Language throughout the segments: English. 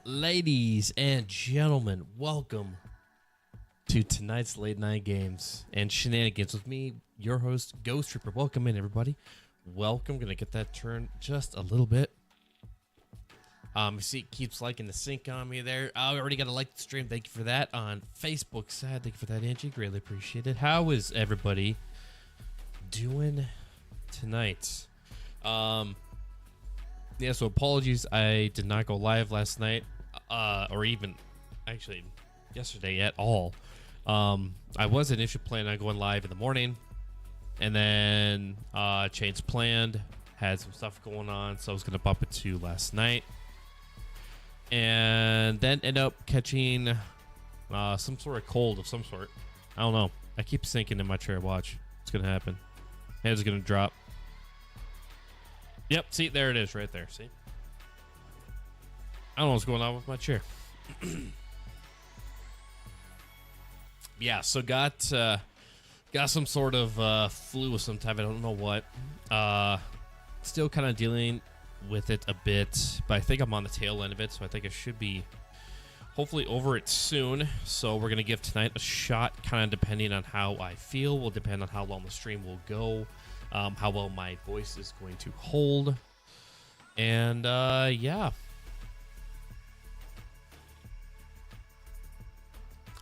Ladies and gentlemen, welcome to tonight's late night games and shenanigans with me, your host, Ghost Trooper. Welcome in, everybody. Welcome. Gonna get that turned just a little bit. See, it keeps liking the sync on me there. I already got a like the stream. Thank you for that on Facebook side. Thank you for that, Angie. Greatly appreciate it. How is everybody doing tonight? Yeah, so apologies. I did not go live last night, or even actually yesterday at all. I was initially planning on going live in the morning, and then changed planned, had some stuff going on, so I was gonna bump it to last night, and then end up catching some sort of cold of some sort. I don't know. I keep sinking in my chair. Watch, it's gonna happen. Head's gonna drop. Yep, see, there it is right there. See, I don't know what's going on with my chair. Yeah, so got some sort of flu of some type. I don't know what. Still kind of dealing with it a bit, but I think I'm on the tail end of it, so I think I should be hopefully over it soon. So we're gonna give tonight a shot, kind of depending on how I feel. Will depend on how long the stream will go, how well my voice is going to hold, and yeah.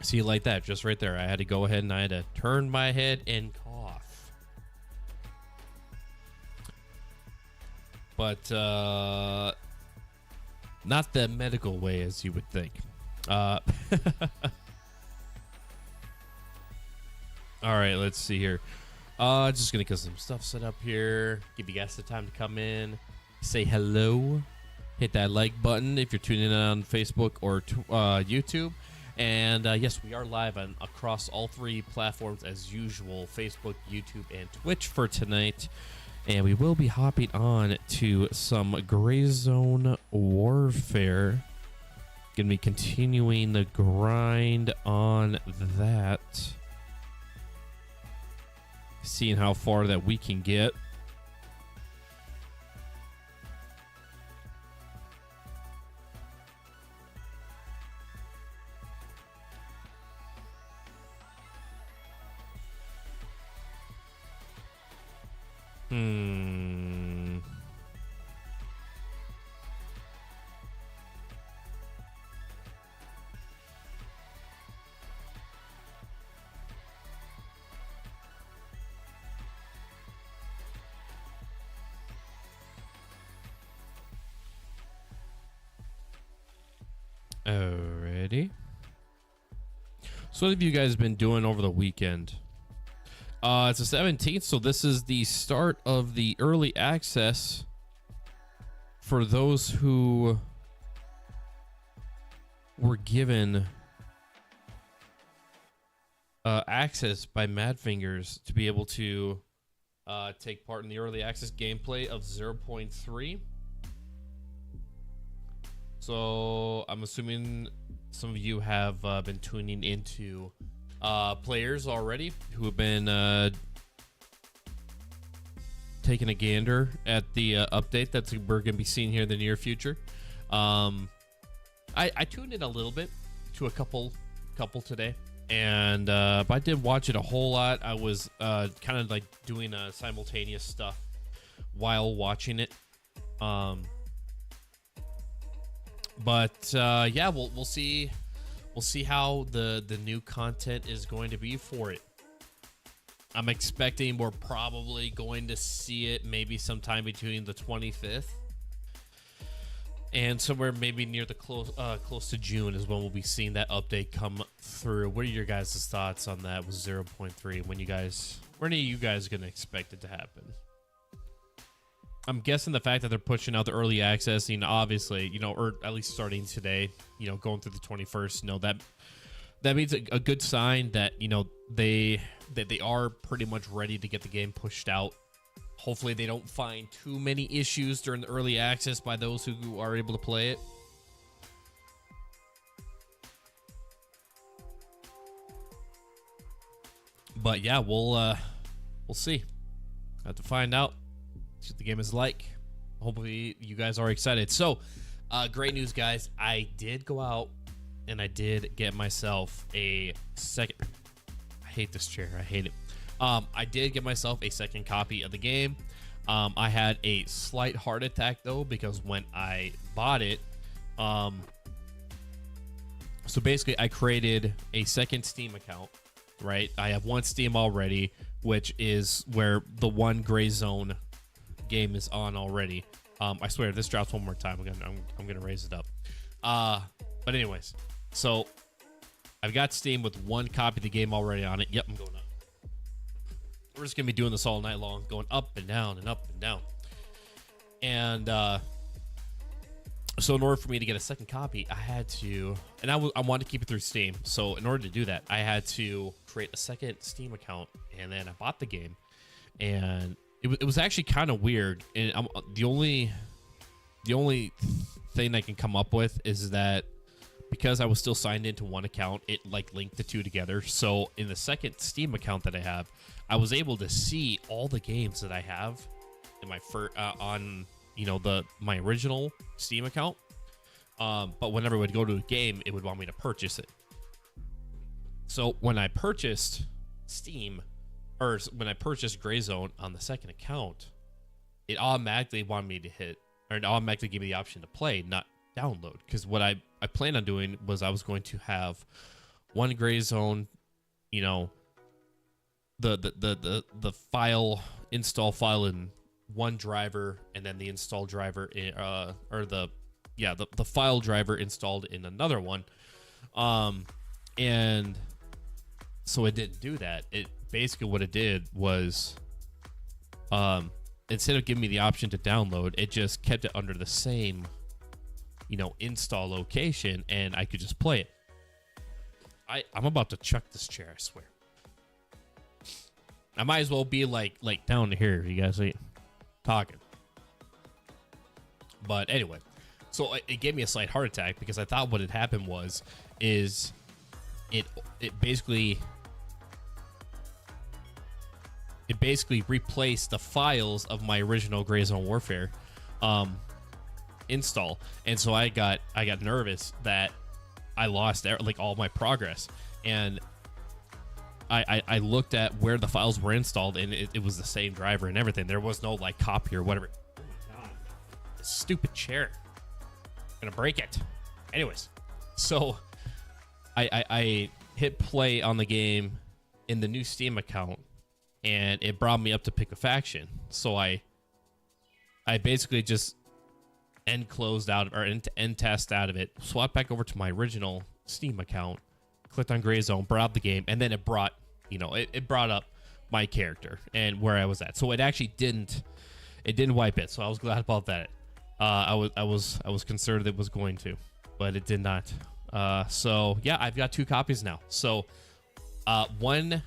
See, like that, just right there. I had to go ahead and I had to turn my head and cough. But not the medical way, as you would think. All right, let's see here. Just gonna get some stuff set up here. Give you guys the time to come in, say hello, hit that like button if you're tuning in on Facebook or YouTube. And yes, we are live on across all three platforms as usual: Facebook, YouTube, and Twitch for tonight. And we will be hopping on to some Grayzone Warfare. Gonna be continuing the grind on that. seeing how far that we can get. Alrighty. So what have you guys been doing over the weekend? It's the 17th, so this is the start of the early access for those who were given access by Madfingers to be able to take part in the early access gameplay of 0.3. So I'm assuming some of you have been tuning into players already who have been taking a gander at the update that we're going to be seeing here in the near future. I tuned in a little bit to a couple today, and but I didn't watch it a whole lot. I was kind of like doing simultaneous stuff while watching it. But yeah, we'll see how the new content is going to be for it. I'm expecting we're probably going to see it maybe sometime between the 25th and somewhere maybe near the close to June is when we'll be seeing that update come through. What are your guys' thoughts on that with 0.3? When are you guys gonna expect it to happen? I'm guessing the fact that they're pushing out the early access, obviously, or at least starting today, going through the 21st, that means a good sign that, they are pretty much ready to get the game pushed out. Hopefully they don't find too many issues during the early access by those who are able to play it. But yeah, we'll see. Have to find out what the game is like. Hopefully you guys are excited. So great news, guys. I did go out and I did get myself a second. I hate this chair. I hate it. I did get myself a second copy of the game. I had a slight heart attack though, because when I bought it, so basically I created a second Steam account, right? I have one Steam already, which is where the one Grayzone game is on already. I swear, if this drops one more time, I'm gonna raise it up. But anyways, so I've got Steam with one copy of the game already on it. Yep, I'm going up. We're just gonna be doing this all night long, going up and down and up and down. And so in order for me to get a second copy, I had to, and I wanted to keep it through Steam. So in order to do that, I had to create a second Steam account, and then I bought the game, and it was actually kind of weird. And the only thing I can come up with is that because I was still signed into one account, it like linked the two together. So in the second Steam account that I have, I was able to see all the games that I have in my on my original Steam account. But whenever I would go to a game, it would want me to purchase it. So when I purchased Steam, or when I purchased Grayzone on the second account, it automatically wanted me to hit, or it automatically gave me the option to play, not download. Because what I planned on doing was I was going to have one Grayzone, the file install file in one driver, and then the install driver in, the file driver installed in another one. And so it didn't do that. It basically, what it did was, instead of giving me the option to download, it just kept it under the same, install location, and I could just play it. I'm about to chuck this chair, I swear. I might as well be like down to here. You guys see talking. But anyway, so it gave me a slight heart attack because I thought what had happened is it basically it basically replaced the files of my original Grayzonewarfare install, and so I got nervous that I lost like all my progress, and I looked at where the files were installed, and it was the same driver and everything. There was no like copy or whatever. Oh my god, this stupid chair! I'm gonna break it. Anyways, so I hit play on the game in the new Steam account, and it brought me up to pick a faction. So I basically just closed out or end test out of it, swapped back over to my original Steam account, clicked on Grayzone, brought up the game, and then it brought, it brought up my character and where I was at. So it actually didn't wipe it. So I was glad about that. I was concerned it was going to, but it did not. So yeah, I've got 2 copies now. So one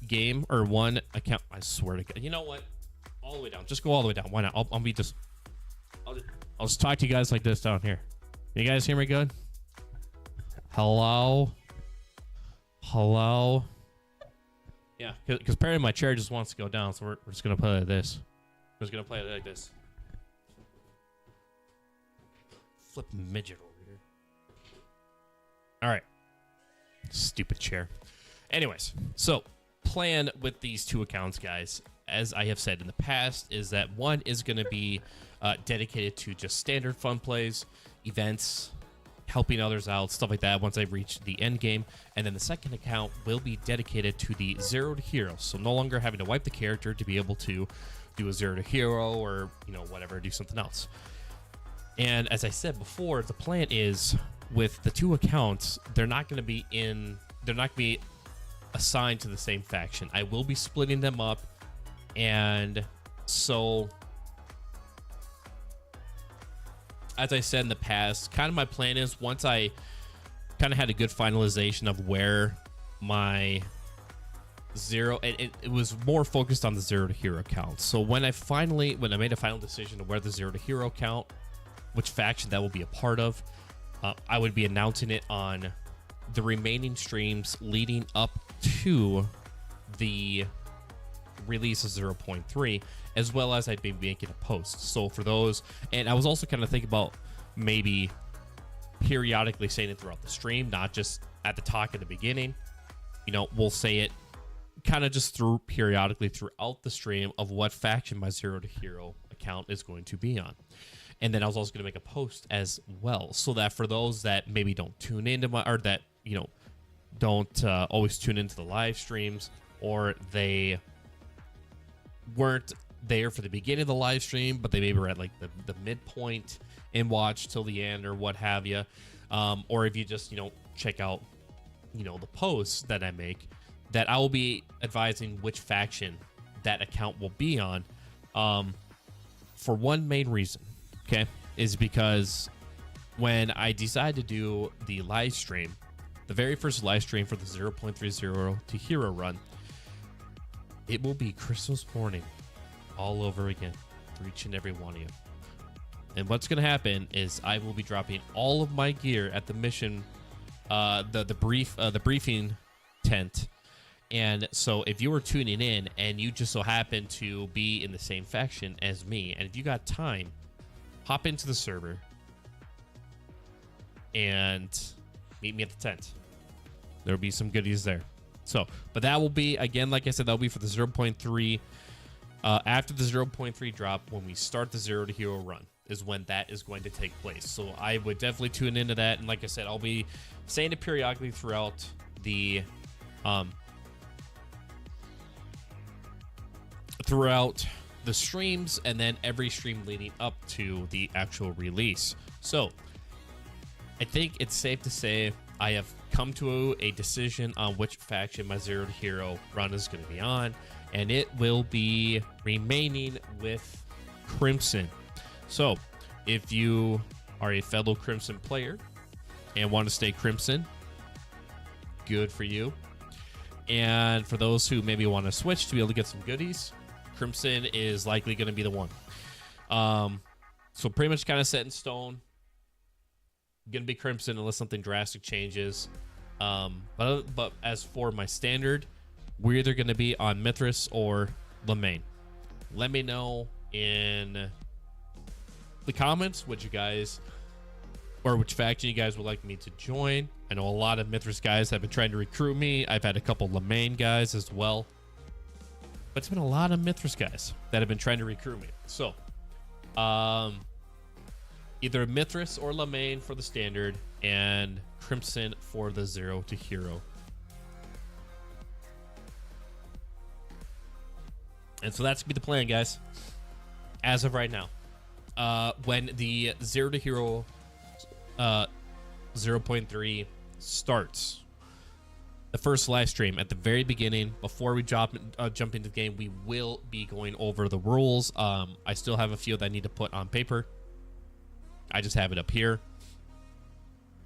game or one account. I swear to God. You know what? All the way down. Just go all the way down. Why not? I'll just talk to you guys like this down here. You guys hear me good? Hello? Yeah, because apparently my chair just wants to go down, so we're just going to play like this. We're just going to play it like this. Flip midget over here. All right. Stupid chair. Anyways, so plan with these 2 accounts, guys, as I have said in the past, is that one is going to be dedicated to just standard fun plays, events, helping others out, stuff like that once I reach the end game. And then the second account will be dedicated to the 0 to hero. So no longer having to wipe the character to be able to do a 0 to hero or, whatever, do something else. And as I said before, the plan is with the 2 accounts, they're not going to be assigned to the same faction. I will be splitting them up. And so, as I said in the past, kind of my plan is once I kind of had a good finalization of where my 0, it was more focused on the 0 to hero account. So when I made a final decision of where the 0 to hero account, which faction that will be a part of, I would be announcing it on the remaining streams leading up to the release of 0.3, as well as I'd be making a post. So for those, and I was also kind of thinking about maybe periodically saying it throughout the stream, not just at the talk at the beginning. We'll say it kind of just periodically throughout the stream of what faction my 0 to hero account is going to be on. And then I was also going to make a post as well, so that for those that maybe don't tune into don't always tune into the live streams, or they weren't there for the beginning of the live stream, but they maybe were at like the midpoint and watch till the end or what have you, or if you just check out the posts that I make, that I will be advising which faction that account will be on, for one main reason, okay, is because when I decided to do the live stream, the very first live stream for the 0.30 to hero run, it will be Christmas morning all over again for each and every one of you. And what's going to happen is I will be dropping all of my gear at the mission, the briefing tent. And so if you were tuning in and you just so happen to be in the same faction as me, and if you got time, hop into the server and meet me at the tent. There'll be some goodies there. So, but that will be, again, like I said, that'll be for the 0.3. After the 0.3 drop, when we start the 0 to hero run, is when that is going to take place. So I would definitely tune into that. And like I said, I'll be saying it periodically throughout the streams, and then every stream leading up to the actual release. So I think it's safe to say I have come to a decision on which faction my 0 to hero run is going to be on, and it will be remaining with Crimson. So if you are a fellow Crimson player and want to stay Crimson, good for you. And for those who maybe want to switch to be able to get some goodies, Crimson is likely going to be the one. So pretty much kind of set in stone. Going to be Crimson unless something drastic changes. But as for my standard, we're either going to be on Mithras or Lemaine. Let me know in the comments which you guys, or which faction you guys would like me to join. I know a lot of Mithras guys have been trying to recruit me. I've had a couple Lemaine guys as well. But it's been a lot of Mithras guys that have been trying to recruit me. So, either Mithras or Lemaine for the standard, and Crimson for the 0 to hero. And so that's gonna be the plan, guys, as of right now. When the 0 to hero 0.3 starts, the first live stream at the very beginning, before we jump into the game, we will be going over the rules. I still have a few that I need to put on paper. I just have it up here,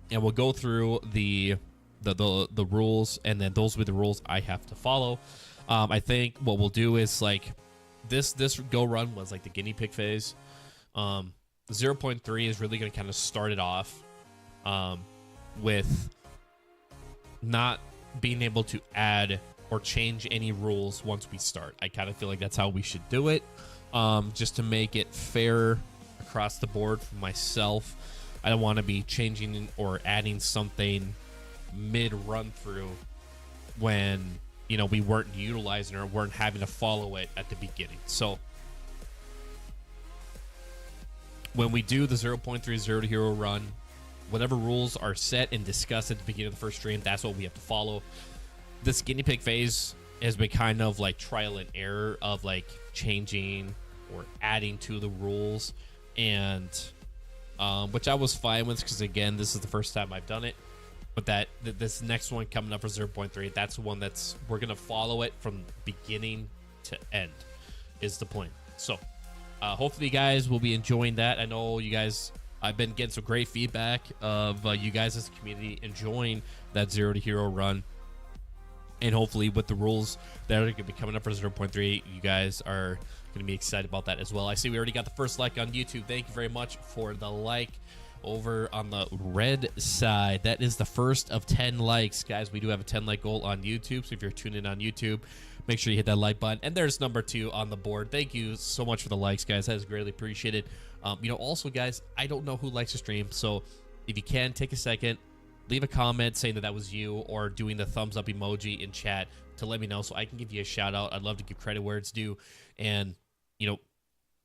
and we'll go through the rules, and then those will be the rules I have to follow. I think what we'll do is, like, this go run was like the guinea pig phase. 0.3 is really going to kind of start it off with not being able to add or change any rules once we start. I kind of feel like that's how we should do it, just to make it fair across the board for myself. I don't want to be changing or adding something mid run through when, you know, we weren't utilizing or weren't having to follow it at the beginning. So when we do the 0.3 0 to hero run, whatever rules are set and discussed at the beginning of the first stream, that's what we have to follow. This guinea pig phase has been kind of like trial and error of like changing or adding to the rules, and which I was fine with, because again, this is the first time I've done it. But this next one coming up for 0.3, that's the one that's, we're gonna follow it from beginning to end, is the plan. So hopefully you guys will be enjoying that. I know you guys, I've been getting some great feedback of you guys as a community enjoying that 0 to hero run, and hopefully with the rules that are gonna be coming up for 0.3, you guys are gonna be excited about that as well. I see we already got the first like on YouTube. Thank you very much for the like over on the red side. That is the first of 10 likes, guys. We do have a 10 like goal on YouTube, so if you're tuning in on YouTube, make sure you hit that like button. And there's number 2 on the board. Thank you so much for the likes, guys. That is greatly appreciated. You know, also, guys, I don't know who likes the stream, so if you can, take a second, leave a comment saying that that was you, or doing the thumbs up emoji in chat to let me know so I can give you a shout out. I'd love to give credit where it's due. And, you know,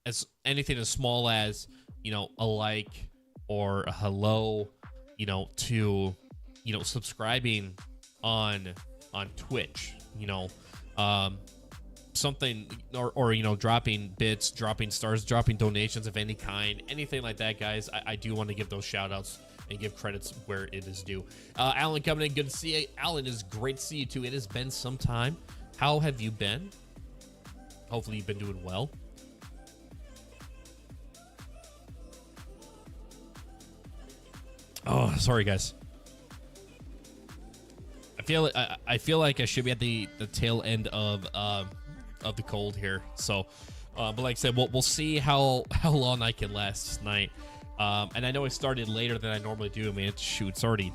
as anything as small as, you know, a like or a hello, you know, to, you know, subscribing on Twitch, you know, something, or you know, dropping bits, dropping stars, dropping donations of any kind, anything like that, guys. I do want to give those shout outs and give credits where it is due. Alan coming in, good to see you. Alan, is great to see you too. It has been some time. How have you been? Hopefully you've been doing well. Oh, sorry, guys. I feel like I should be at the tail end of the cold here. So, but like I said, we'll see how long I can last tonight. And I know I started later than I normally do. I mean, it's already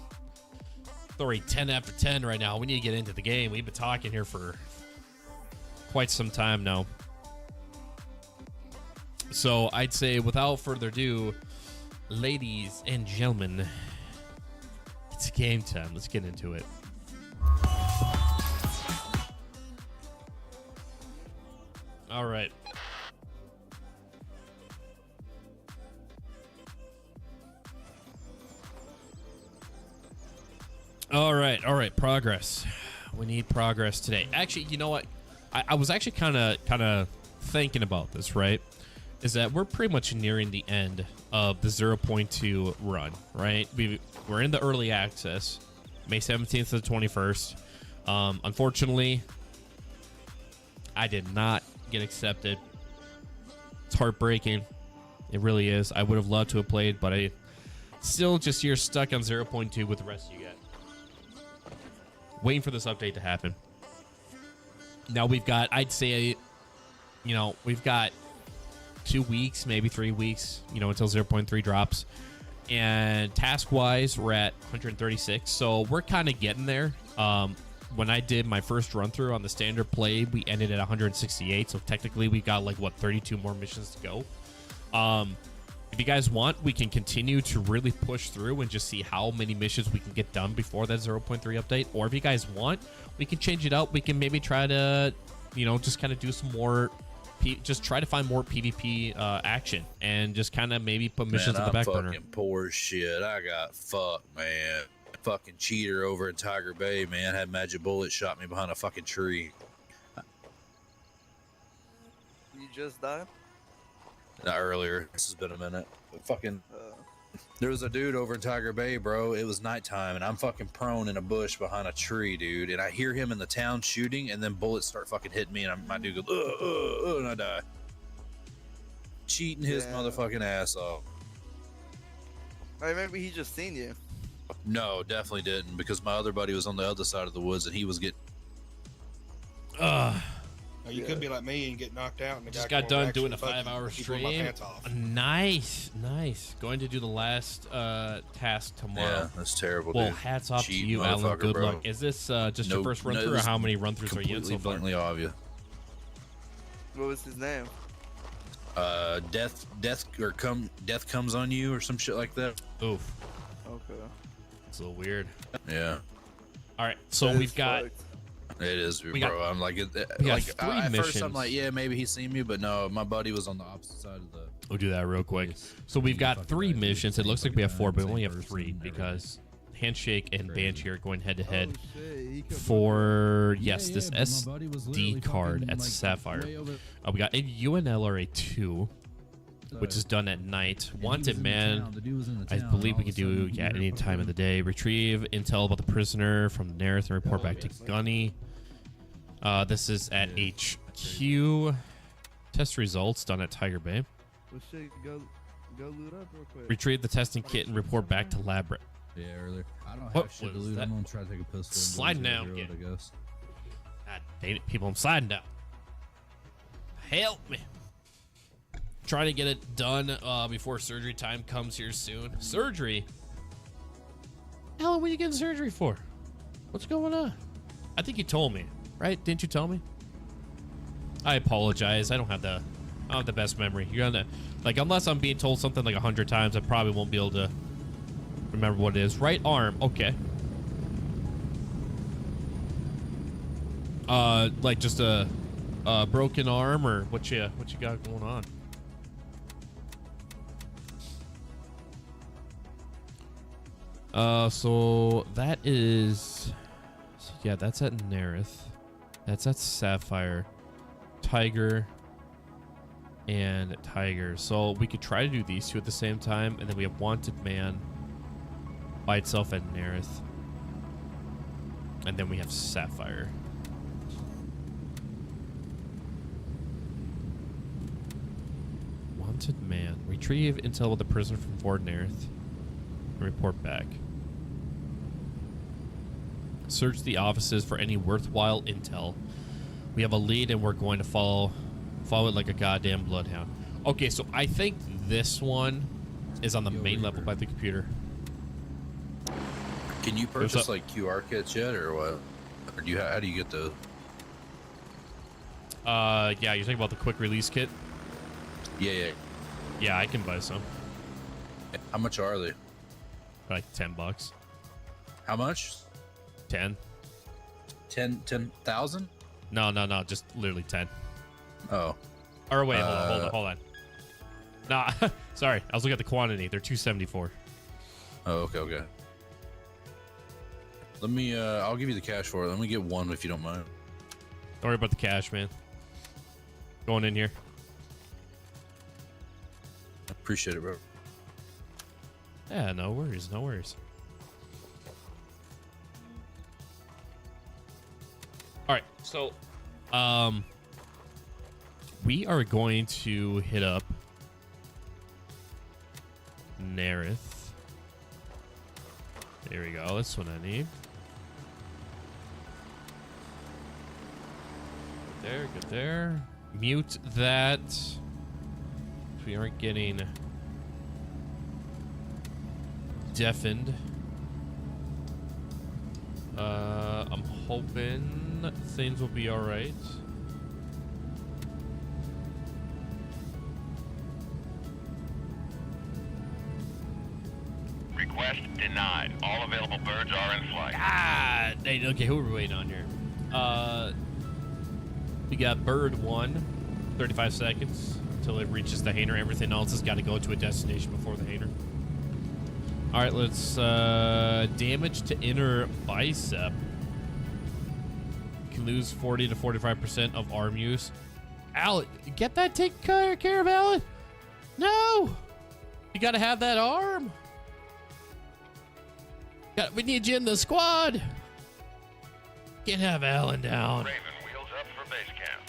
10 after 10 right now. We need to get into the game. We've been talking here for quite some time now. So I'd say, without further ado, ladies and gentlemen, it's game time. Let's get into it. All right. All right. Progress. We need progress today. Actually, you know what? I was actually kind of thinking about this, right? Is that we're pretty much nearing the end of the 0.2 run, right? We're in the early access, May 17th to the 21st. Unfortunately, I did not get accepted. It's heartbreaking. It really is. I would have loved to have played, but I still just here stuck on 0.2 with the rest of you guys. Waiting for this update to happen. Now we've got, I'd say, you know, we've got 2 weeks, maybe 3 weeks, you know, until 0.3 drops. And task-wise, we're at 136, so we're kind of getting there. when I did my first run through on the standard play, we ended at 168. So technically, we got like what 32 more missions to go. If you guys want, we can continue to really push through and just see how many missions we can get done before that 0.3 update. Or if you guys want, we can change it out. We can maybe try to, you know, just kind of do some more, just try to find more PvP action and just kind of maybe put missions on the back burner. Fucking poor as shit. I got fucked, man. Fucking cheater over in Tiger Bay, man. Had magic bullet shot me behind a fucking tree. You just died? Not earlier. This has been a minute. But fucking, there was a dude over in Tiger Bay, bro. It was nighttime, and I'm fucking prone in a bush behind a tree, dude. And I hear him in the town shooting, and then bullets start fucking hitting me, and my dude goes, and I die. Cheating his motherfucking ass off. Hey, maybe he just seen you. No, definitely didn't, because my other buddy was on the other side of the woods, and he was getting. You could be like me and get knocked out. And the Just guy got come over done and doing a actually 5-hour fucking pull my stream. pants off. Nice, nice. Going to do the last task tomorrow. Yeah, that's terrible. Well, dude. hats off Cheating to you, Alan. motherfucker, Good bro. luck. Is this just your first run it through, or was how many run throughs are you in so far? Completely obvious. What was his name? Death comes on you or some shit like that. Oof, Okay. it's a little weird. Yeah, All right, so That we've is got. fucked. it is, bro. got- I'm like, got like 3 at first missions. I'm like, yeah, maybe he's seen me, but no, my buddy was on the opposite side of the. We'll do that real quick. So we've got 3 missions. It looks like we have 4, but we only have 3 because Handshake and Banshee are going head to head for this SD card at Sapphire. We got a UNLRA 2, which is done at night. Wanted man, I believe we could do any time of the day. Retrieve intel about the prisoner from Nerith and report back to Gunny. This is at HQ. Test results done at Tiger Bay. Well, shit, go loot up real quick. Retrieve the testing kit and report back to lab. Yeah, earlier. I don't What have shit to was loot. that? I'm gonna try to take a pistol. Sliding down I again. guess. God dang it, people, I'm sliding down. Help me. Trying to get it done before surgery time comes here soon. Surgery? Alan, what are you getting surgery for? What's going on? I think you told me, right? Didn't you tell me? I apologize. I don't have the best memory. You're gonna, like, unless I'm being told something like 100 times, I probably won't be able to remember what it is. Right arm, okay. Like just a broken arm, or what you got going on? So that is, yeah, that's at Nerith. That's at Sapphire, Tiger, and Tiger. So we could try to do these 2 at the same time, and then we have Wanted Man by itself at Nerith, and then we have Sapphire. Wanted Man. Retrieve intel with the prisoner from Fort Nerith and report back. Search the offices for any worthwhile intel. We have a lead, and we're going to follow it like a goddamn bloodhound. Okay, so I think this one is on the main level by the computer. Can you purchase like QR kits yet, or what? Or do you? How do you get those? Yeah, you're talking about the quick release kit? Yeah. Yeah, I can buy some. How much are they? Like $10. How much? 10. 10,000? No, just literally 10. Oh. Or wait, hold on. Nah, sorry, I was looking at the quantity. They're 274. Oh, okay. Let me. I'll give you the cash for it. Let me get 1 if you don't mind. Don't worry about the cash, man. Going in here. Appreciate it, bro. Yeah, no worries. All right, so we are going to hit up Nerith. There we go. That's what I need. Good there. Mute that. We aren't getting deafened. I'm hoping things will be all right. Request denied. All available birds are in flight. Ah, okay, who are we waiting on here? We got bird 1, 35 seconds until it reaches the hangar. Everything else has got to go to a destination before the hangar. All right, let's damage to inner bicep. You can lose 40 to 45% of arm use. Alan, get that taken care of, Alan. No, you got to have that arm. We need you in the squad. Can't have Alan down. Raven, wheels up for base camp.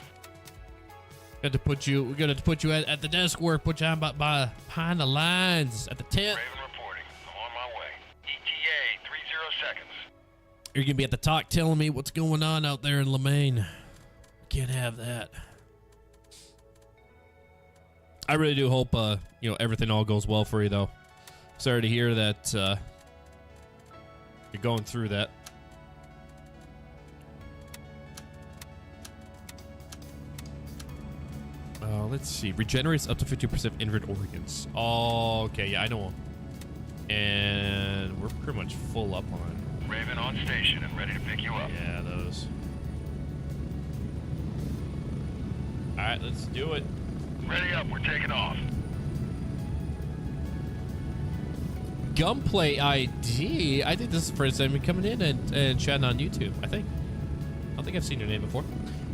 Got to put you. We're gonna put you at the desk work. Put you on behind the lines at the tent. Raven reporting. I'm on my way. ETA 30 seconds. You're gonna be at the talk telling me what's going on out there in Lemaine. Can't have that. I really do hope everything all goes well for you, though. Sorry to hear that you're going through that. Let's see. Regenerates up to 50% injured organs. Oh, okay. Yeah, I know them. And we're pretty much full up on. Raven on station and ready to pick you up. Yeah, those. All right, let's do it. Ready up. We're taking off. Gunplay ID. I think this is the first time you're coming in and chatting on YouTube. I don't think I've seen your name before.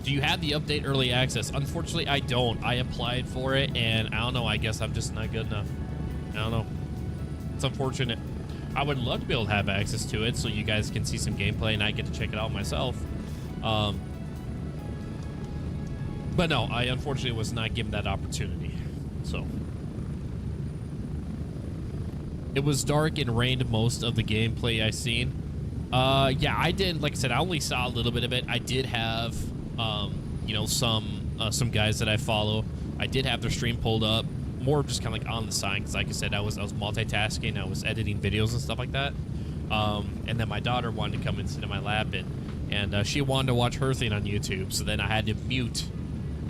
Do you have the update early access? Unfortunately, I don't. I applied for it, and I don't know. I guess I'm just not good enough. I don't know. It's unfortunate. I would love to be able to have access to it so you guys can see some gameplay and I get to check it out myself. But no, I unfortunately was not given that opportunity. So it was dark and rained most of the gameplay I seen. Yeah, I didn't. Like I said, I only saw a little bit of it. I did have, some guys that I follow. I did have their stream pulled up, more just kind of like on the side, because like I said, I was multitasking. I was editing videos and stuff like that. And then my daughter wanted to come and sit in my lap, and she wanted to watch her thing on YouTube. So then I had to mute.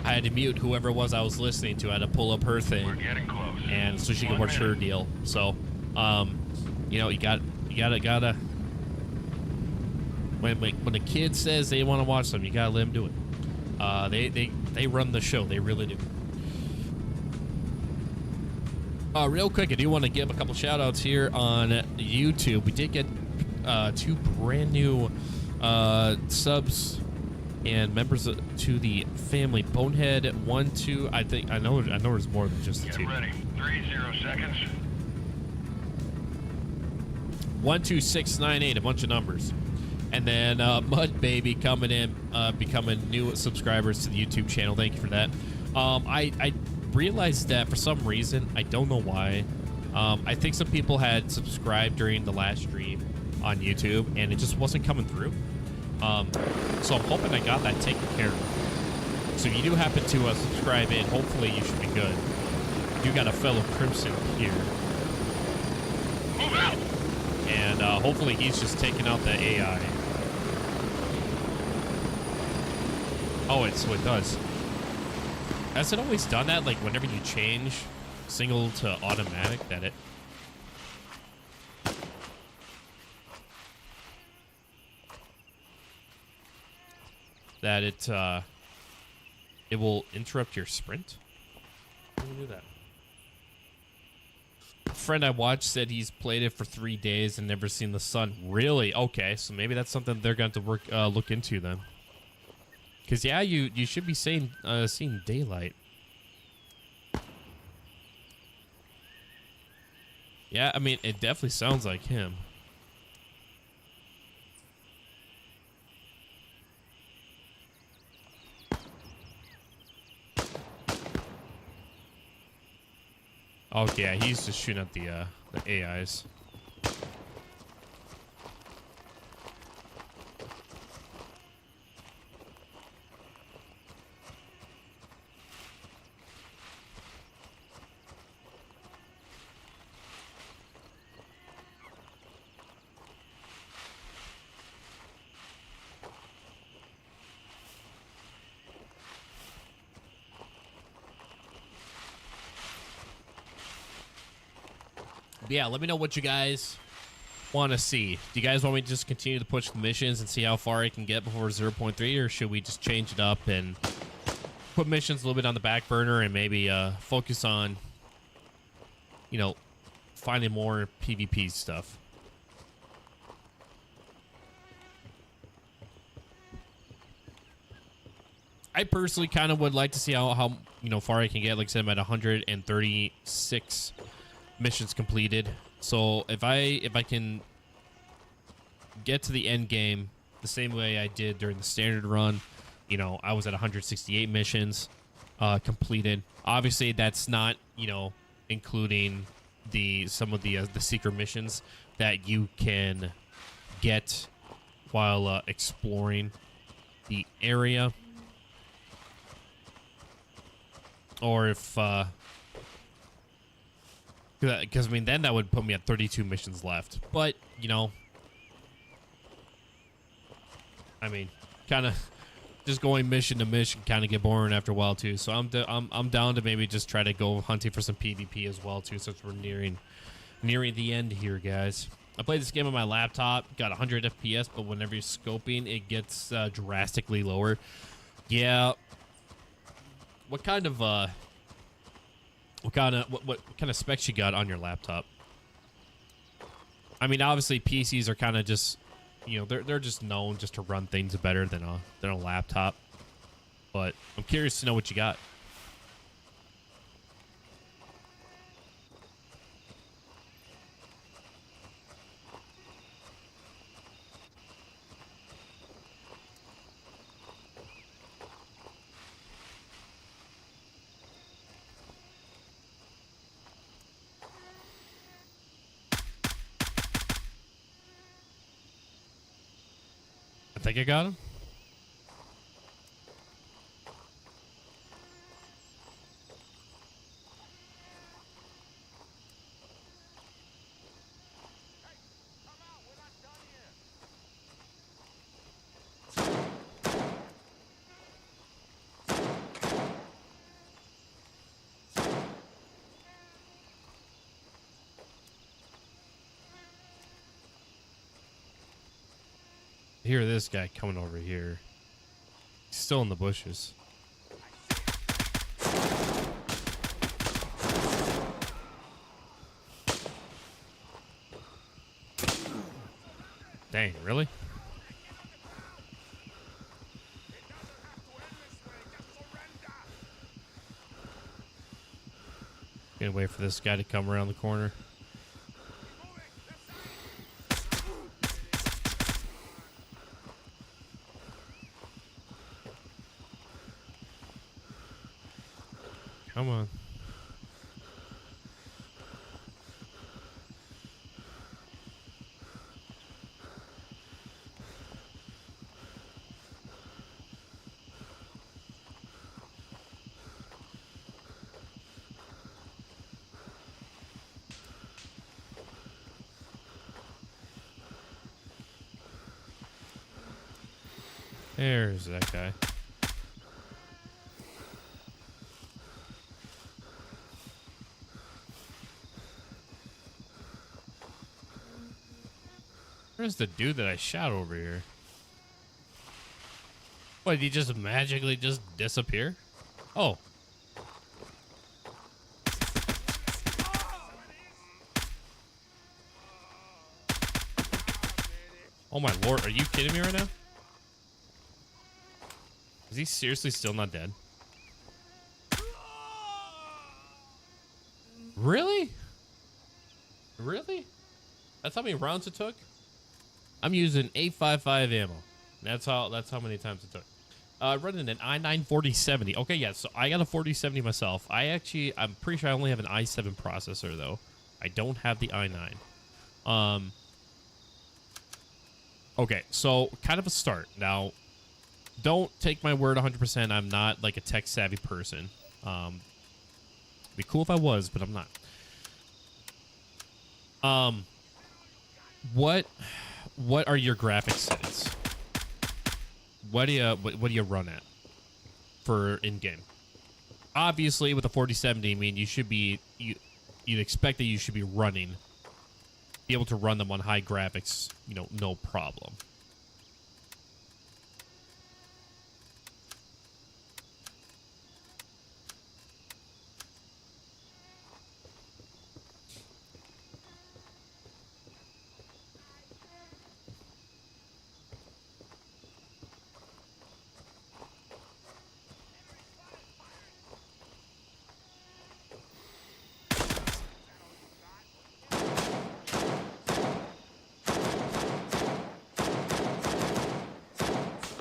Whoever it was I was listening to. I had to pull up her thing. We're getting close. And so she could watch her deal. So, you gotta. When the kid says they want to watch something, you gotta let them do it. They run the show. They really do. Real quick, I do want to give a couple shout outs here on YouTube. We did get 2 brand new subs and members to the family. Bonehead 1, 2. I know there's more than just the Get 2. ready. 30 seconds. 12698, a bunch of numbers. And then Mud Baby coming in, becoming new subscribers to the YouTube channel. Thank you for that. I realized that for some reason, I don't know why, I think some people had subscribed during the last stream on YouTube, and it just wasn't coming through. So I'm hoping I got that taken care of. So if you do happen to subscribe in, hopefully you should be good. You got a fellow Crimson here. Move out. And hopefully he's just taking out the AI. Oh, so it does. Has it always done that? Like whenever you change single to automatic, it will interrupt your sprint? How do you do that? A friend I watched said he's played it for 3 days and never seen the sun. Really? Okay, so maybe that's something they're going to look into then. Because yeah, you should be seeing daylight. Yeah, I mean it definitely sounds like him. Oh yeah, he's just shooting at the AIs. yeah, let me know what you guys want to see. Do you guys want me to just continue to push the missions and see how far I can get before 0.3, or should we just change it up and put missions a little bit on the back burner and maybe focus on, you know, finding more PvP stuff? I personally kind of would like to see how you know, far I can get. Like I said, I'm at 136 missions completed. So if I can get to the end game the same way I did during the standard run, you know, I was at 168 missions completed. Obviously, that's not, you know, including some of the secret missions that you can get while exploring the area. Or if, because I mean, then that would put me at 32 missions left. But, you know, I mean, kind of just going mission to mission kind of get boring after a while too. So I'm down to maybe just try to go hunting for some PvP as well too, since we're nearing the end here, guys. I played this game on my laptop, got 100 FPS, but whenever you're scoping, it gets drastically lower. Yeah. What kind of specs you got on your laptop? I mean, obviously PCs are kind of just, you know, they're just known just to run things better than a laptop. But I'm curious to know what you got. I think I got him. I hear this guy coming over here. He's still in the bushes. Dang, really? Gonna wait for this guy to come around the corner. Come on. There's that guy. Where's the dude that I shot over here? What, did he just magically just disappear? Oh. Oh my lord, are you kidding me right now? Is he seriously still not dead? Really? Really? That's how many rounds it took? I'm using 8.55 ammo. That's how many times it took. Running an i9 4070. Okay, yeah, so I got a 4070 myself. I'm pretty sure I only have an i7 processor though. I don't have the i9. Okay, so kind of a start. Now, don't take my word 100%. I'm not like a tech savvy person. It'd be cool if I was, but I'm not. What are your graphics settings? What do you run at for in game? Obviously, with a 4070, I mean, you'd expect that you should be running be able to run them on high graphics, you know, no problem.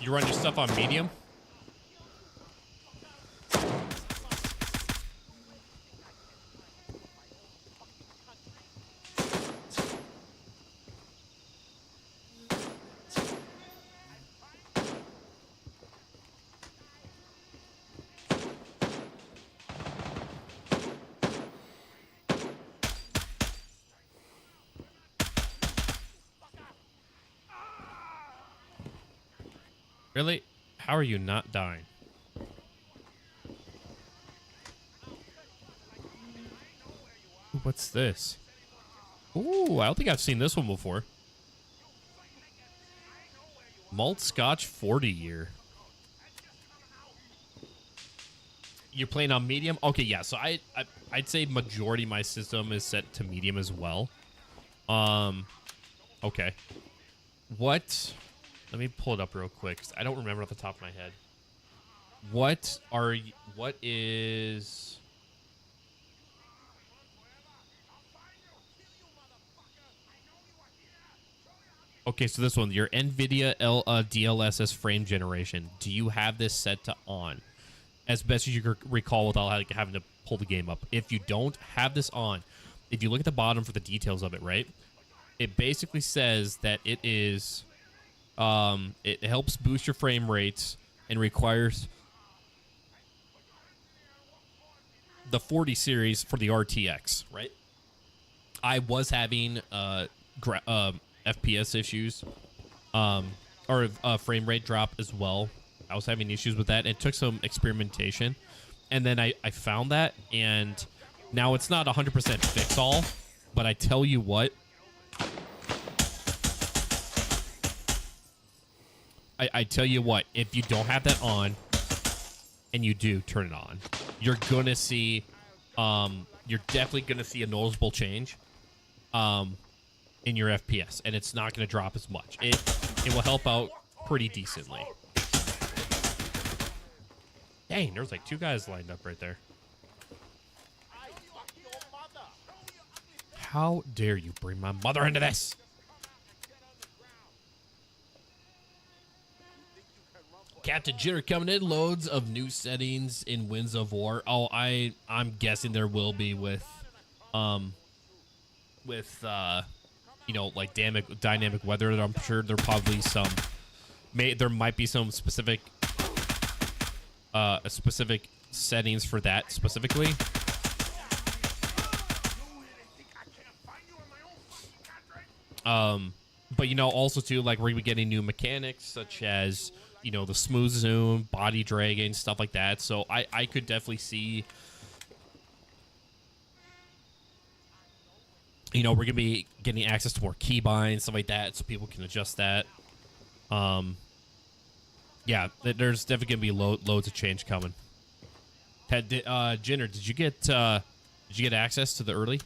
You run your stuff on medium? Really? How are you not dying? Ooh, what's this? Ooh, I don't think I've seen this one before. Malt Scotch 40 year. You're playing on medium? Okay, yeah. So I'd say majority of my system is set to medium as well. Okay. What? Let me pull it up real quick, 'cause I don't remember off the top of my head. What is... Okay, so this one, your NVIDIA DLSS frame generation. Do you have this set to on? As best as you can recall without having to pull the game up. If you don't have this on, if you look at the bottom for the details of it, right? It basically says that it is... it helps boost your frame rates and requires the 40 series for the RTX, right? I was having FPS issues, or frame rate drop as well. I was having issues with that. It took some experimentation, and then I found that, and now it's not 100% fix all, but I tell you what, I tell you what, if you don't have that on, and you do turn it on, you're gonna see, you're definitely gonna see a noticeable change, in your FPS, and it's not gonna drop as much. It will help out pretty decently. Dang, there's like 2 guys lined up right there. How dare you bring my mother into this? Captain Jitter coming in. Loads of new settings in Winds of War. Oh, I'm guessing there will be with you know, like dynamic weather. I'm sure there probably there might be some specific settings for that specifically. But you know, also too, like, we're gonna be getting new mechanics such as, you know, the smooth zoom, body dragging, stuff like that. So I could definitely see, you know, we're gonna be getting access to more keybinds, stuff like that, so people can adjust that. Yeah, there's definitely gonna be loads of change coming. Jinner, did you get access to the early?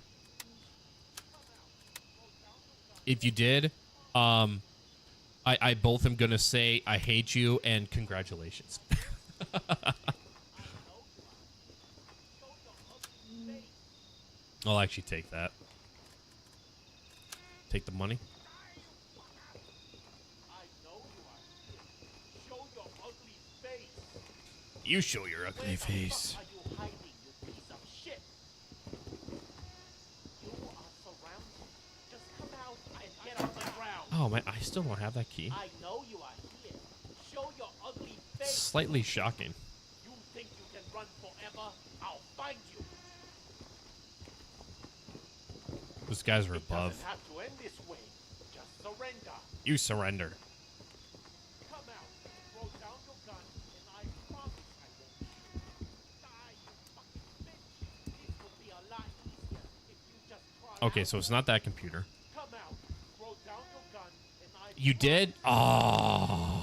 If you did, I both am gonna say I hate you and congratulations. I'll actually take that. Take the money. You show your ugly face. Oh man, I still don't have that key. I know you are here. Show your ugly face. Slightly shocking. You think you can run forever? I'll find you. Those guys are above. Doesn't have to end this way. Just surrender. You surrender. Come out. Throw down your gun, and I promise I won't shoot. Die, you fucking bitch. This would be a lot easier if you just crawl Okay, out. so it's not that computer. Come out. You did? Oh.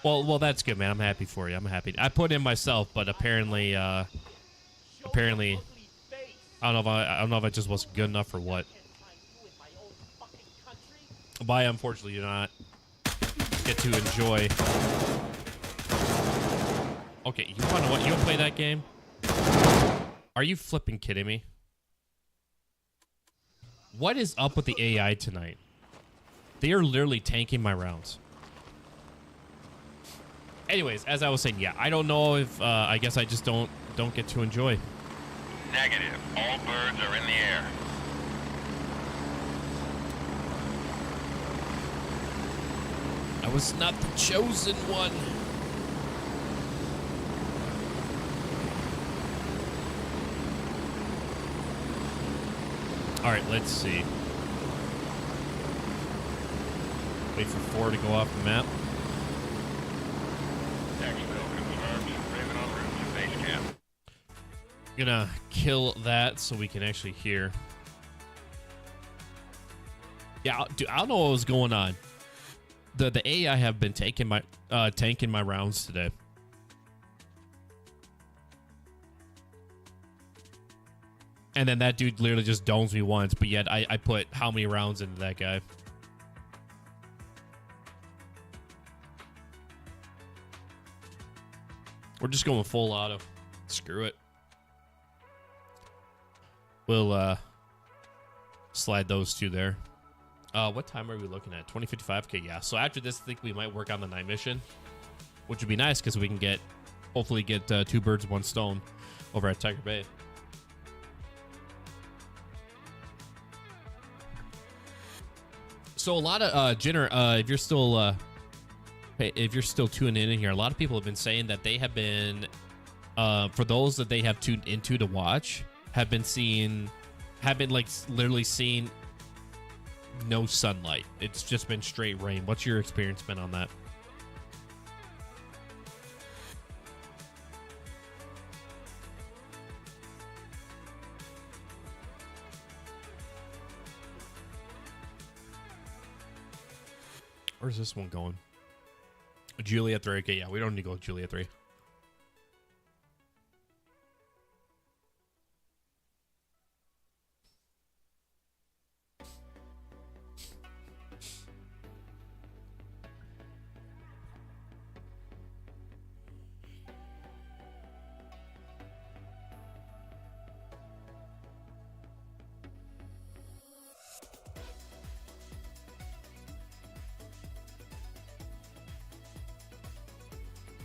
Well, that's good, man. I'm happy for you. I'm happy. I put in myself, but apparently, I don't know if I just wasn't good enough or what. But I unfortunately do not get to enjoy. Okay, you want to what? You want to play that game? Are you flipping kidding me? What is up with the AI tonight? They are literally tanking my rounds. Anyways, as I was saying, yeah, I don't know if I guess I just don't get to enjoy. Negative. All birds are in the air. I was not the chosen one. All right, let's see. Wait for 4 to go off the map. Exfil confirmed. Raven en route to base camp. Gonna kill that so we can actually hear. Yeah, dude, I don't know what was going on. The AI have been tanking my rounds today. And then that dude literally just domes me once, but yet I put how many rounds into that guy? We're just going full auto. Screw it. We'll slide those two there. What time are we looking at? 20:55? Okay, yeah. So after this, I think we might work on the night mission, which would be nice because we can hopefully get 2 birds, 1 stone over at Tiger Bay. So a lot of Jenner, if you're still tuning in here, a lot of people have been saying that they have been, for those that they have tuned into to watch, have been like literally seeing no sunlight. It's just been straight rain. What's your experience been on that? Where's this one going? Juliet 3. Okay, yeah, we don't need to go with Juliet 3.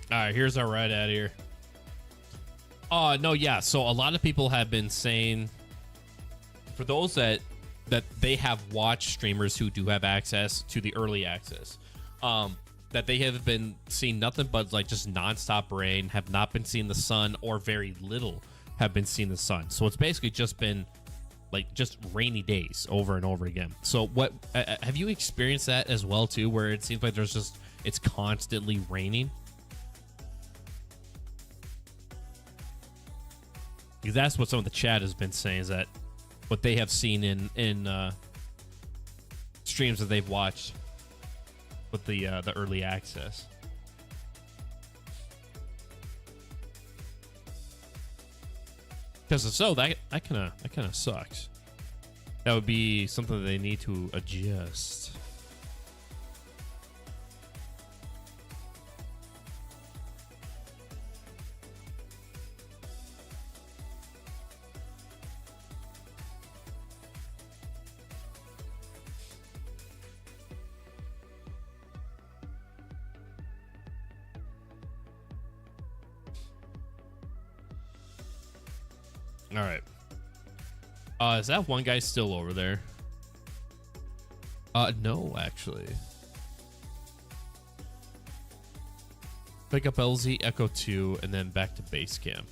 All right, here's our ride out of here. No, yeah. So a lot of people have been saying, for those that they have watched streamers who do have access to the early access, that they have been seeing nothing but like just nonstop rain, have not been seeing the sun, or very little have been seeing the sun. So it's basically just been like just rainy days over and over again. So what have you experienced that as well too, where it seems like it's constantly raining? Because that's what some of the chat has been saying, is that what they have seen in streams that they've watched with the early access. Because if so, that kind of sucks. That would be something that they need to adjust. All right. Is that one guy still over there? No, actually. Pick up LZ, Echo 2, and then back to base camp.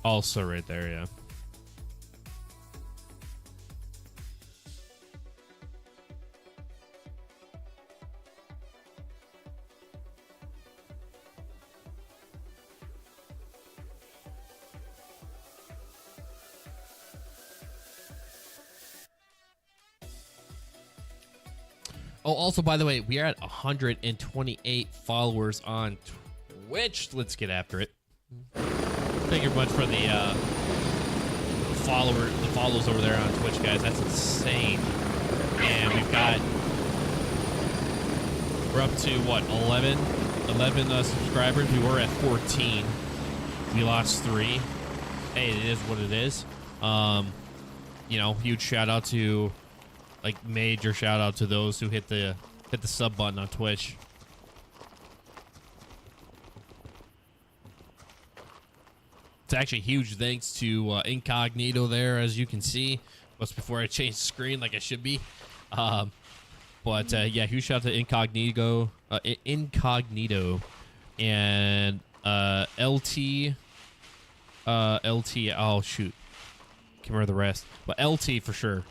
Also right there, yeah. Oh, also, by the way, we are at 128 followers on Twitch. Let's get after it. Thank you very much for the follows over there on Twitch, guys. That's insane. And we're up to what, 11 subscribers. We were at 14. We lost 3. Hey, it is what it is. You know, huge shout out to, like, major shout out to those who hit the sub button on Twitch. It's actually huge thanks to Incognito there, as you can see. That's before I change the screen like I should be. But yeah, huge shout out to Incognito, and LT. Oh shoot, can't remember the rest, but LT for sure.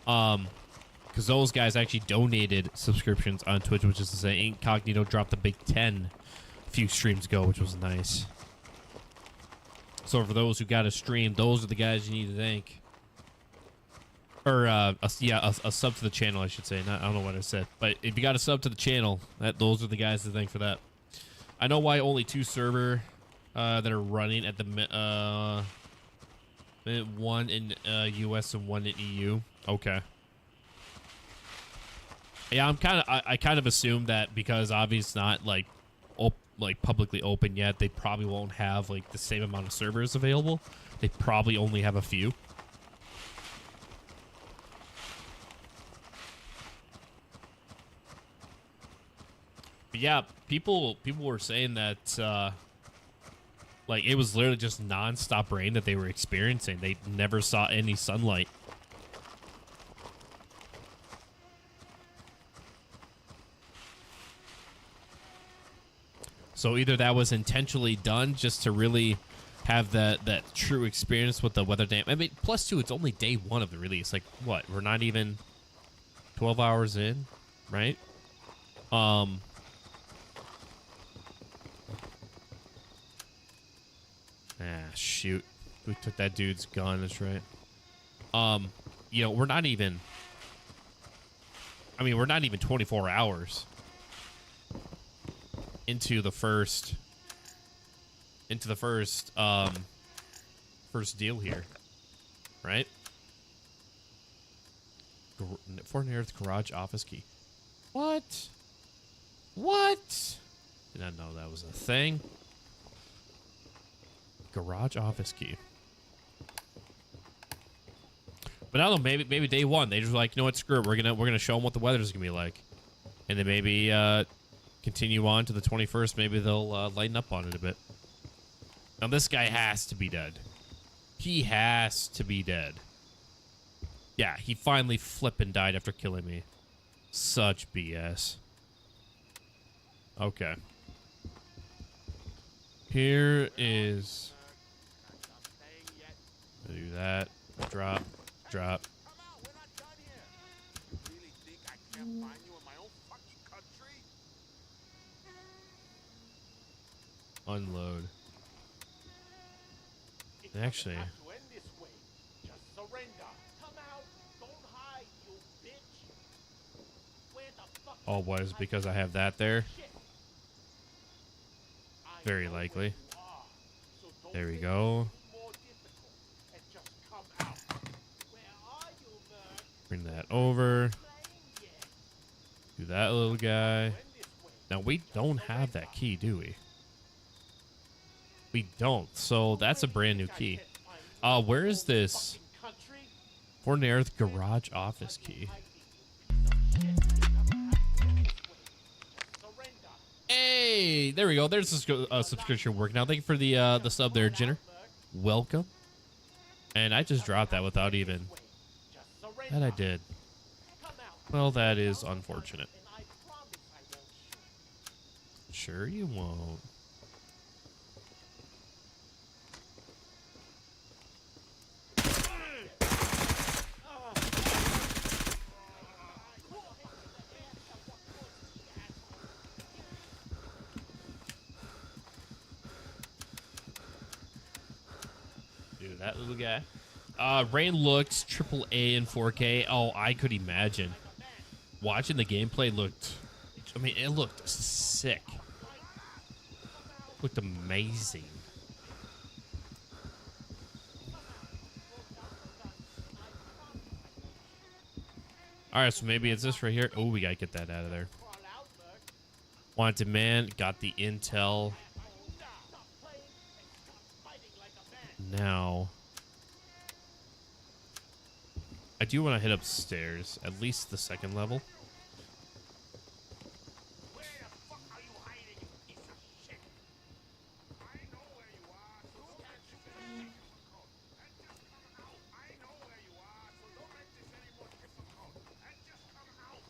Because those guys actually donated subscriptions on Twitch, which is to say, Incognito dropped the big 10 a few streams ago, which was nice. So for those who got a stream, those are the guys you need to thank. Or a sub to the channel, I should say. I don't know what I said, but if you got a sub to the channel, those are the guys to thank for that. I know why only 2 server that are running at the one in US and one in EU. Okay. Yeah, I kind of assume that because obviously it's not like publicly open yet, they probably won't have like the same amount of servers available. They probably only have a few. But yeah, people were saying that like it was literally just non-stop rain that they were experiencing. They never saw any sunlight. So either that was intentionally done just to really have that true experience with the weather dam. I mean, +2, it's only day 1 of the release. Like, what? We're not even 12 hours in, right? Ah, shoot. We took that dude's gun, that's right. You know, we're not even... I mean, we're not even 24 hours into the first deal here, right? Fort Earth garage office key. What? Did not know that was a thing. Garage office key. But I don't know, maybe day 1 they just were like, you know what, screw it, we're gonna show them what the weather's gonna be like, and then maybe continue on to the 21st. Maybe they'll lighten up on it a bit. Now this guy has to be dead. He has to be dead. Yeah, he finally flippin' died after killing me. Such BS. Okay. Here is... do that. Drop. Come out, we're not done here. You really think I can't find you in my own fucking country? Unload. It doesn't Actually... have to end this way. Just surrender. Come out. Don't hide, you bitch. Where the fuck Oh, what is it because I have that there? shit? Very I know likely. where you are, so don't There we make it go. more difficult and just come out. Where are you, Merc? Bring that over. Playing yet? Do that little guy. End this way. Now, we don't have that key, do we? We don't. So that's a brand new key. Where is this? Fort Earth garage office key. Hey, there we go. There's a subscription work now. Thank you for the sub there, Jenner. Welcome. And I just dropped that without even... That I did. Well, that is unfortunate. Sure you won't. Dude, that little guy. Rain looks AAA in 4K. Oh, I could imagine. watching the gameplay looked, I mean, it looked sick. Looked amazing. All right, so maybe it's this right here. Oh, we gotta get that out of there. Wanted man, got the intel. Now, I do want to hit upstairs, at least the second level. Where the fuck are you hiding, you piece of shit? I know where you are, so don't let this any more difficult. And just come out. I know where you are, so don't let this any more difficult. And just come out.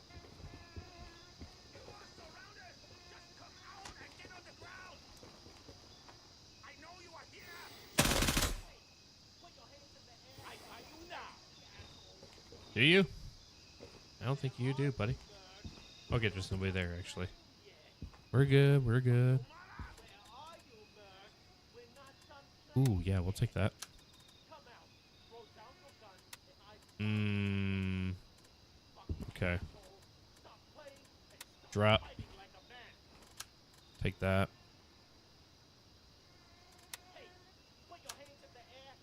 You are surrounded. Just come out and get on the ground. I know you are here. Put your hands in the air. I got you now. Do you? I don't think you do, buddy. Okay, there's nobody there, actually. We're good. We're good. Ooh, yeah, we'll take that. Okay. Drop. Take that.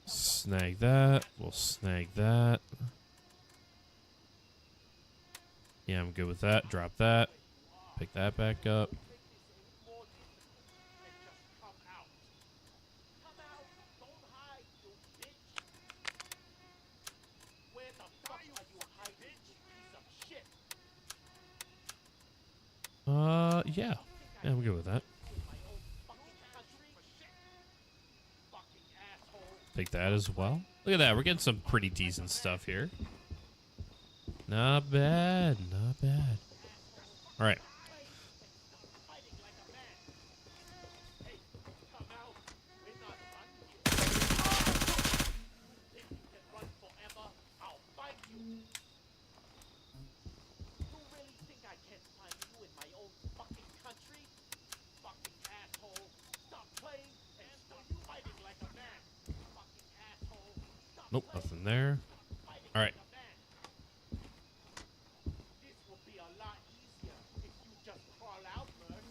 Snag that. We'll snag that. Yeah, I'm good with that. Drop that. Pick that back up. Yeah. Yeah, I'm good with that. Take that as well. Look at that. We're getting some pretty decent stuff here. Not bad. Not bad. All right. Nope, nothing there. All right. This will be a lot easier if you just crawl out, Merc.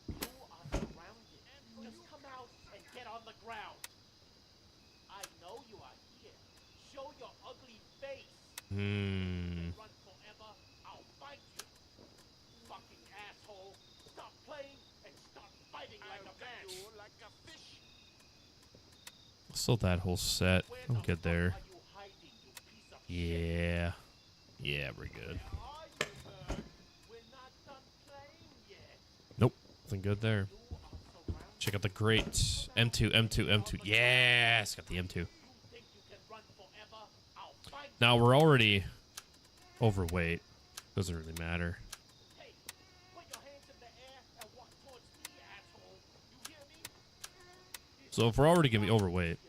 You are surrounded. Just come out and get on the ground. I know you are here. Show your ugly face. Run forever, I'll fight you. Fucking asshole. Stop playing and start fighting like a man. Like a fish. Still that whole set. I'm good there. Yeah. Yeah, we're good. Nope. Nothing good there. Check out the great M2, M2, M2. Yes! Got the M2. Now, we're already overweight. Doesn't really matter. So if we're already going to be overweight.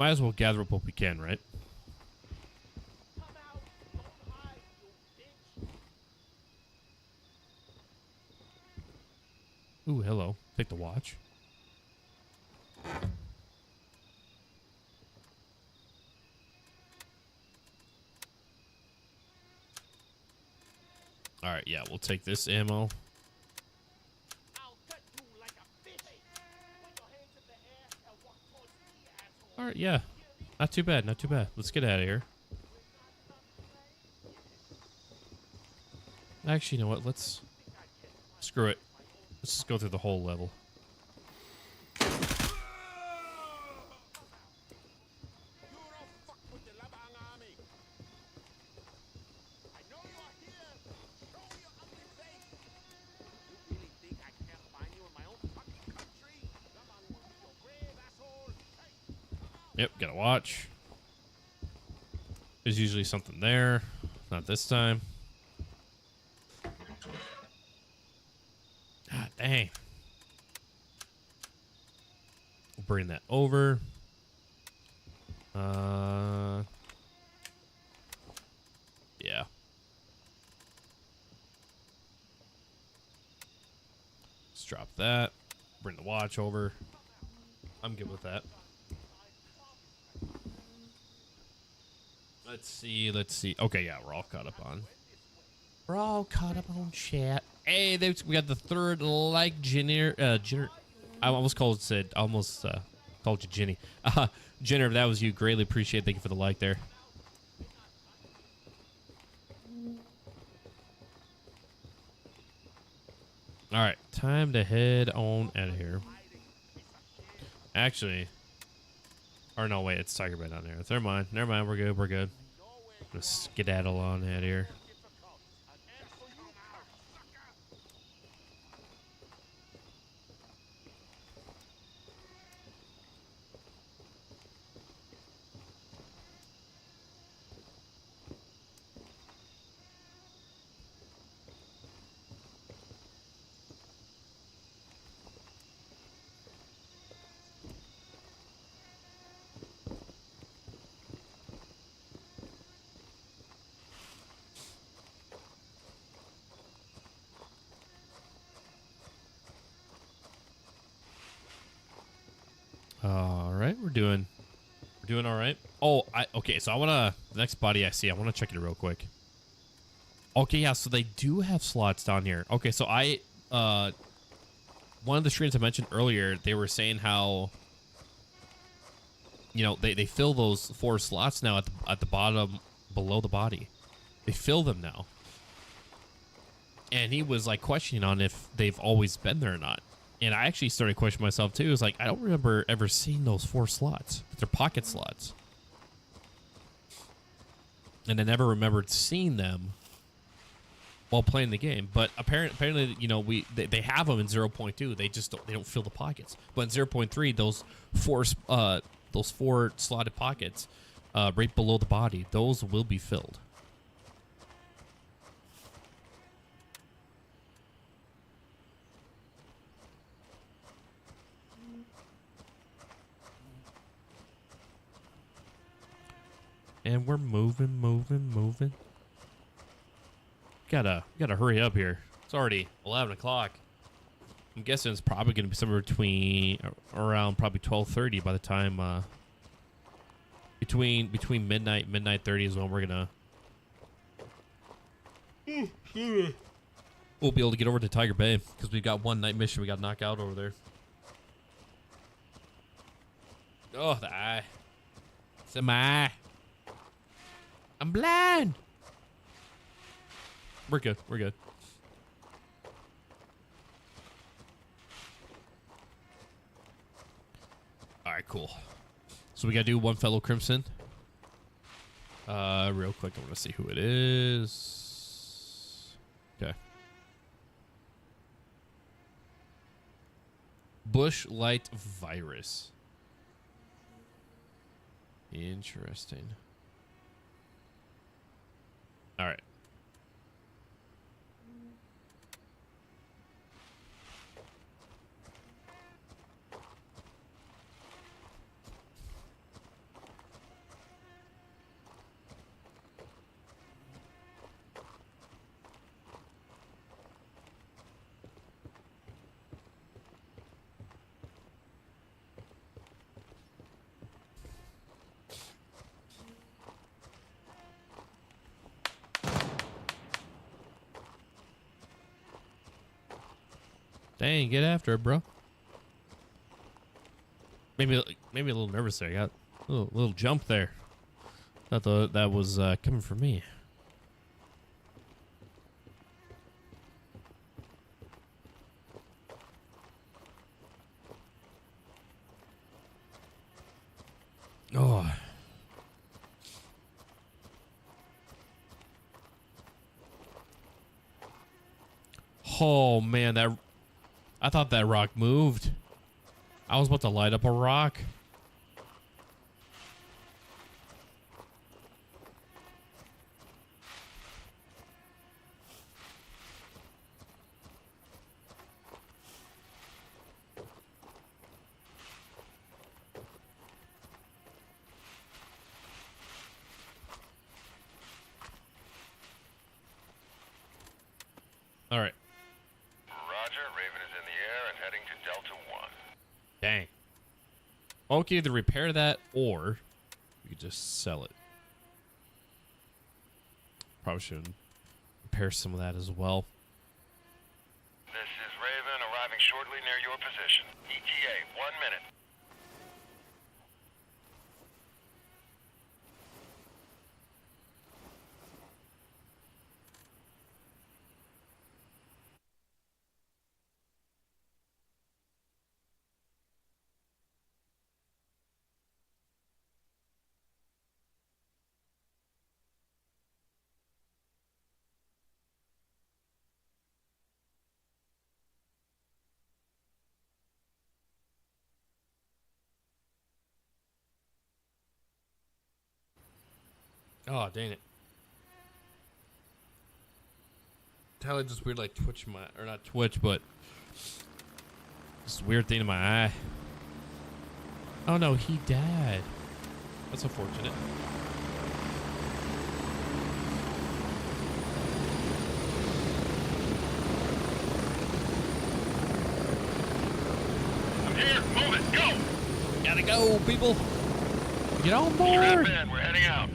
Might as well gather up what we can, right? Ooh, hello. Take the watch. All right, yeah, we'll take this ammo. All right, yeah. Not too bad, not too bad. Let's get out of here. Actually, you know what? Let's... Screw it. Let's just go through the whole level. Yep, gotta watch. There's usually something there. Not this time. God dang. We'll bring that over. Yeah. Let's drop that. Bring the watch over. I'm good with that. Let's see. Okay, yeah, we're all caught up on. We're all caught up on chat. Hey, we got the third like Jenner. I almost called you Jenny. Jenner, if that was you, greatly appreciate it. Thank you for the like there. All right, time to head on out of here. Actually, or no, wait, it's Tiger Bay down there. Never mind, we're good. Let's skedaddle on out of here. All right, we're doing all right. Oh, okay. So the next body I see, I want to check it real quick. Okay, yeah. So they do have slots down here. Okay, so one of the streams I mentioned earlier, they were saying how, they fill those 4 slots now at the bottom below the body. They fill them now, and he was like questioning on if they've always been there or not. And I actually started questioning myself too. It was like, I don't remember ever seeing those 4 slots. They're pocket slots. And I never remembered seeing them while playing the game. But apparently, they have them in 0.2. They don't fill the pockets. But in 0.3, those 4 slotted pockets right below the body, those will be filled. And we're moving. Gotta hurry up here. It's already 11 o'clock. I'm guessing it's probably gonna be somewhere around probably 12:30 by the time between midnight 30 is when we're gonna we'll be able to get over to Tiger Bay because we've got one night mission we got to knock out over there. Oh, the eye. It's in my eye. I'm blind. We're good. All right, cool. So we got to do one fellow Crimson. Real quick, I want to see who it is. Okay. Bush Light Virus. Interesting. All right. Dang, get after it, bro. Maybe a little nervous there. I got a little jump there. Thought that was coming from me. Oh. Oh man, I thought that rock moved. I was about to light up a rock. All right. Roger, Raven is in the air. to Delta 1. Dang. Okay, either repair that or we could just sell it. Probably should repair some of that as well. This is Raven arriving shortly near your position. ETA, 1 minute. Oh, dang it. Tyler just weird like twitch my, or not twitch, but this weird thing in my eye. Oh no, he died. That's unfortunate. I'm here. Move it. Go. Gotta go, people. Get on Strap board. in. We're heading out.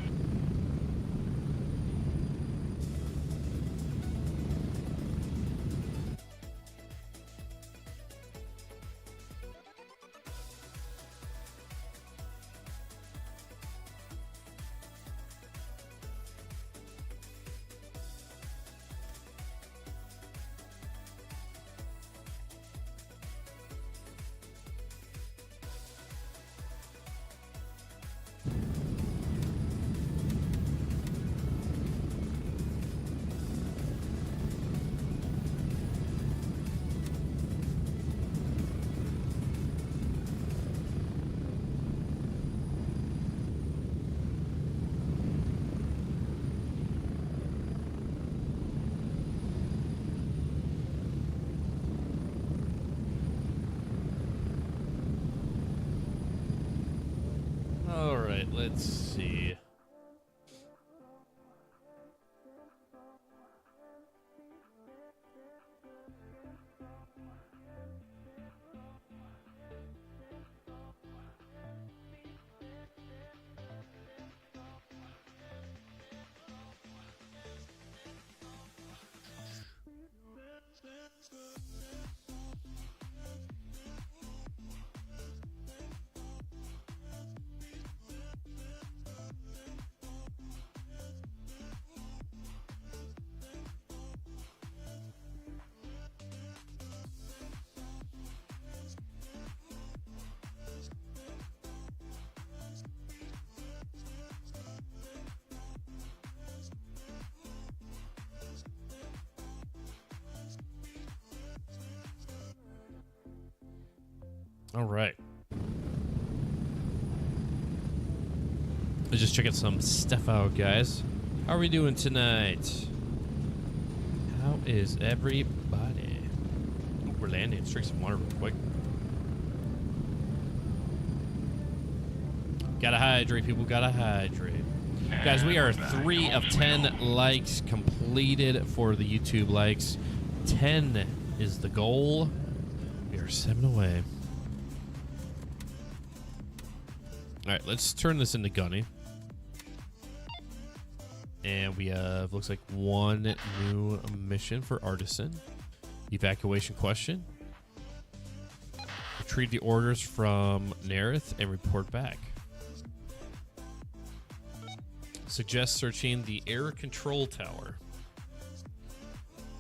All right, let's see. All right. Let's just checking some stuff out, guys. How are we doing tonight? How is everybody? Ooh, we're landing. Let's drink some water real quick. Gotta hydrate, people. Gotta hydrate. Guys, we are 3 of 10 likes completed for the YouTube likes. 10 is the goal. We are 7 away. All right, let's turn this into Gunny. And we have, looks like, 1 new mission for Artisan. Evacuation question. Retrieve the orders from Nerith and report back. Suggest searching the air control tower.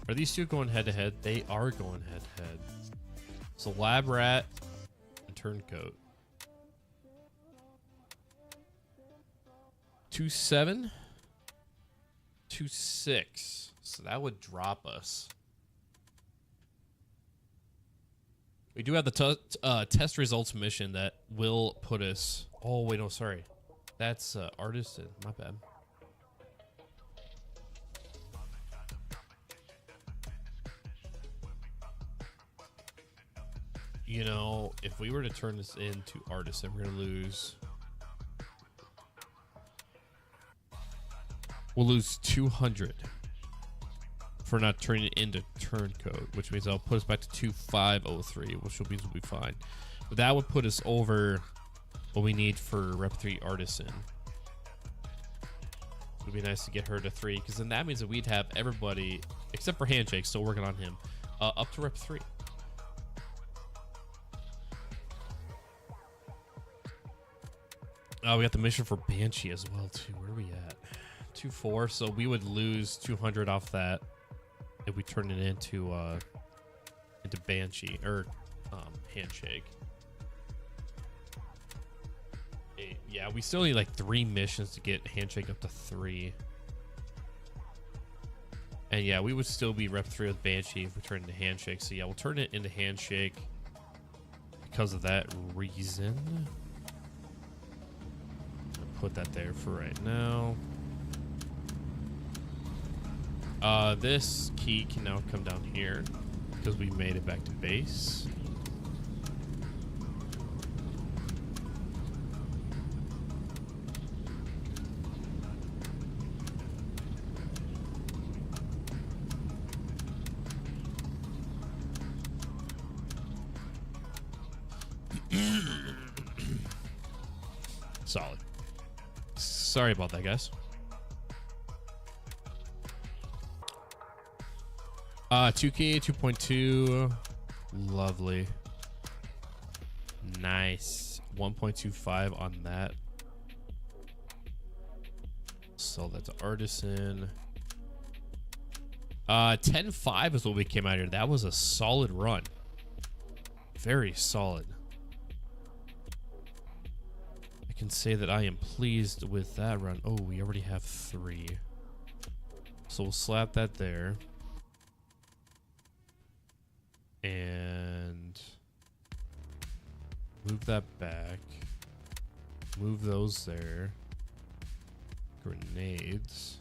Are these two going head to head? They are going head to head. So Lab Rat and Turncoat. 2-7, 2-6. So that would drop us. We do have the test results mission that will put us. Oh wait, no, sorry. That's Artisan. My bad. You know, if we were to turn this into Artisan, we're gonna lose. We'll lose 200 for not turning it into turncoat, which means I'll put us back to 2503, which means we'll be fine. But that would put us over what we need for Rep 3 Artisan. It would be nice to get her to 3, because then that means that we'd have everybody, except for Handshake, still working on him, up to Rep 3. Oh, we got the mission for Banshee as well, too. Where are we at? 2-4, so we would lose 200 off that if we turn it into Banshee, or Handshake. Yeah, we still need like 3 missions to get Handshake up to 3. And yeah, we would still be Rep 3 with Banshee if we turn it into Handshake. So yeah, we'll turn it into Handshake because of that reason. Put that there for right now. This key can now come down here because we made it back to base. Solid. Sorry about that, guys. 2K 2.2. Lovely. Nice. 1.25 on that. Sell that to Artisan. 10.5 is what we came out here. That was a solid run. Very solid. I can say that I am pleased with that run. Oh, we already have 3. So we'll slap that there. And move that back. Move those there. Grenades.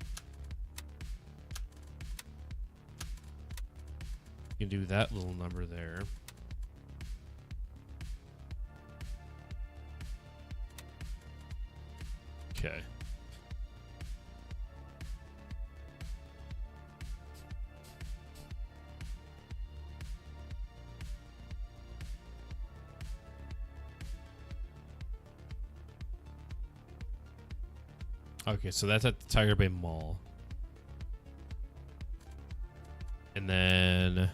You can do that little number there. Okay. Okay, so that's at the Tiger Bay Mall. And then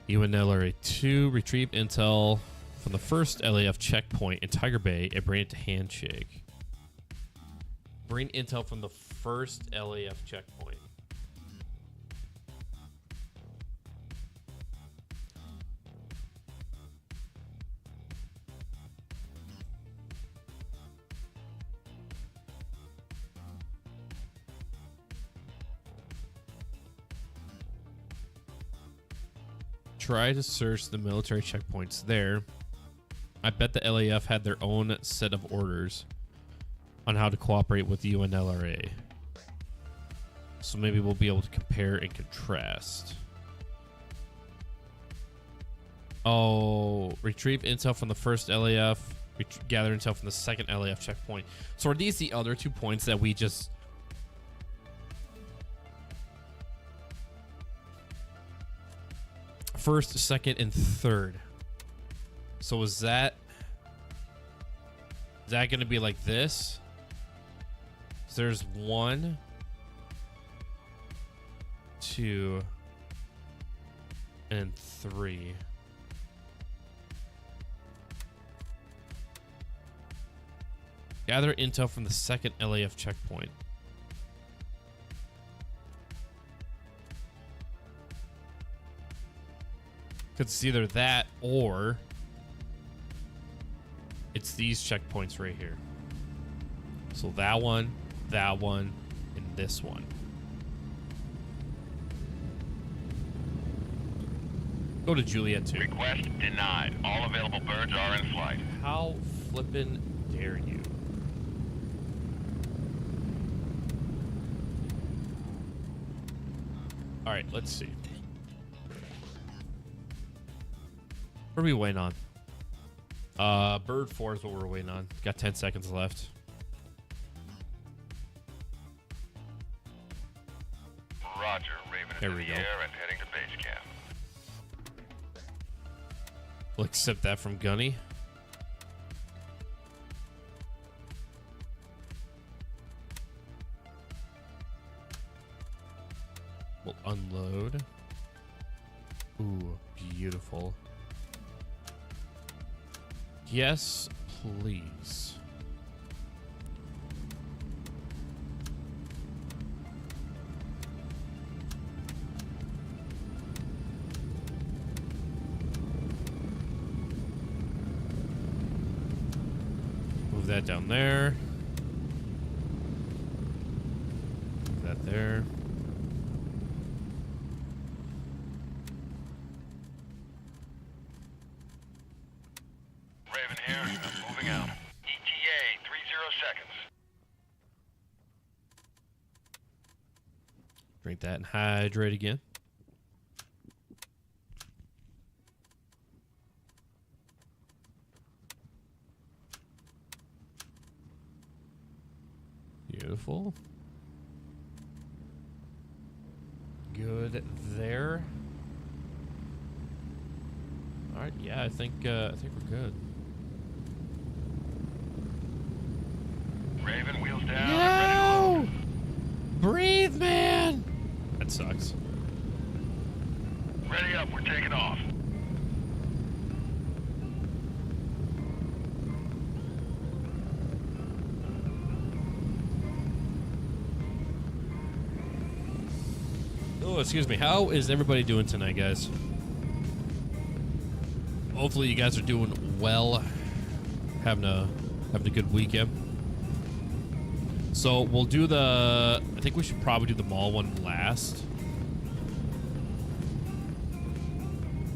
UNLRA 2, retrieve intel from the first LAF checkpoint in Tiger Bay and bring it to Handshake. Bring intel from the first LAF checkpoint. Try to search the military checkpoints there. I bet the LAF had their own set of orders on how to cooperate with the UNLRA. So maybe we'll be able to compare and contrast. Oh, retrieve intel from the first LAF. Gather intel from the second LAF checkpoint. So are these the other 2 points that we just... First, second, and third. So is that going to be like this? So there's 1, 2, and 3. Gather intel from the second LAF checkpoint. Because it's either that or it's these checkpoints right here. So that one, and this one. Go to Juliet too. Request denied. All available birds are in flight. How flippin' dare you? All right, let's see. What are we waiting on? Bird 4 is what we're waiting on. Got 10 seconds left. There we go. Air and heading to base camp. We'll accept that from Gunny. We'll unload. Ooh, beautiful. Yes, please. Move that down there. Move that there. Raven here. I'm moving out. ETA 30 seconds. Drink that and hydrate again. Beautiful. Good there. All right, yeah, I think we're good. Raven, wheels down. I'm ready to load. Breathe, man. That sucks. Ready up. We're taking off. Oh, excuse me. How is everybody doing tonight, guys? Hopefully you guys are doing well. Having a good weekend. So we'll do the, I think we should probably do the mall one last.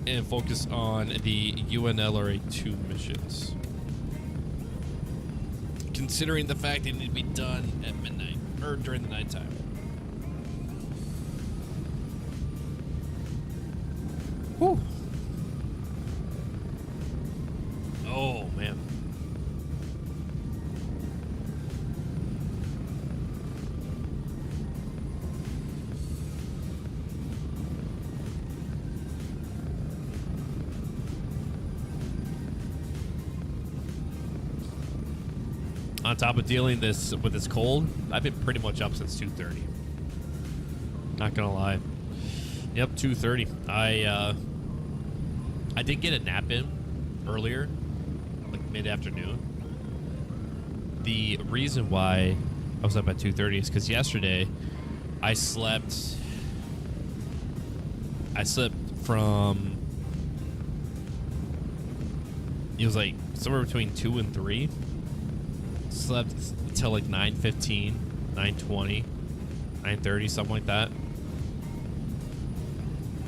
And focus on the UNLRA 2 missions. Considering the fact they need to be done at midnight, or during the nighttime. Whew. Oh, man. On top of dealing with this cold, I've been pretty much up since 2:30. Not gonna lie. Yep, 2:30. I did get a nap in earlier, like mid-afternoon. The reason why I was up at 2:30 is because yesterday I slept from, it was like somewhere between 2 and 3. Slept until like 9:15, 9:20, 9:30, something like that.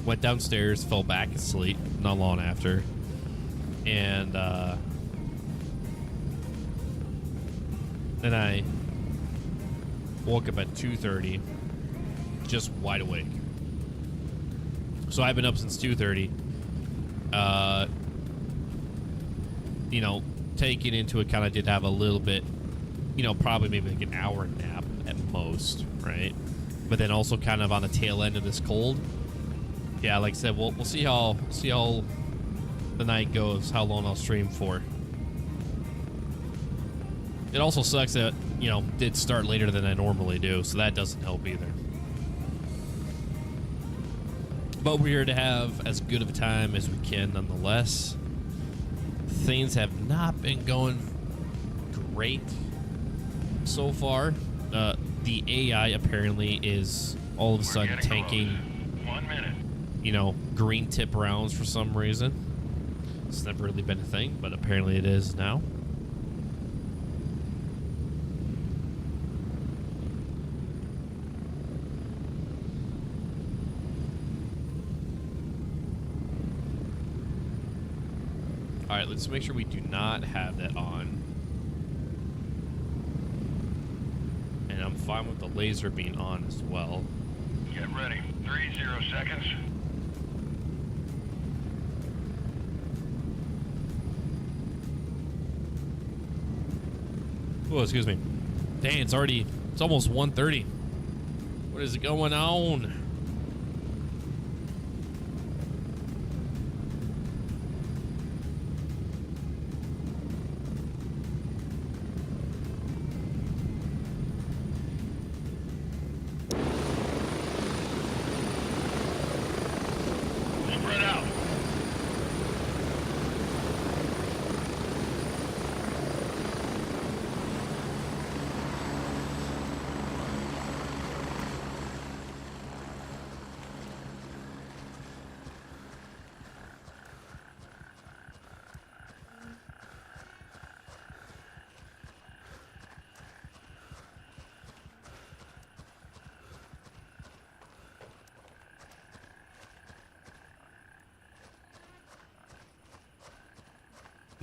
Went downstairs, fell back asleep not long after, and then I woke up at 2:30, just wide awake. So I've been up since 2:30. You know, taking into account I did have a little bit, you know, probably maybe like an hour nap at most, right? But then also kind of on the tail end of this cold. Yeah, like I said, we'll see how the night goes, how long I'll stream for. It also sucks that, you know, did start later than I normally do, so that doesn't help either. But we're here to have as good of a time as we can nonetheless. Things have not been going great so far. The AI apparently is all of a sudden tanking, 1 minute. you know, green tip rounds for some reason. It's never really been a thing, but apparently it is now. All right, let's make sure we do not have that on. And I'm fine with the laser being on as well. Get ready. 30 seconds. Oh, excuse me. Dang, it's almost 1:30. What is going on?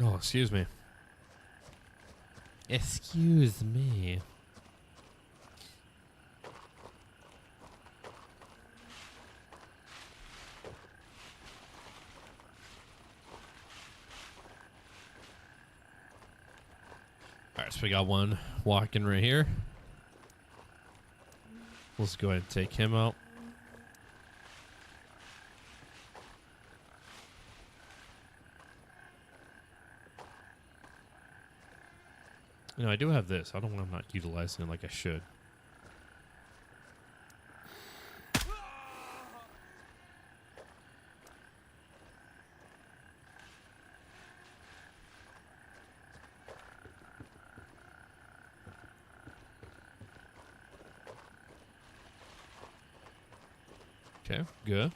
Oh, excuse me. Excuse me. Alright, so we got one walking right here. Let's go ahead and take him out. You know, I do have this. I don't want to not utilizing it like I should. Okay, good.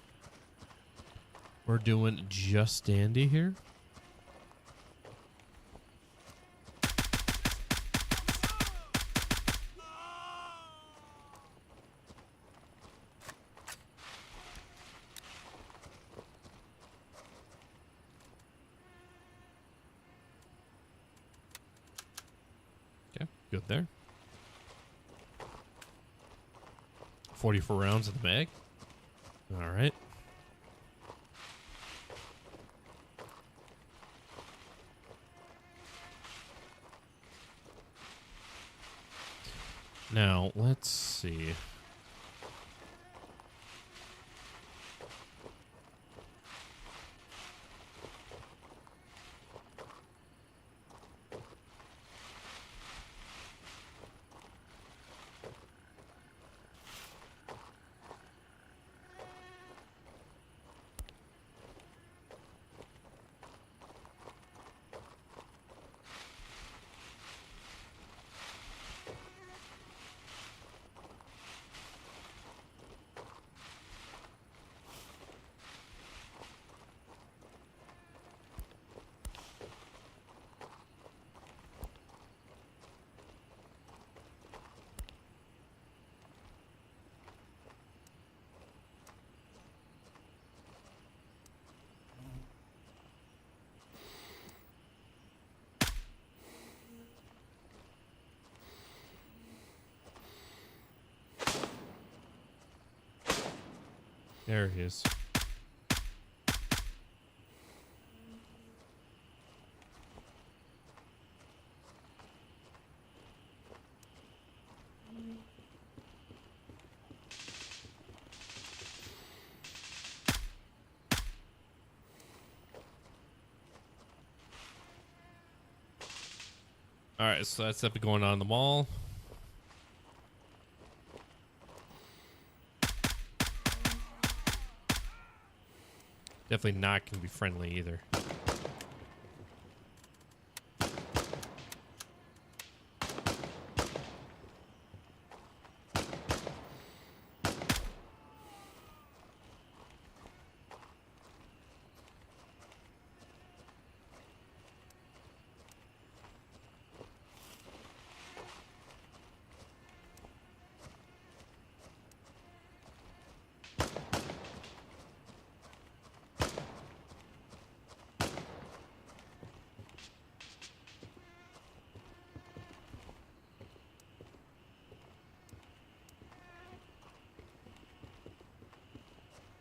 We're doing just dandy here. Okay, good there. 44 rounds of the mag. All right. Now, let's see. There he is. All right, so that's up going on in the mall. Definitely not going to be friendly either.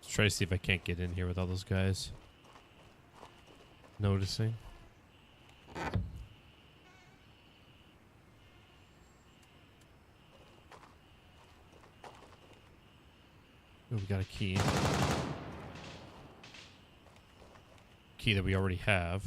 Try to see if I can't get in here with all those guys noticing. Oh, we got a key. Key that we already have.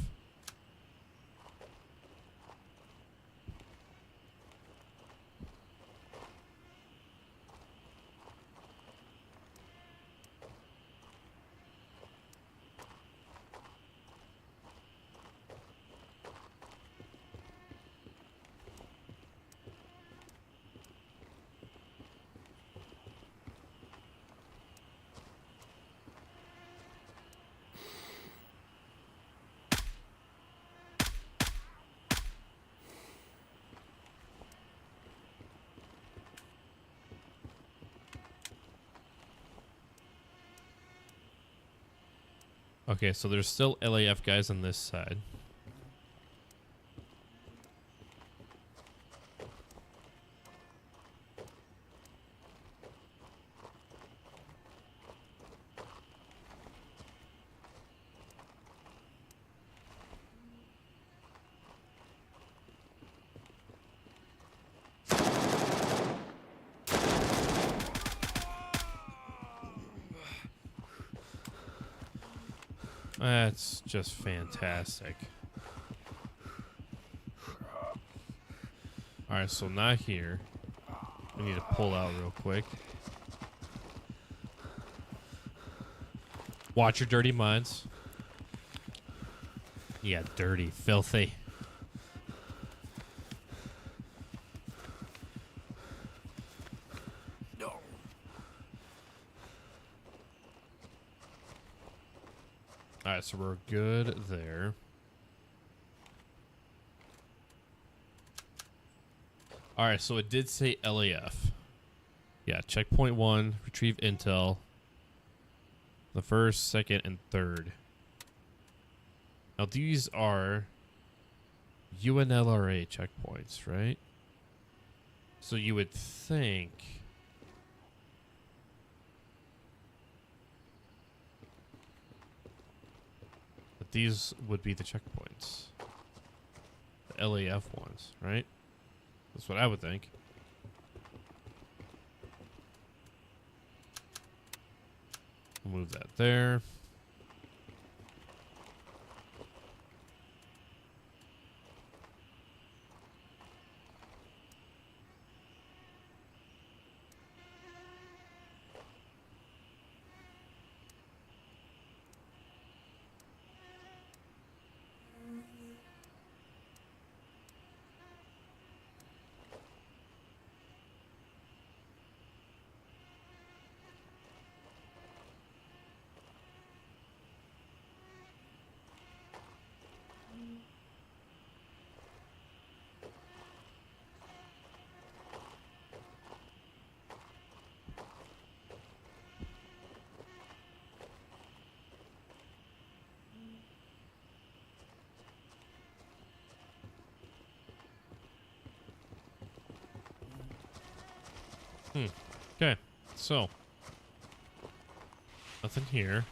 Okay, so there's still LAF guys on this side. That's just fantastic. Alright, so not here. We need to pull out real quick. Watch your dirty minds. Yeah, dirty, filthy. No. Alright, so we're good there. Alright, so it did say LAF. Yeah, checkpoint 1, retrieve intel. The first, second, and third. Now these are UNLRA checkpoints, right? So you would think that these would be the checkpoints. The LAF ones, right? That's what I would think. We'll move that there. Okay, so nothing here.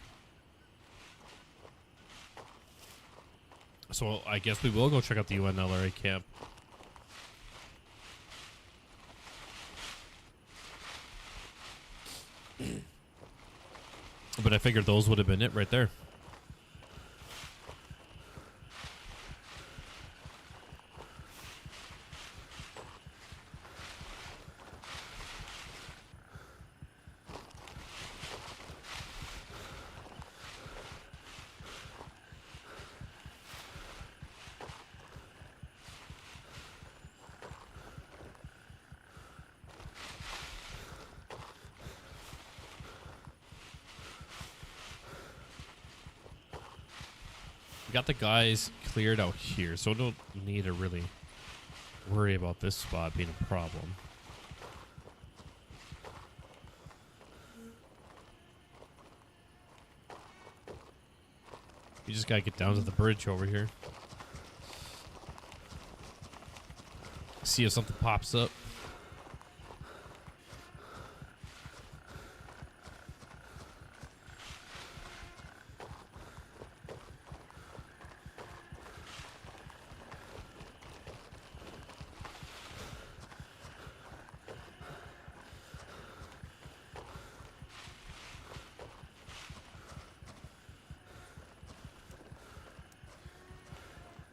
So I guess we will go check out the UNLRA camp. But I figured those would have been it right there. Got the guys cleared out here, so don't need to really worry about this spot being a problem. You just gotta get down to the bridge over here. See if something pops up.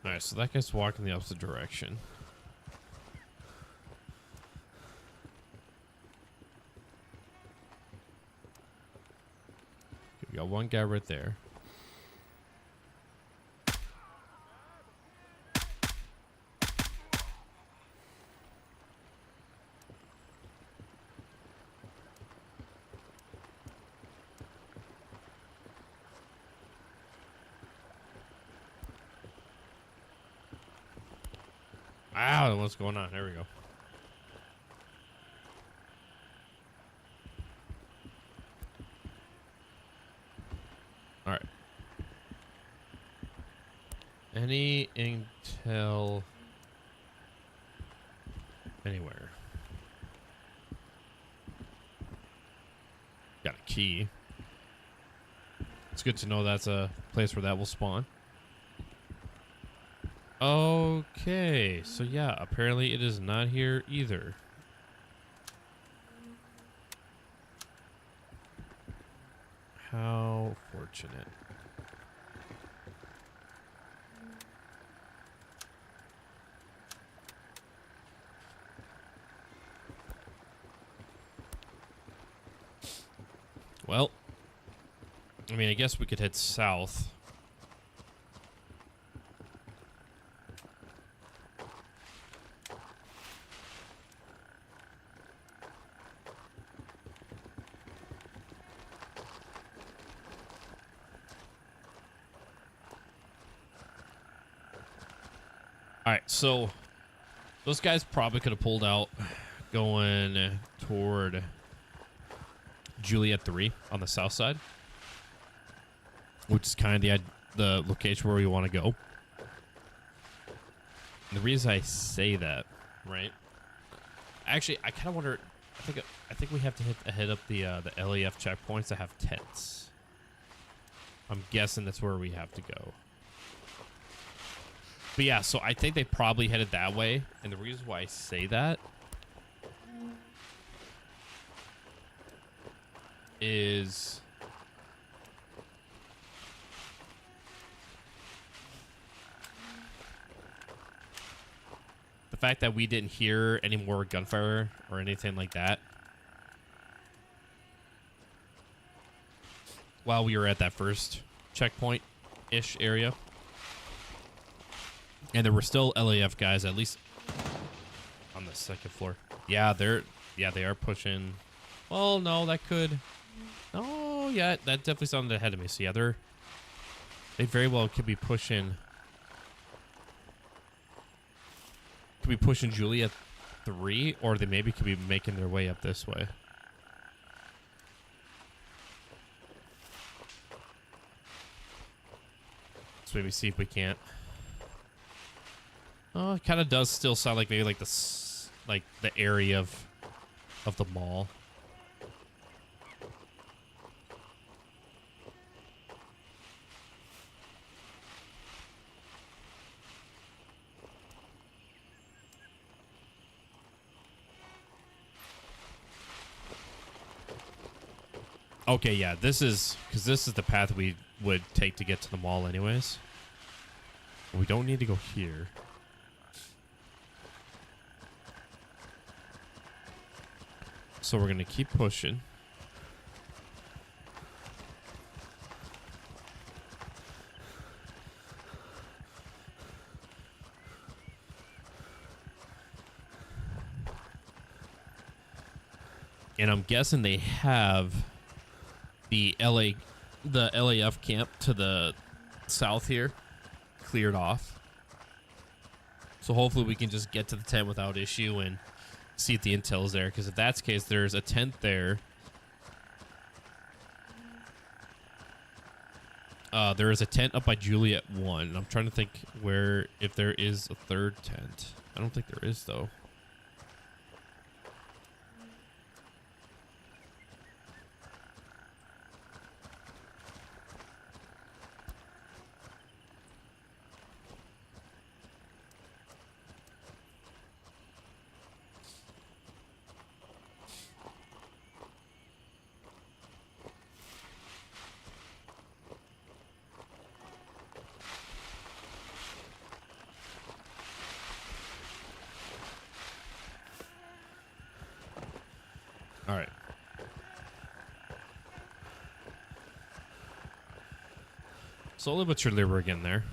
Alright, so that guy's walking the opposite direction. We got one guy right there. Wow, what's going on? There we go. All right. Any intel anywhere? Got a key. It's good to know that's a place where that will spawn. Okay, so yeah, apparently it is not here either. How fortunate. I mean, I guess we could head south. All right, so those guys probably could have pulled out going toward Juliet 3 on the south side, which is kind of the location where we want to go. And the reason I say that, right? Actually, I kind of wonder. I think we have to head up the LAF checkpoints that have tents. I'm guessing that's where we have to go. But yeah, so I think they probably headed that way. And the reason why I say that is the fact that we didn't hear any more gunfire or anything like that while we were at that first checkpoint-ish area. And there were still LAF guys, at least on the second floor. Yeah, they are pushing. Well, no, that could. Oh, yeah, that definitely sounded ahead of me. So yeah, they very well could be pushing. Could be pushing Juliet 3, or they maybe could be making their way up this way. Let's maybe see if we can't. Oh, it kind of does still sound like maybe like the area of the mall. Okay, yeah, this is the path we would take to get to the mall anyways. We don't need to go here. So we're going to keep pushing. And I'm guessing they have the LAF camp to the south here cleared off. So hopefully we can just get to the tent without issue and see if the intel is there, because if that's the case, there's a tent there. There is a tent up by Juliet 1. I'm trying to think if there is a third tent. I don't think there is, though. All right. Slowly but surely we're getting there.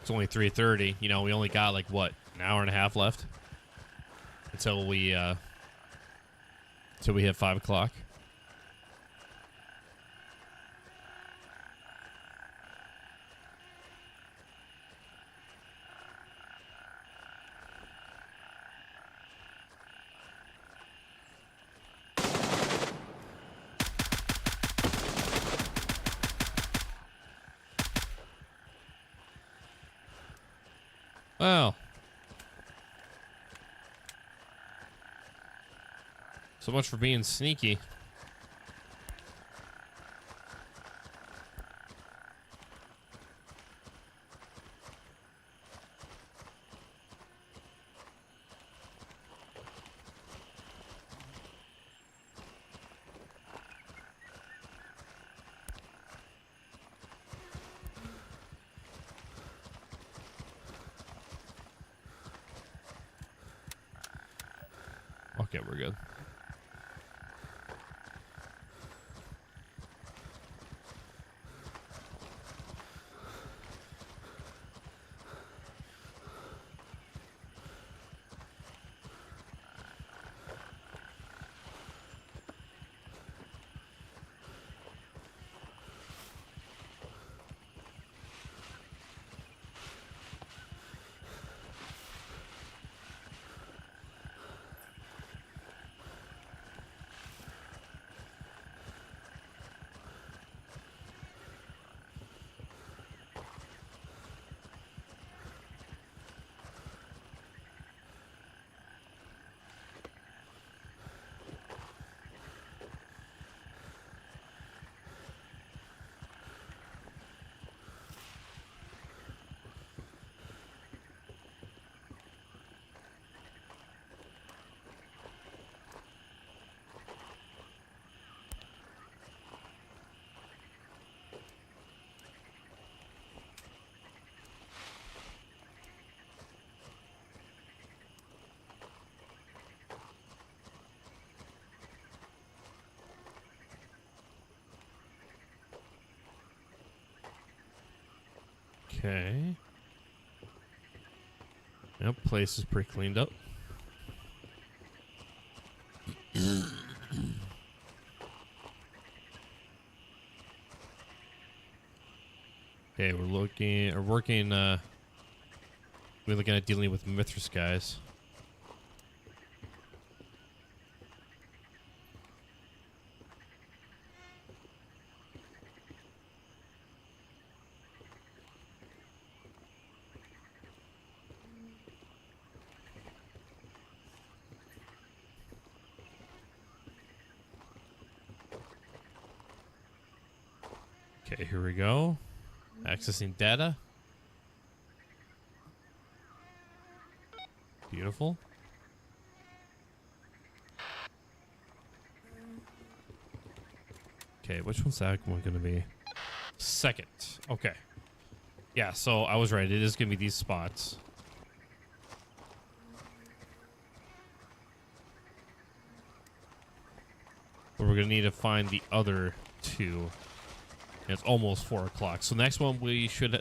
It's only 3:30. You know, we only got like what, an hour and a half left until we hit 5 o'clock. Well, so much for being sneaky. Okay, we're good. Okay. Yep, place is pretty cleaned up. Okay, we're working, we're looking at dealing with Mithras guys. Okay, here we go. Accessing data. Beautiful. Okay, which one's that one going to be? Second. Okay. Yeah, so I was right. It is going to be these spots. But we're going to need to find the other two. And it's almost 4 o'clock. So next one we should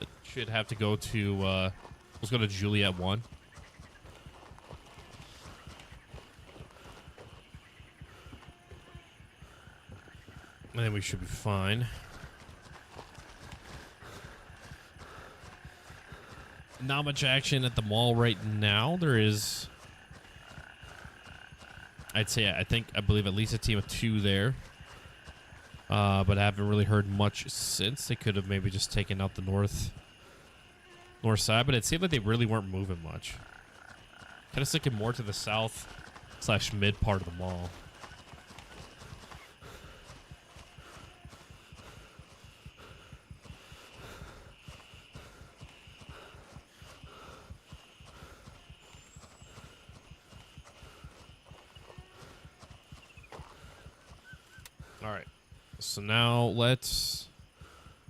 have to go to, let's go to Juliet 1. And then we should be fine. Not much action at the mall right now. There is, I'd say, I believe at least a team of 2 there. But I haven't really heard much since. They could have maybe just taken out the north side, but it seemed like they really weren't moving much. Kind of sticking more to the south / mid part of the mall. All right. So now let's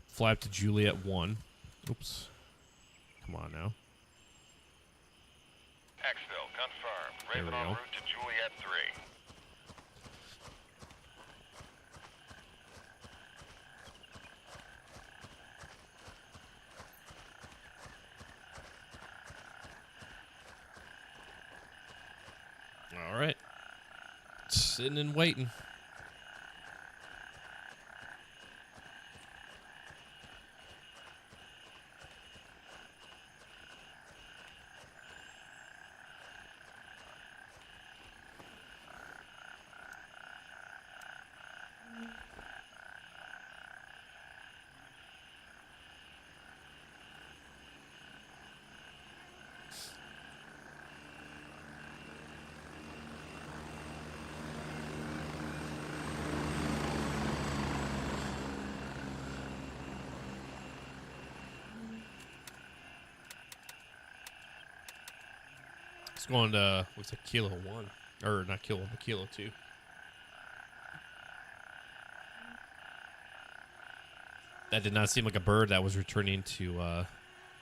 fly up to Juliet 1. Oops. Come on now. Exfil, confirmed. There we Raven en go. route to Juliet 3. All right. Sitting and waiting. It's going to, looks like Kilo 1. Or not Kilo 1, but Kilo 2. That did not seem like a bird that was returning to,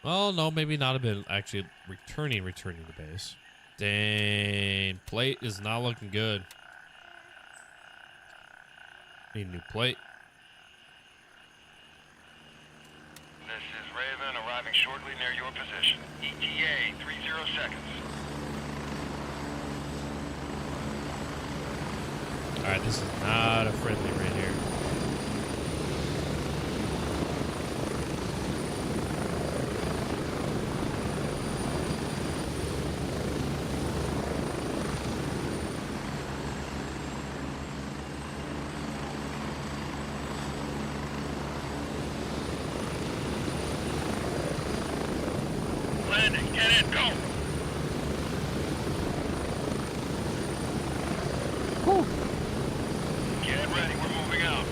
well, no, maybe not have been actually returning to base. Dang, plate is not looking good. Need a new plate. This is Raven, arriving shortly near your position. ETA, 30 seconds. Alright, this is not a friendly right here. Landing, get in, go! Get ready, we're moving out.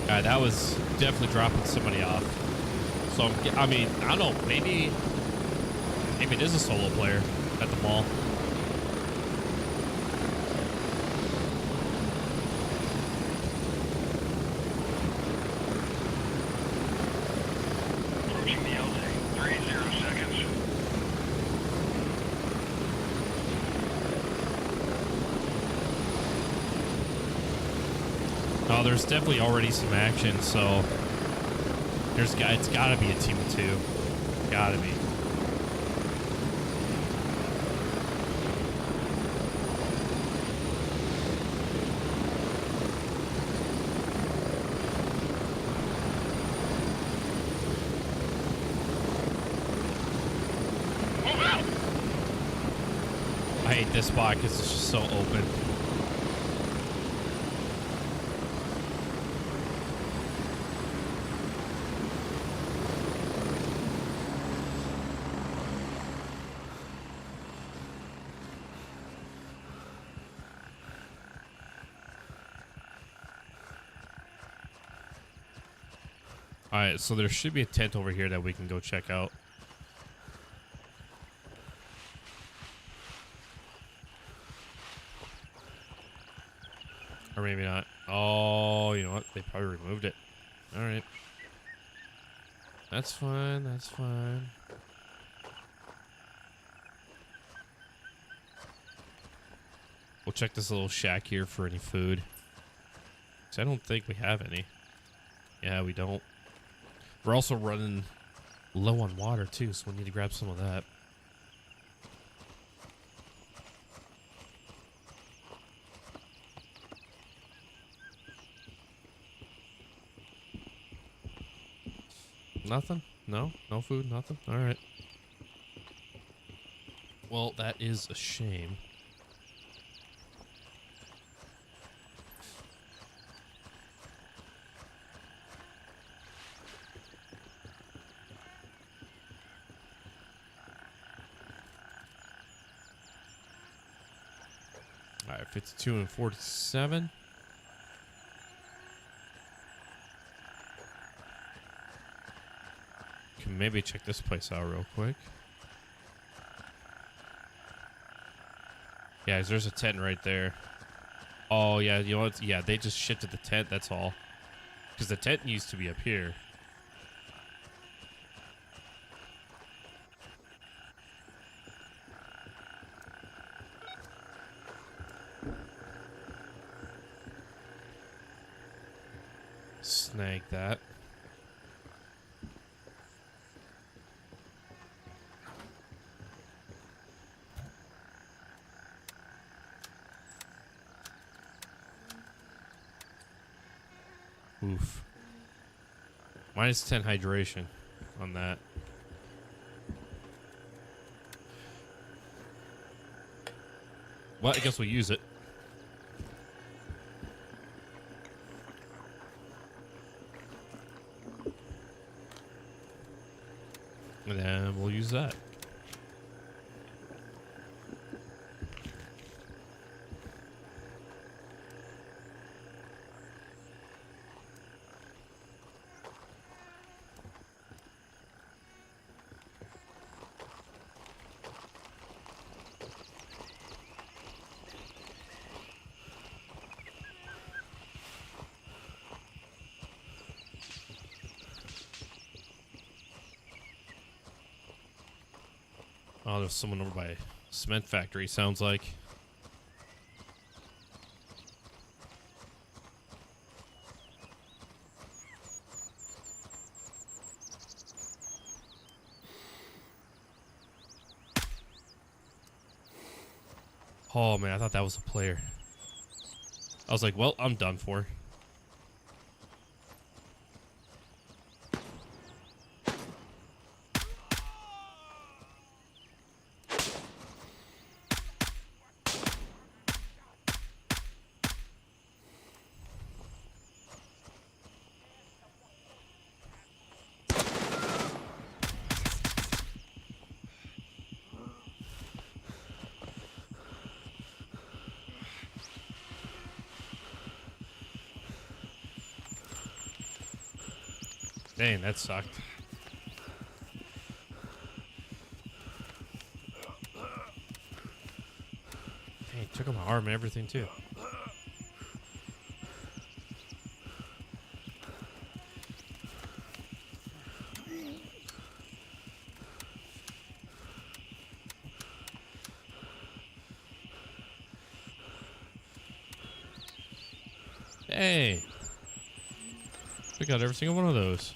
Alright, that was definitely dropping somebody off. So, I mean, I don't know, maybe it is a solo player at the mall. Approaching the LZ, 30 seconds. Oh, there's definitely already some action, so it's got to be a team of two. Got to be. I hate this spot because it's just so open. Alright, so there should be a tent over here that we can go check out. Or maybe not. Oh, you know what? They probably removed it. Alright. That's fine, that's fine. We'll check this little shack here for any food. 'Cause I don't think we have any. Yeah, we don't. We're also running low on water too, so we need to grab some of that. Nothing? No? No food? Nothing? Alright. Well, that is a shame. Alright, 52 and 47. Can maybe check this place out real quick. Yeah, there's a tent right there. Oh, yeah, you know what? Yeah, they just shifted the tent, that's all. Because the tent used to be up here. Snag that. Oof. Minus 10 hydration on that. Well, I guess we'll use it. And then we'll use that. Oh, there's someone over by a cement factory, sounds like. Oh, man, I thought that was a player. I was like, well, I'm done for. Dang, that sucked. Dang, took out my arm and everything too. Hey. got every single one of those.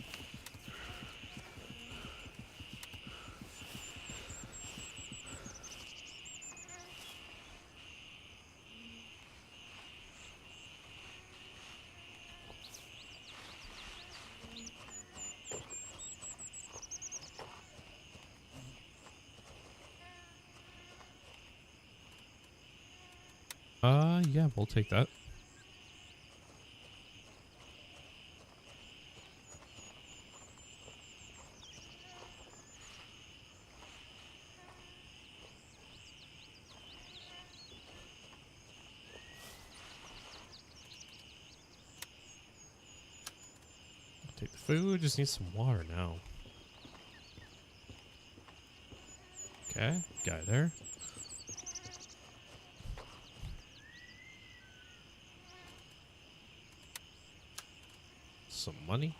Yeah, we'll take that. Take the food, just need some water now. Okay, guy there. Some money.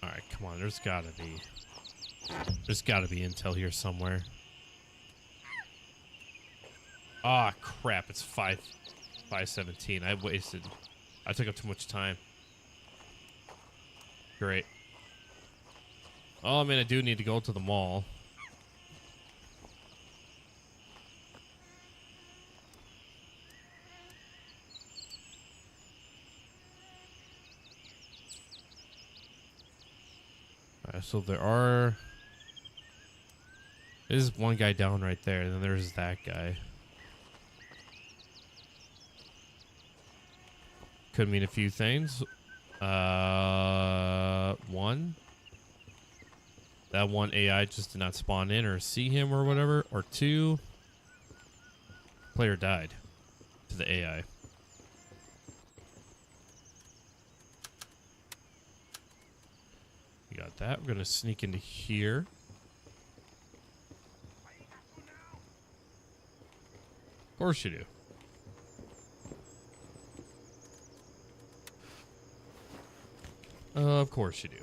All right, come on. There's gotta be intel here somewhere. Ah, crap. It's 5:17. I took up too much time. Great. Oh, I mean, I do need to go to the mall. Alright, so there's one guy down right there, and then there's that guy. Could mean a few things. One, that one AI just did not spawn in or see him or whatever. Or two, player died to the AI. We got that. We're gonna sneak into here. Of course you do. Of course you do.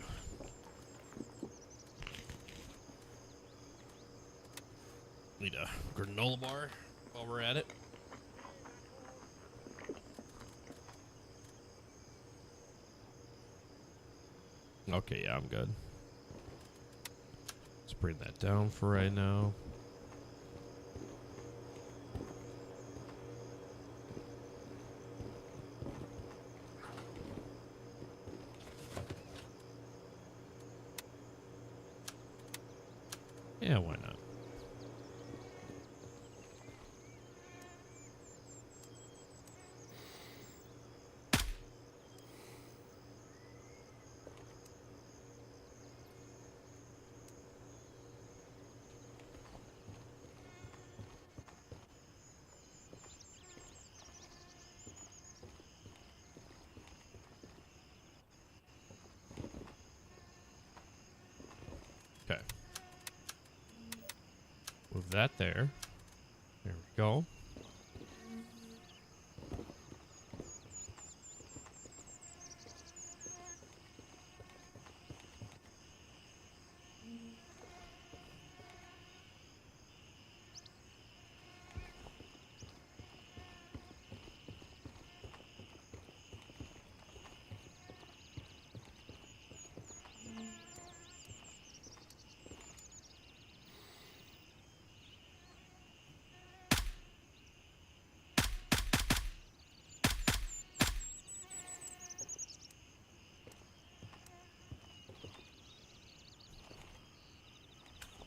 Need a granola bar while we're at it. Okay, yeah, I'm good. Let's bring that down for right now. Yeah, why not? Okay. Move that there. There we go.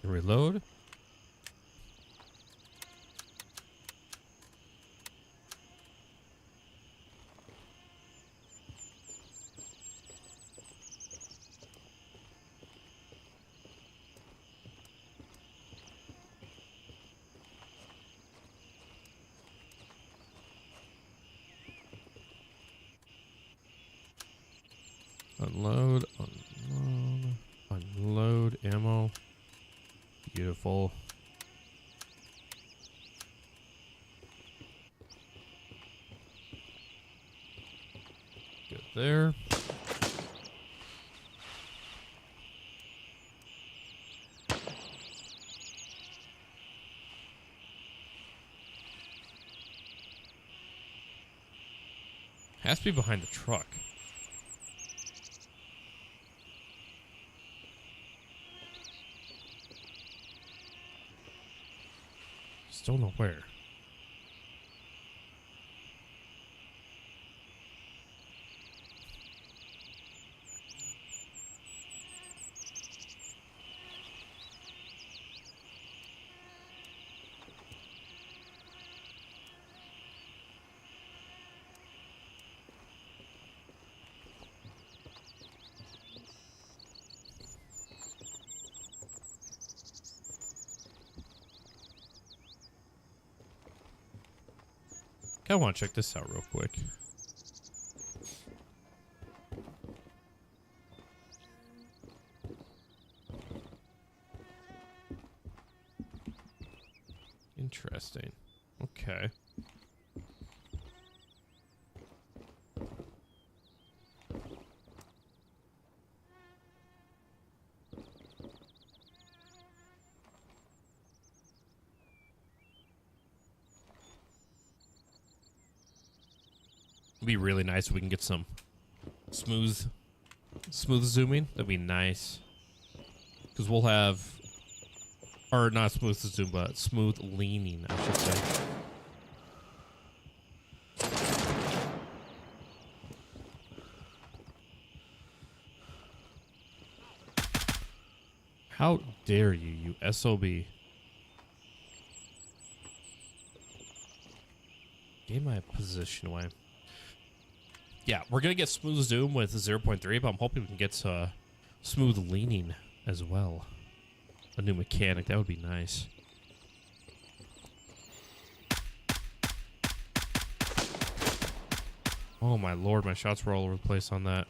Reload. Unload, unload, unload ammo. Beautiful. there. Has to be behind the truck. Just don't know where. I want to check this out real quick. Interesting. Okay. It'd be really nice if we can get some smooth zooming. That'd be nice. Because we'll have, or not smooth zoom, but smooth leaning, I should say. How dare you, you SOB. Gave my position away. Yeah, we're going to get smooth zoom with 0.3, but I'm hoping we can get smooth leaning as well. A new mechanic, that would be nice. Oh my lord, my shots were all over the place on that.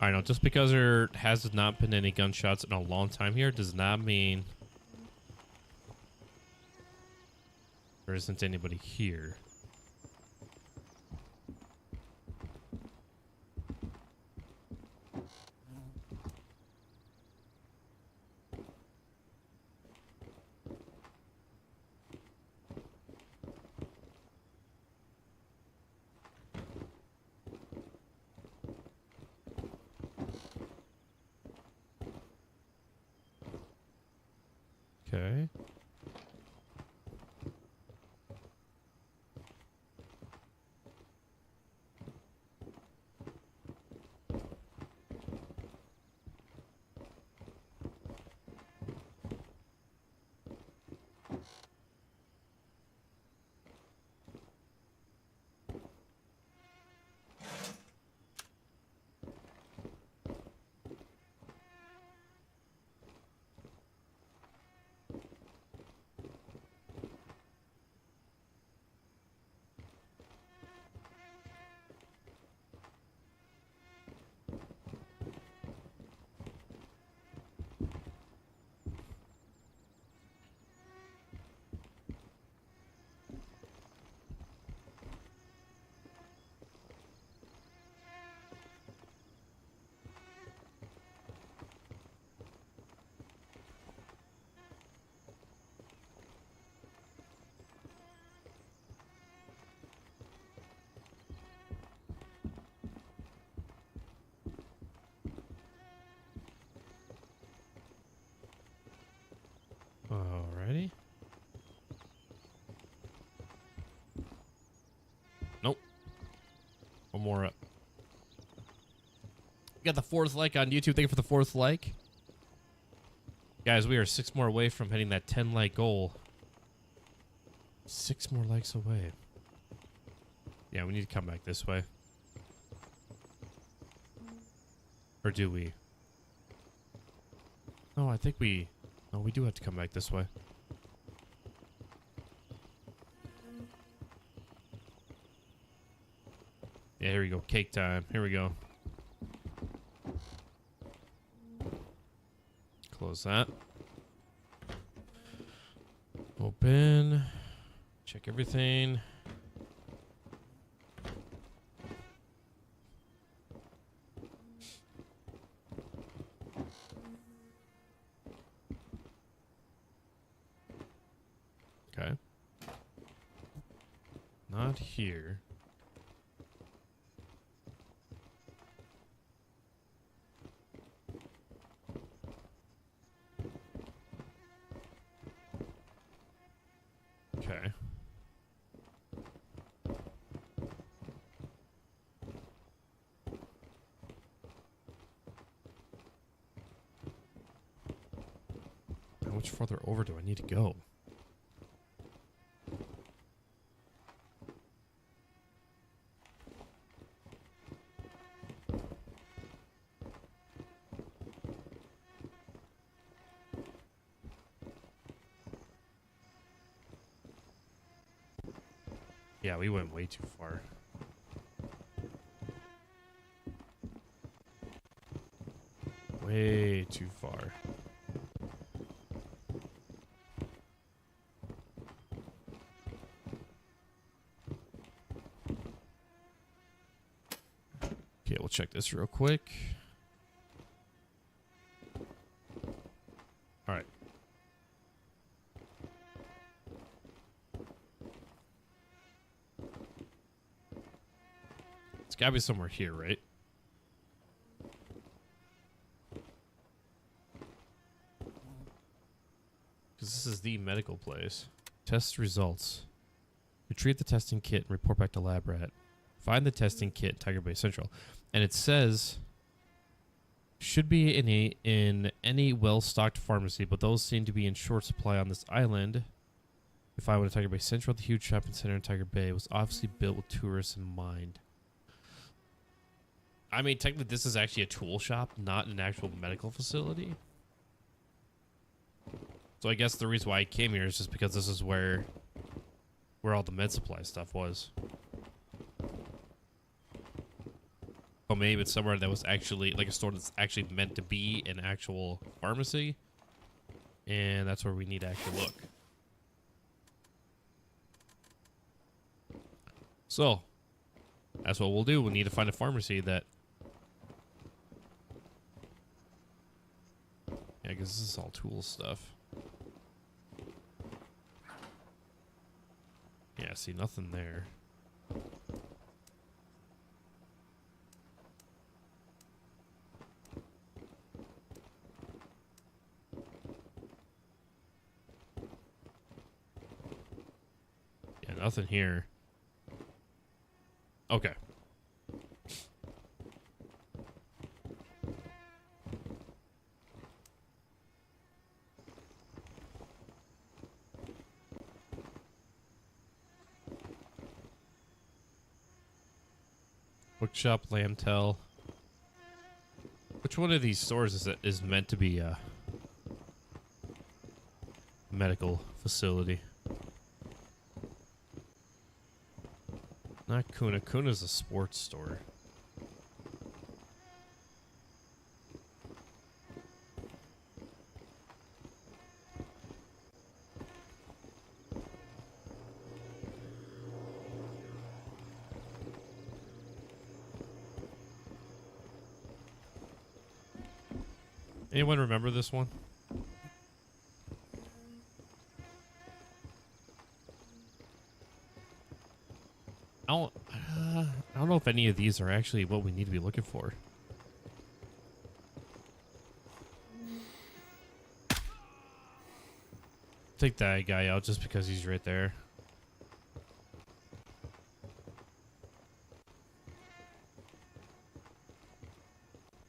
I know, just because there has not been any gunshots in a long time here does not mean there isn't anybody here. Okay. Alrighty. Nope. got the 4th like on YouTube. Thank you for the 4th like. Guys, we are 6 more away from hitting that 10 like goal. 6 more likes away. Yeah, we need to come back this way. Or do we? No, I think we... No, we do have to come back this way. Yeah, here we go. Cake time. Here we go. Close that. Open. Check everything. Okay. Not here. Okay. How much farther over do I need to go? Yeah, we went way too far. Way too far. Okay, we'll check this real quick. All right. It's gotta be somewhere here, right? Because this is the medical place. Test results. Retrieve the testing kit and report back to Lab Rat. Find the testing kit in Tiger Bay Central. And it says should be in any well-stocked pharmacy, but those seem to be in short supply on this island. If I went to Tiger Bay Central, the huge shopping center in Tiger Bay was obviously built with tourists in mind. I mean, technically, this is actually a tool shop, not an actual medical facility. So I guess the reason why I came here is just because this is where all the med supply stuff was. Or maybe it's somewhere that was actually like a store that's actually meant to be an actual pharmacy. And that's where we need to actually look. So, that's what we'll do. We'll need to find a pharmacy that... Yeah, because this is all tool stuff. Yeah, see, nothing there. Yeah, nothing here. Okay. Bookshop, Lamtel. Which one of these stores is meant to be a medical facility? Not Kuna. Kuna's a sports store. Anyone remember this one? I don't know if any of these are actually what we need to be looking for. Take that guy out just because he's right there.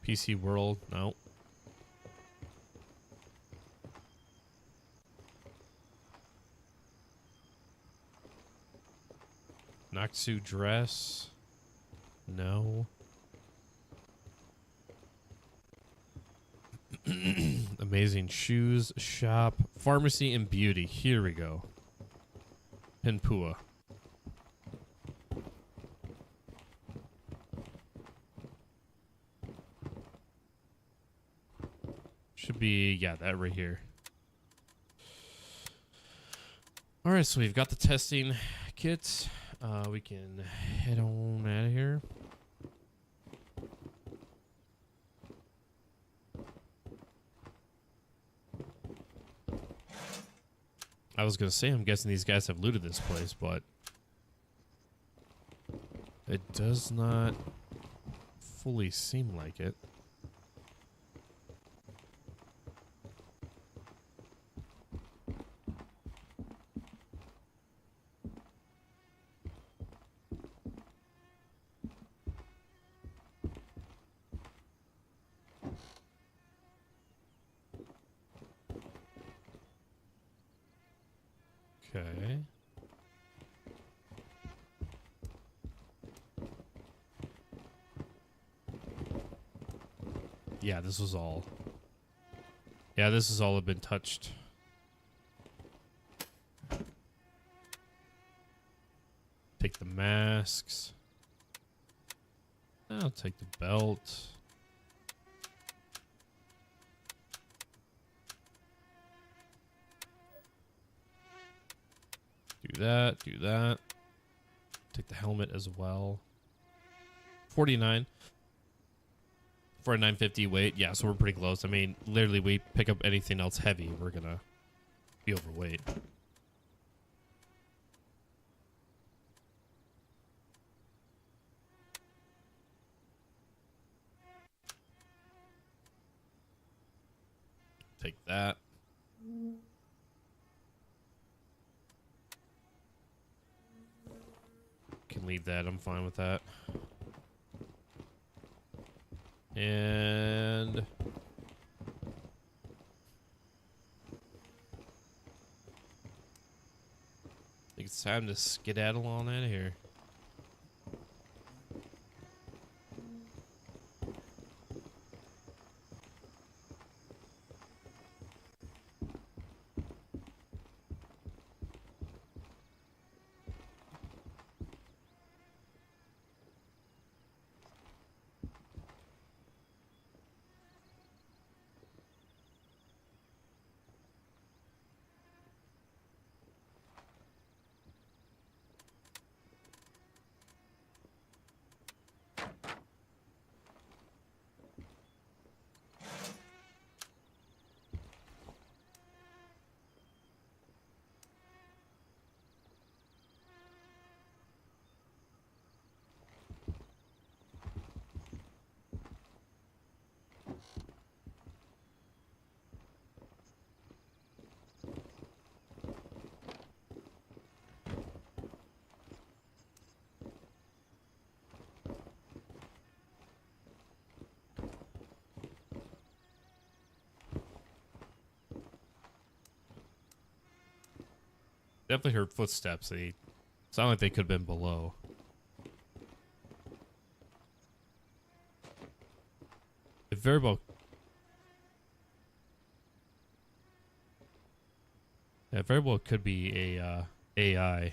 PC World, no. Naksu Dress, no. Amazing Shoes Shop, Pharmacy and Beauty. Here we go. Pinpua. Should be, yeah, that right here. All right, so we've got the testing kits. We can head on out of here. I was gonna say, I'm guessing these guys have looted this place, but it does not fully seem like it. Okay. Yeah, this was all. Yeah, this has all been touched. Take the masks. I'll take the belt. Do that, do that. Take the helmet as well. 49. For a 950 weight. Yeah, so we're pretty close. I mean, literally, we pick up anything else heavy, we're gonna be overweight. Take that. Can leave that. I'm fine with that. And I think it's time to skedaddle on out of here. Definitely heard footsteps. They sound like they could have been below. It very well. Yeah, very well could be a AI.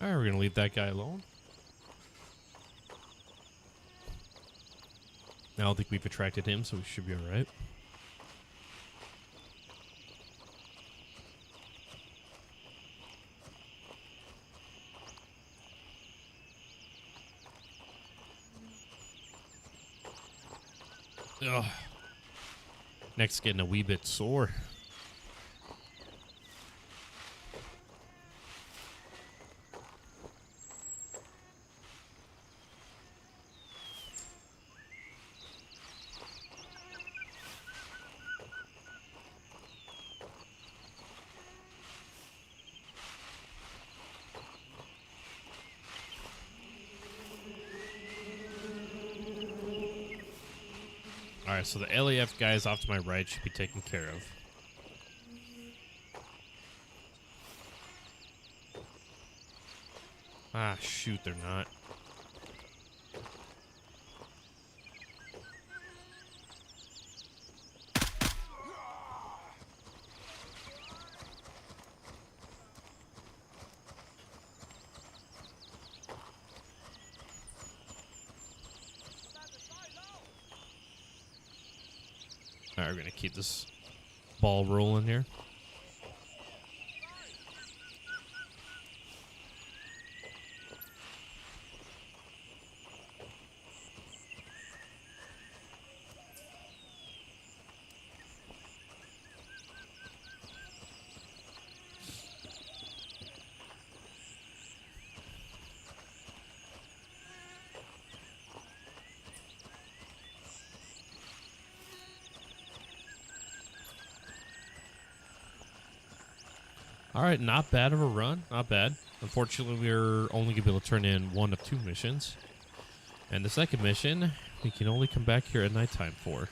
All right, we're gonna leave that guy alone. don't think we've attracted him, so we should be all right. Ugh. Neck's getting a wee bit sore. Alright, so the LAF guys off to my right should be taken care of. Ah, shoot, they're not. Alright, we're gonna keep this ball rolling here. All right, not bad of a run. Not bad. Unfortunately, we're only going to be able to turn in 1 of 2 missions. And the second mission, we can only come back here at nighttime for.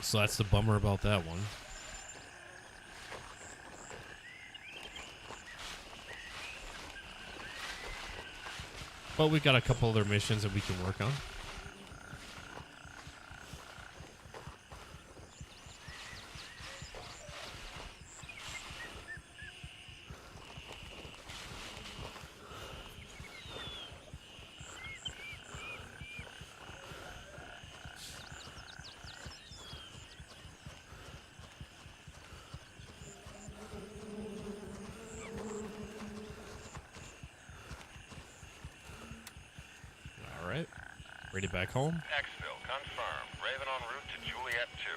So that's the bummer about that one. But we've got a couple other missions that we can work on. Ready back home? Exfil, confirm. Raven en route to Juliet 2.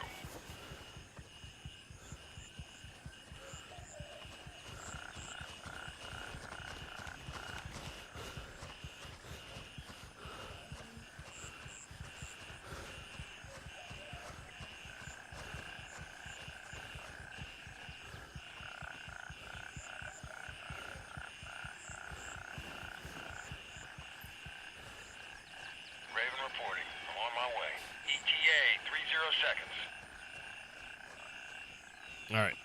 Raven reporting. I'm on my way. ETA, 30 seconds. All right.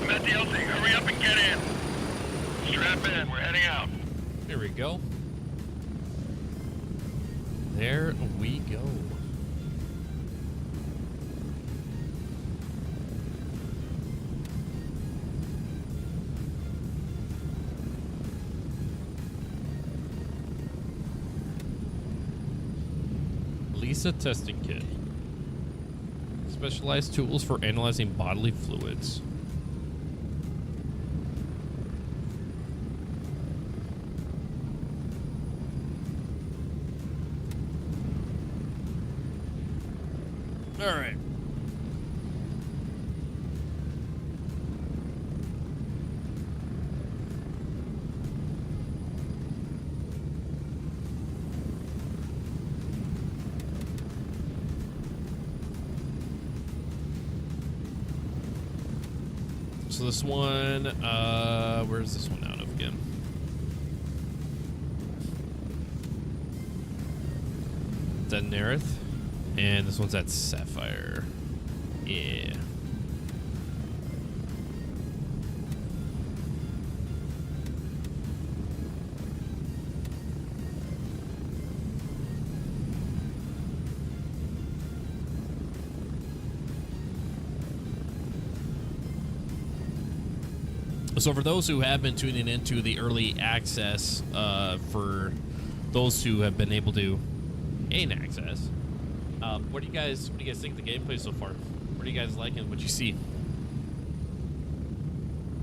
I'm at the LC. Hurry up and get in. Strap in. We're heading out. Here we go. There we go. Lisa testing kit. Specialized tools for analyzing bodily fluids. All right. So this one, where's this one out of again? one's at Nerith, and this one's at Sapphire. Yeah. So for those who have been tuning into the early access, for those who have been able to gain access, what do you guys think of the gameplay so far? What are you guys liking? What you see?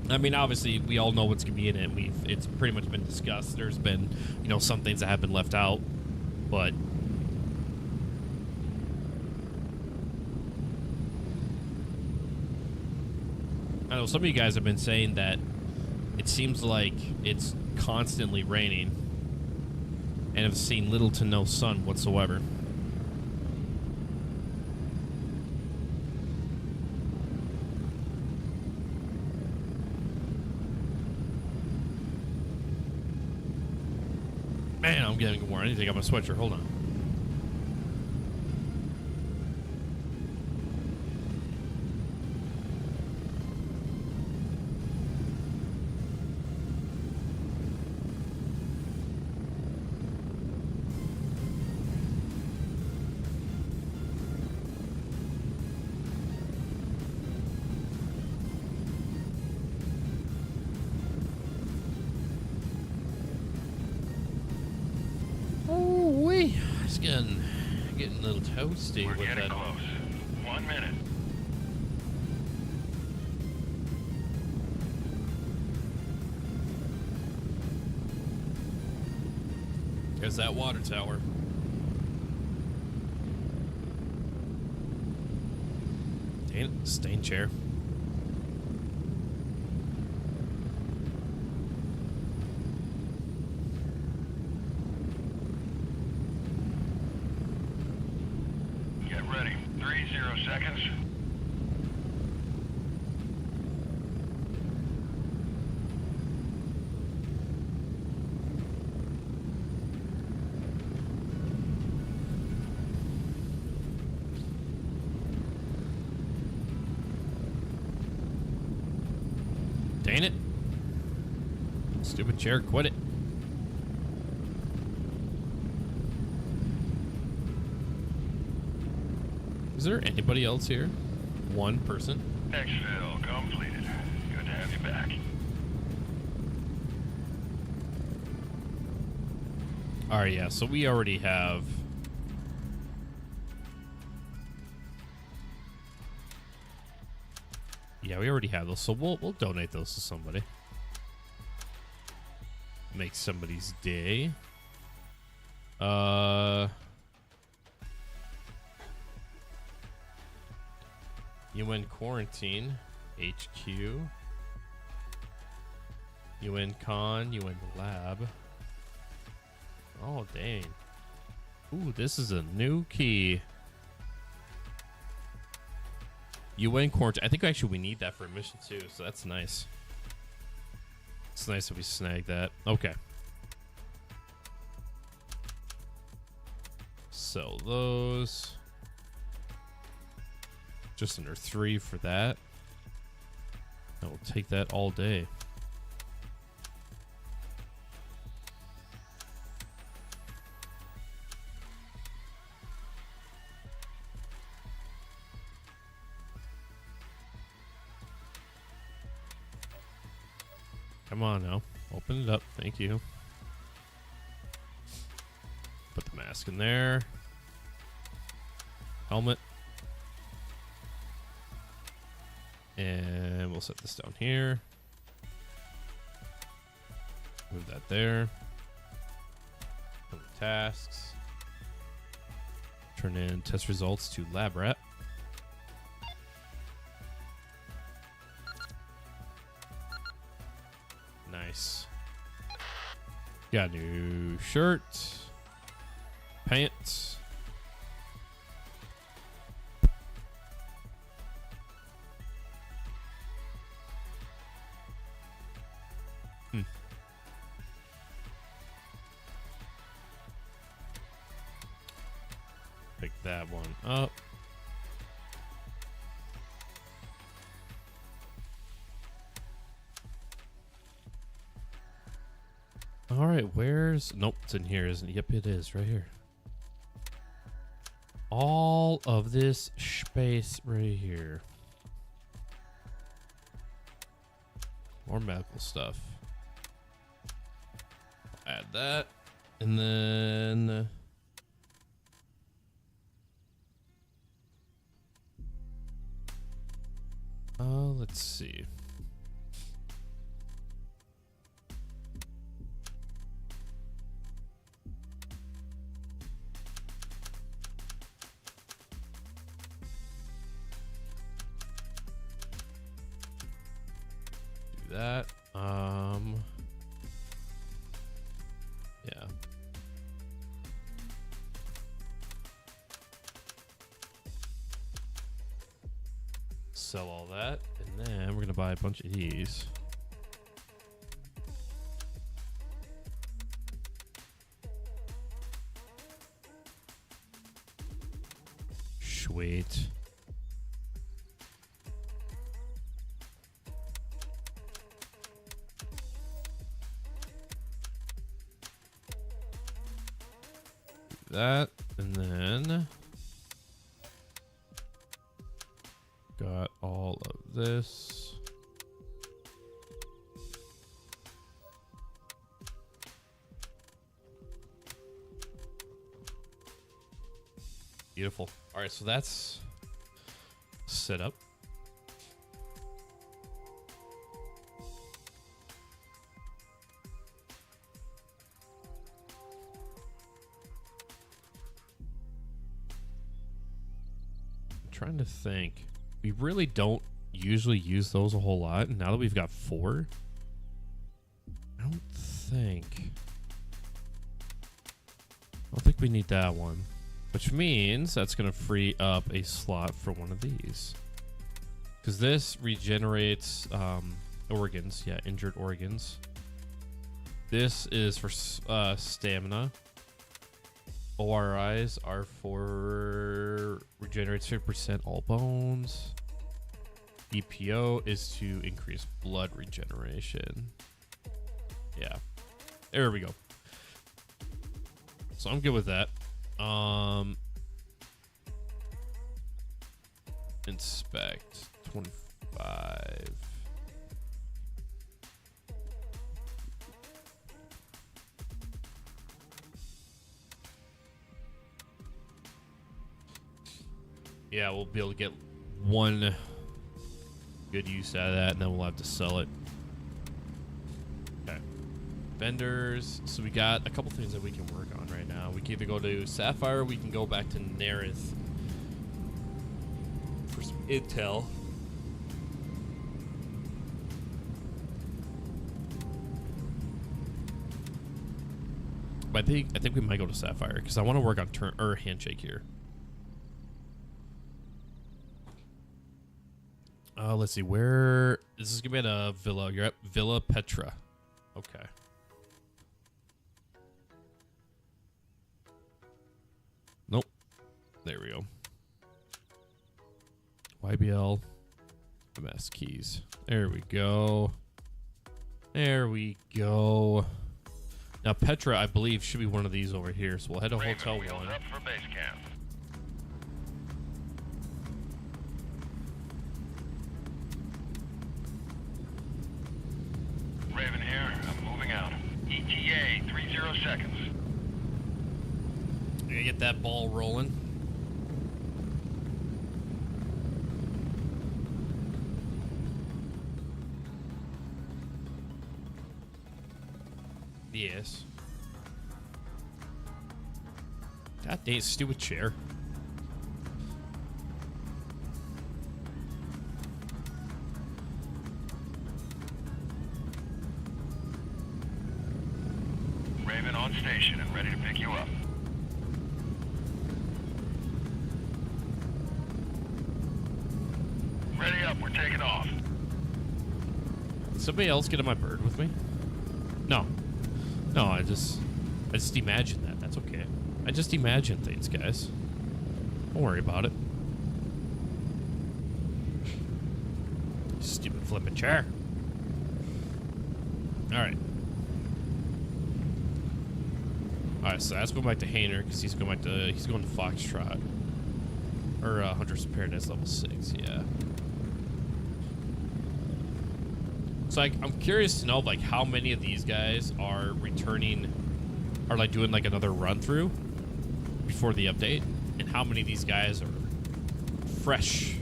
I mean, obviously, we all know what's gonna be in it. It's pretty much been discussed. There's been, you know, some things that have been left out, but I know some of you guys have been saying that it seems like it's constantly raining and have seen little to no sun whatsoever. Man, I'm getting warm. I need to take out my sweatshirt. Hold on. Getting a little toasty We're with getting that. close. 1 minute. There's that water tower. Dang it, stain chair. Ready. 30 seconds. Dang it. Stupid chair, quit it. Is there anybody else here? One person? Exfil completed. Good to have you back. Alright, yeah, so we already have... Yeah, we already have those, so we'll donate those to somebody. Make somebody's day. UN Quarantine, HQ, UN Con, UN Lab. Oh, dang. Ooh, this is a new key. UN Quarantine. I think actually we need that for a mission too, so that's nice. It's nice that we snagged that. Okay. Sell those. Just under 3 for that. I will take that all day. Come on now. Open it up. Thank you. Put the mask in there. Helmet. And we'll set this down here. Move that there. Other tasks. Turn in test results to lab rat. Nice. Got a new shirt. Pants. Pick that one up. All right, where's... Nope, it's in here, isn't it? Yep, it is, right here. All of this space right here. More medical stuff. Add that. And then... let's see. Do that. Yeah. Sell all that, and then we're gonna buy a bunch of these. Sweet. That, and then got all of this. Beautiful. All right, so that's set up. Trying to think. We really don't usually use those a whole lot. And now that we've got 4, I don't think we need that one, which means that's going to free up a slot for one of these, because this regenerates organs. Yeah, injured organs. This is for stamina. ORIs are for regenerates 50% all bones. EPO is to increase blood regeneration. Yeah. There we go. So I'm good with that. Inspect 25. Yeah, we'll be able to get one good use out of that, and then we'll have to sell it. Okay. Vendors. So we got a couple things that we can work on right now. We can either go to Sapphire, or we can go back to Nerith for some intel. But I think we might go to Sapphire because I want to work on turn or handshake here. Let's see, where this is gonna be at a villa. You're at Villa Petra. Okay. Nope. There we go. YBL MS keys. There we go. There we go. Now Petra, I believe, should be one of these over here. So we'll head to Hotel 1. Up for base camp. Raven here. I'm moving out. ETA 30 seconds. We're gonna get that ball rolling. Yes. God dang, stupid chair. Raven on station and ready to pick you up. Ready up, we're taking off. Did somebody else get on my bird with me? No. No, I just imagined that. That's okay. I just imagine things, guys. Don't worry about it. Stupid flipping chair. Alright. Alright, so that's going back to Hainer because he's going to Foxtrot. Or Hunter's Paradise level 6, yeah. So like, I'm curious to know like how many of these guys are returning, are like doing like another run through before the update, and how many of these guys are fresh,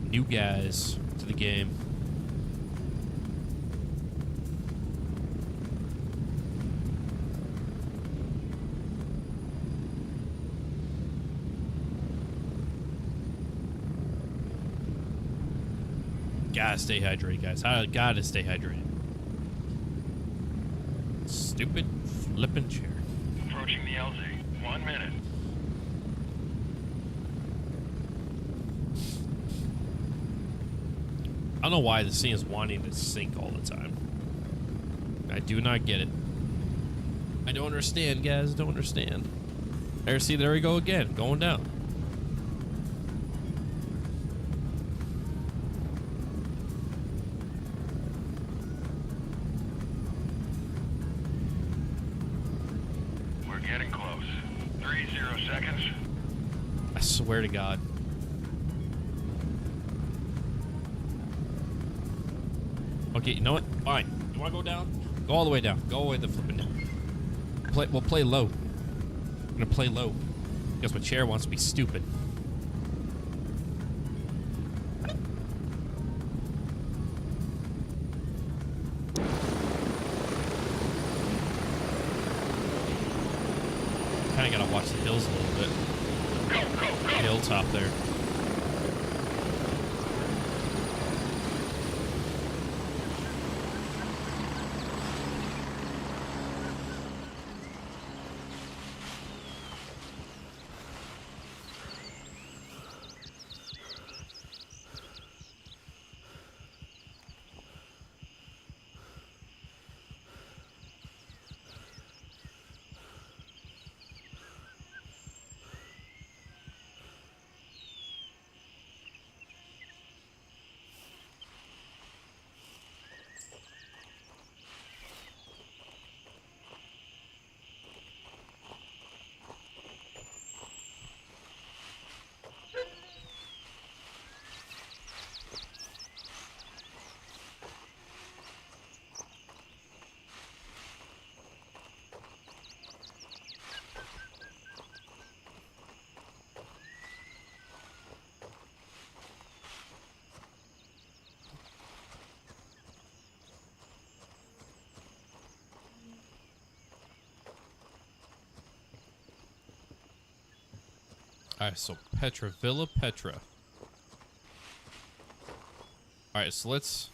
new guys to the game. Gotta stay hydrated, guys. Gotta stay hydrated. Stupid flipping chair. Approaching the LZ. 1 minute. I don't know why the scene is wanting to sink all the time. I do not get it. I don't understand, guys. Don't understand. There, see, there we go again. Going down. We're getting close. 30 seconds. I swear to God. Okay, you know what? Fine. You want to go down? Go all the way down. Go all the way the flipping down. We'll play low. I'm gonna play low. Because my chair wants to be stupid. Kinda gotta watch the hills a little bit. The hilltop there. Alright, so Petra, Villa Petra. Alright, so let's...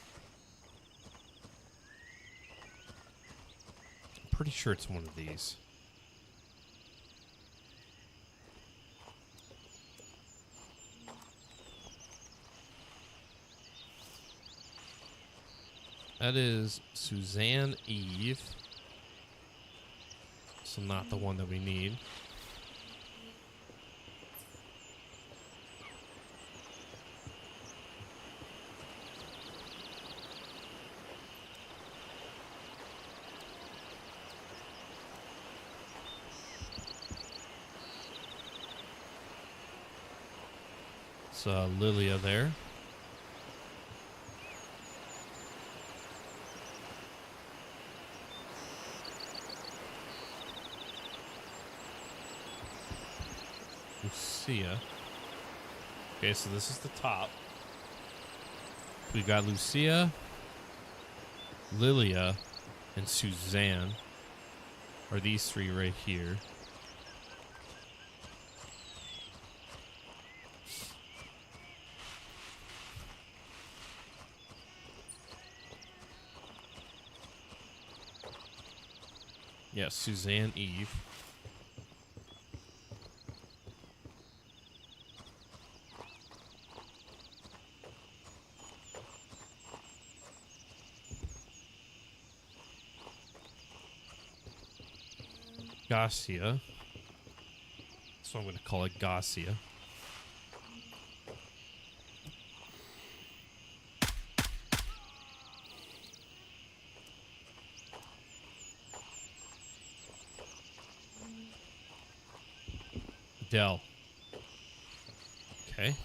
I'm pretty sure it's one of these. That is Suzanne Eve. So not the one that we need. Lilia there. Lucia. Okay, so this is the top. We got Lucia, Lilia, and Suzanne. Are these three right here? Yeah, Suzanne Eve. Garcia. So I'm going to call it Garcia. Dell. Okay.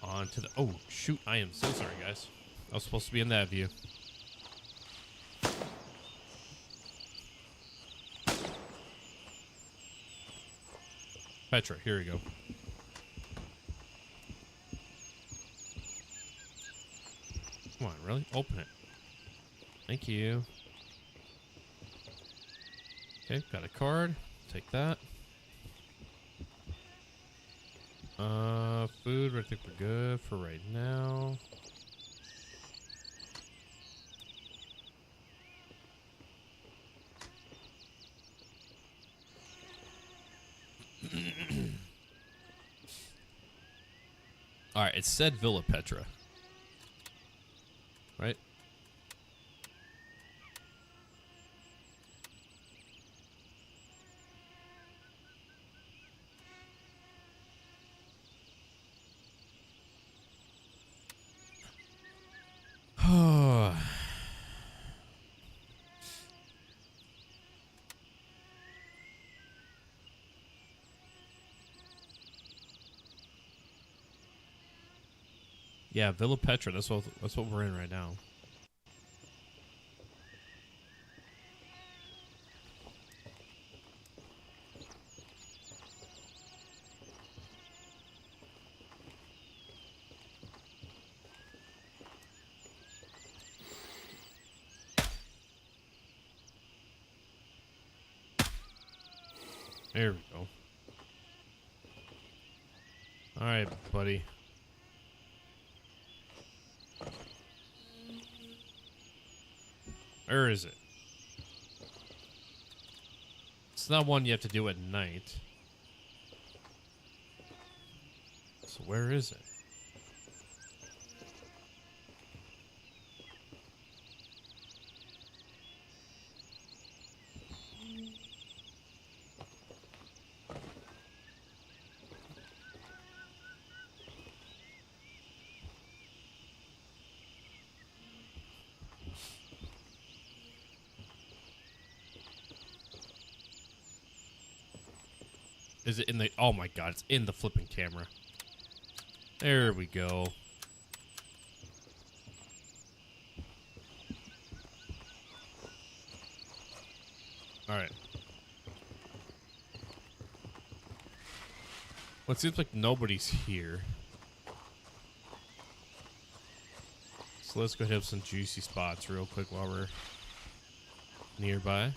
On to the... Oh, shoot. I am so sorry, guys. I was supposed to be in that view. Petra, here we go. Come on, really? Open it. Thank you. Okay, got a card. Take that. Food, I think we're good for right now. All right, it said Villa Petra. Right? Yeah, Villa Petra. That's what we're in right now. There we go. All right, buddy. Where is it? It's not one you have to do at night. So where is it? Is it in the... Oh my god, it's in the flipping camera. There we go. Alright. Well, it seems like nobody's here. So let's go hit some juicy spots real quick while we're nearby.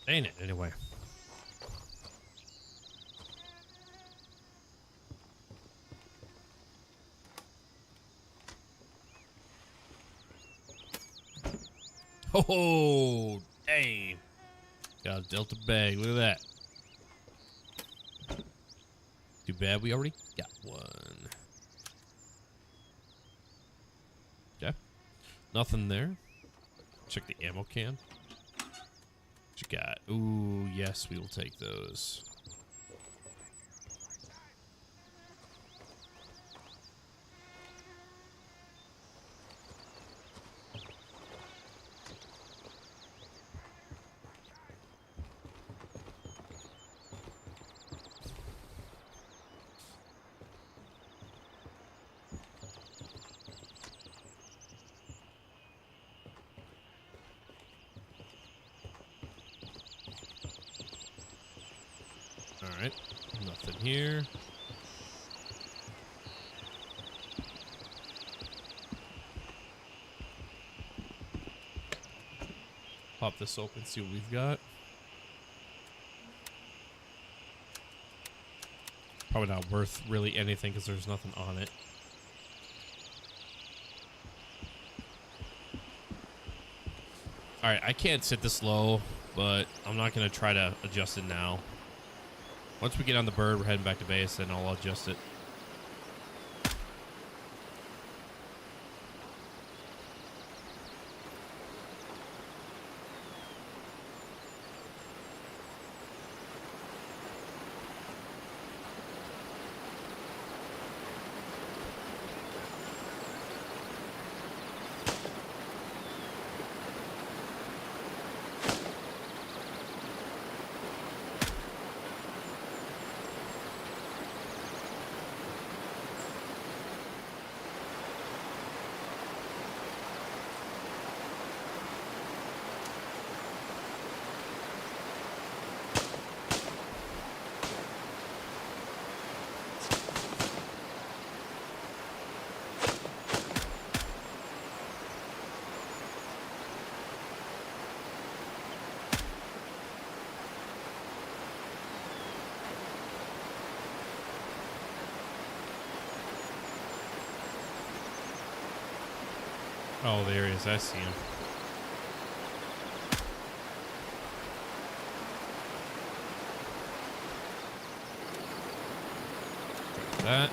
Ain't it, anyway. Oh, dang. Got a Delta bag. Look at that. Too bad we already got one. Okay. Nothing there. Check the ammo can. What you got? Ooh, yes, we will take those. Alright, nothing here. Pop this open, see what we've got. Probably not worth really anything because there's nothing on it. Alright, I can't sit this low, but I'm not going to try to adjust it now. Once we get on the bird, we're heading back to base, and I'll adjust it. Oh, there he is. I see him. That.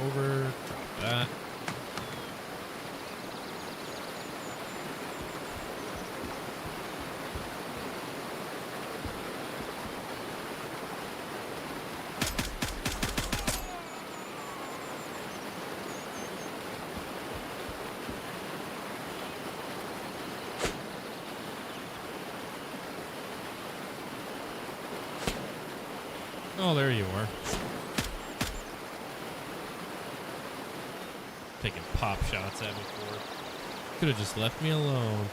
Over. Drop that. Oh, there you are. Taking pop shots at me for it. Could have just left me alone.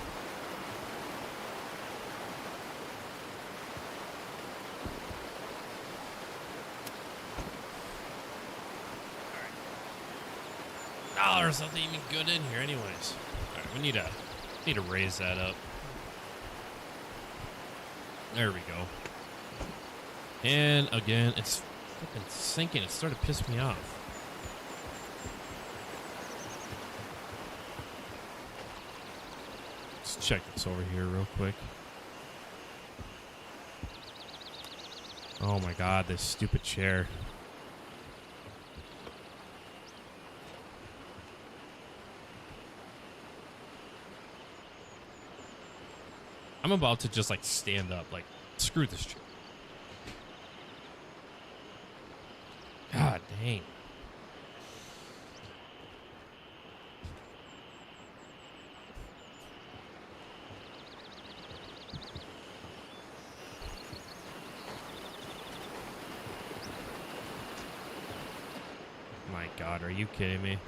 Oh, there's nothing even good in here anyways. Alright, we need to raise that up. There we go. And again, it's fucking sinking. It started to piss me off. Let's check this over here real quick. Oh my god, this stupid chair. I'm about to just like stand up, like screw this chair. God dang. My God, are you kidding me?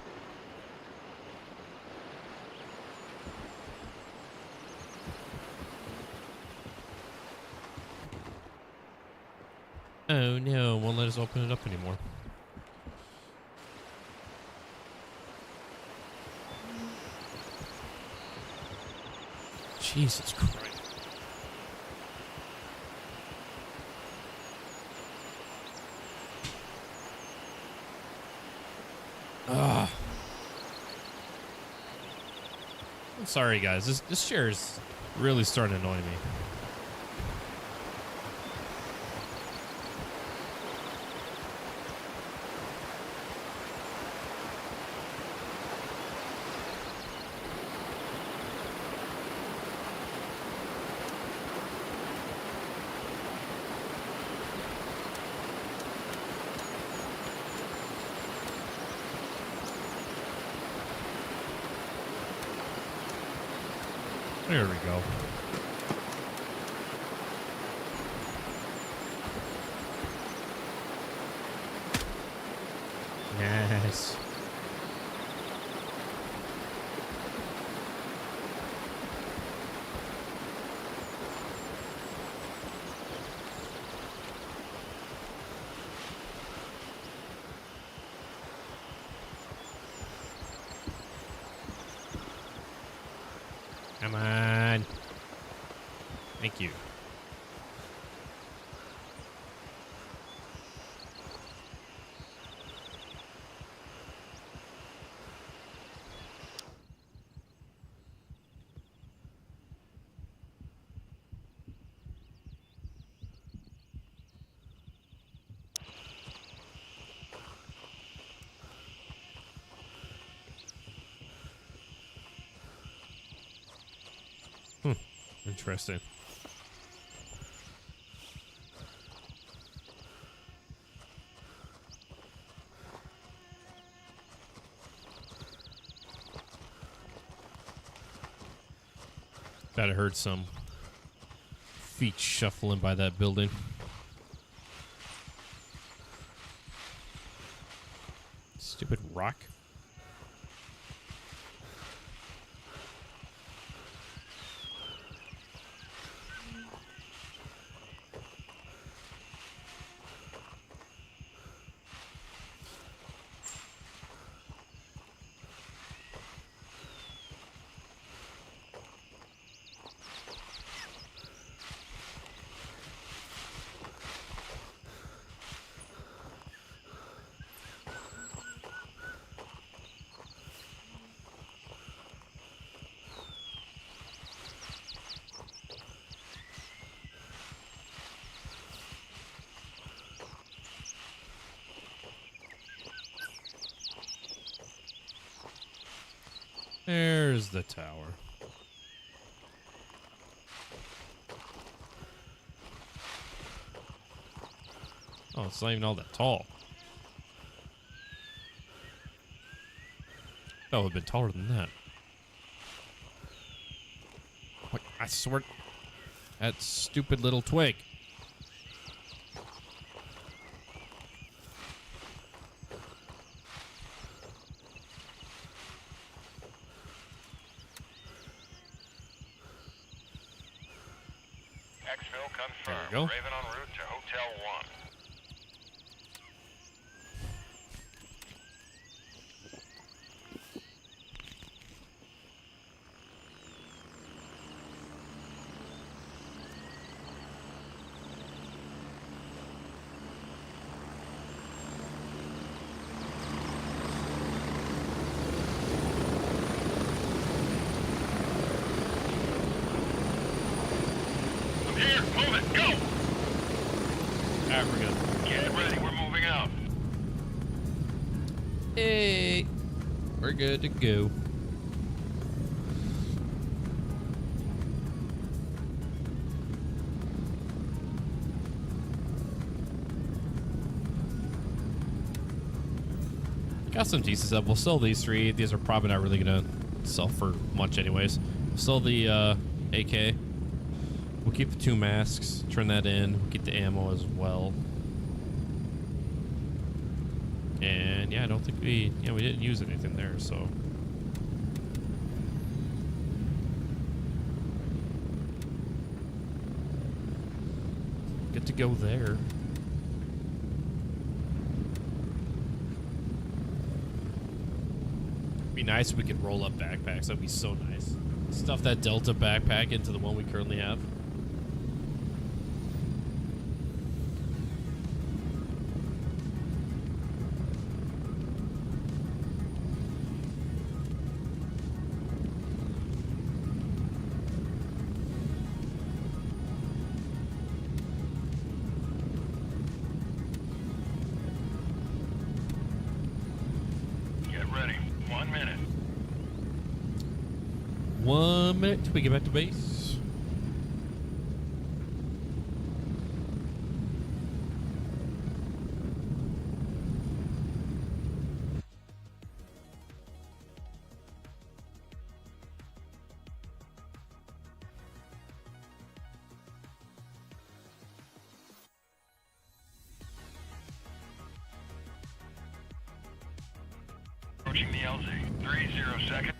Oh no, won't let us open it up anymore. Jesus Christ. Ugh. I'm sorry guys, this chair is really starting to annoy me. There we go. Yes. Come on. Thank you. Interesting. Bet I heard some feet shuffling by that building. Stupid rock. There's the tower. Oh, it's not even all that tall. That would have been taller than that. What? I swear. That stupid little twig. Exfil confirmed. There we go. Raven en route to Hotel 1. I'm here. Move it. Go. Alright, we're good. Get ready. We're moving out. Hey. We're good to go. Got some decent stuff. We'll sell these 3. These are probably not really gonna sell for much anyways. We'll sell the AK. We'll keep the 2 masks. Turn that in. We'll keep the ammo as well. And yeah, I don't think we didn't use anything there, so. Good to go there. Be nice if we could roll up backpacks. That'd be so nice. Stuff that Delta backpack into the one we currently have. Get ready. 1 minute. 1 minute till we get back to base. Approaching the LZ. 30 seconds.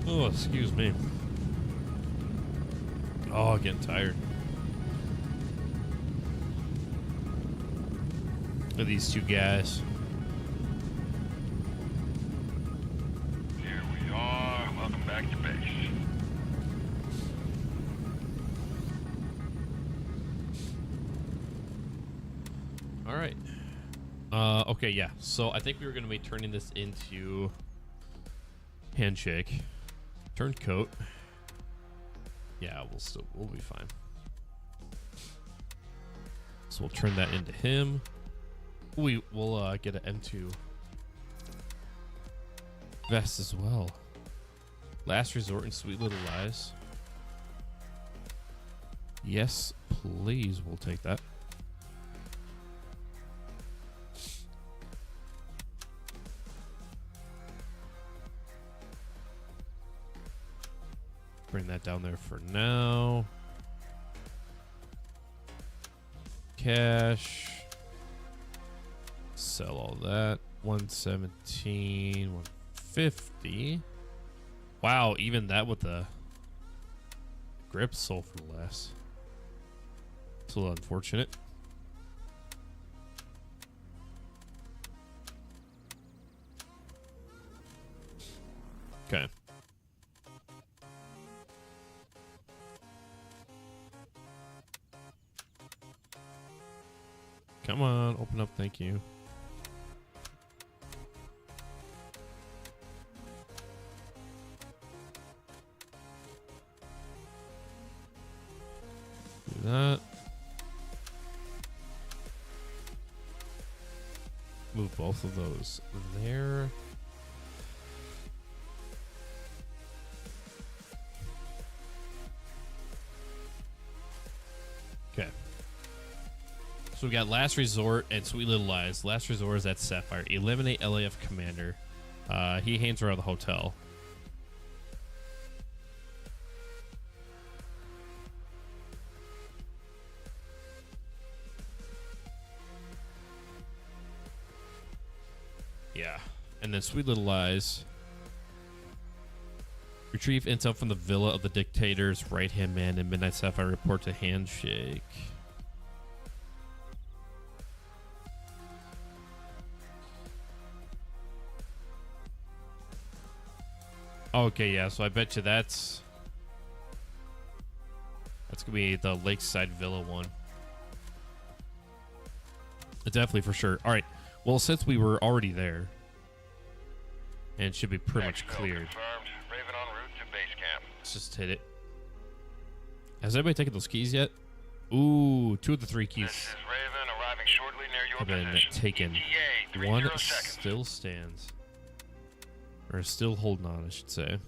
Oh, excuse me. Oh, getting tired. Look at these 2 guys. Here we are. Welcome back to base. All right. Okay, yeah. So I think we were going to be turning this into handshake. Turncoat. Yeah, we'll be fine. So we'll turn that into him. We'll get an M2 vest as well. Last resort and sweet little lies. Yes, please. We'll take that. Bring that down there for now. Cash. Sell all that. 117, 150. Wow, even that with the grip sold for less. It's a little unfortunate. Okay. Come on, open up, thank you. that. Move both of those there. Okay. So we got Last Resort and Sweet Little Lies. Last Resort is at Sapphire. Eliminate LAF Commander. He hangs around the hotel. Yeah. And then Sweet Little Lies. Retrieve intel from the villa of the dictator's right-hand man and Midnight Sapphire report to Handshake. Okay, yeah, so I bet you that's gonna be the Lakeside Villa one. Definitely for sure. Alright. Well, since we were already there, and it should be pretty much cleared. Confirmed. Raven en route to base camp. Let's just hit it. Has anybody taken those keys yet? Ooh, 2 of the 3 keys This is Raven arriving shortly near your have been position. taken. ETA, 1 30 seconds. still stands. Or is still holding on, I should say.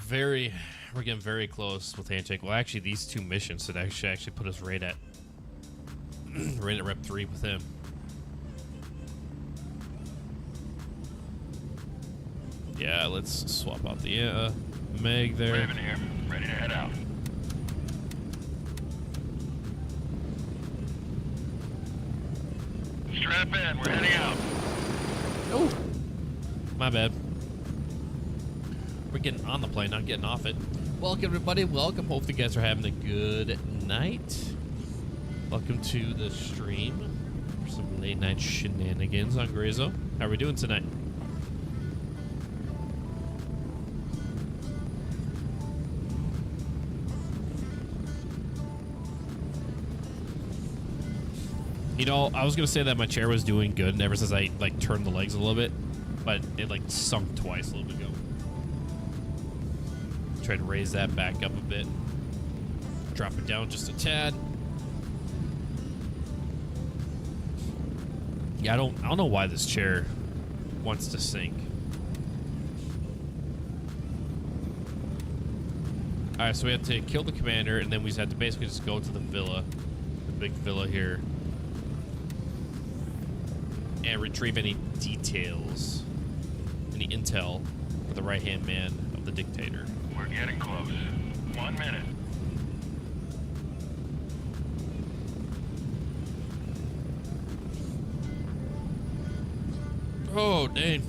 We're getting very close with Handshake. Well, actually, these 2 missions should actually put us right at right at rep 3 with him. Yeah, let's swap out the Meg there. Raven here, ready to head out. Strap in, we're heading out. Oh, my bad. We're getting on the plane, not getting off it. Welcome, everybody. Welcome. Hope you guys are having a good night. Welcome to the stream for some late night shenanigans on Grayzone. How are we doing tonight? You know, I was gonna say that my chair was doing good, and ever since I like turned the legs a little bit, but it like sunk twice a little bit ago. Try to raise that back up a bit. Drop it down just a tad. Yeah, I don't know why this chair wants to sink. All right, so we have to kill the commander, and then we just have to basically just go to the villa, the big villa here, and retrieve any details, any intel for the right-hand man of the dictator. We're getting close. 1 minute. Oh, dang.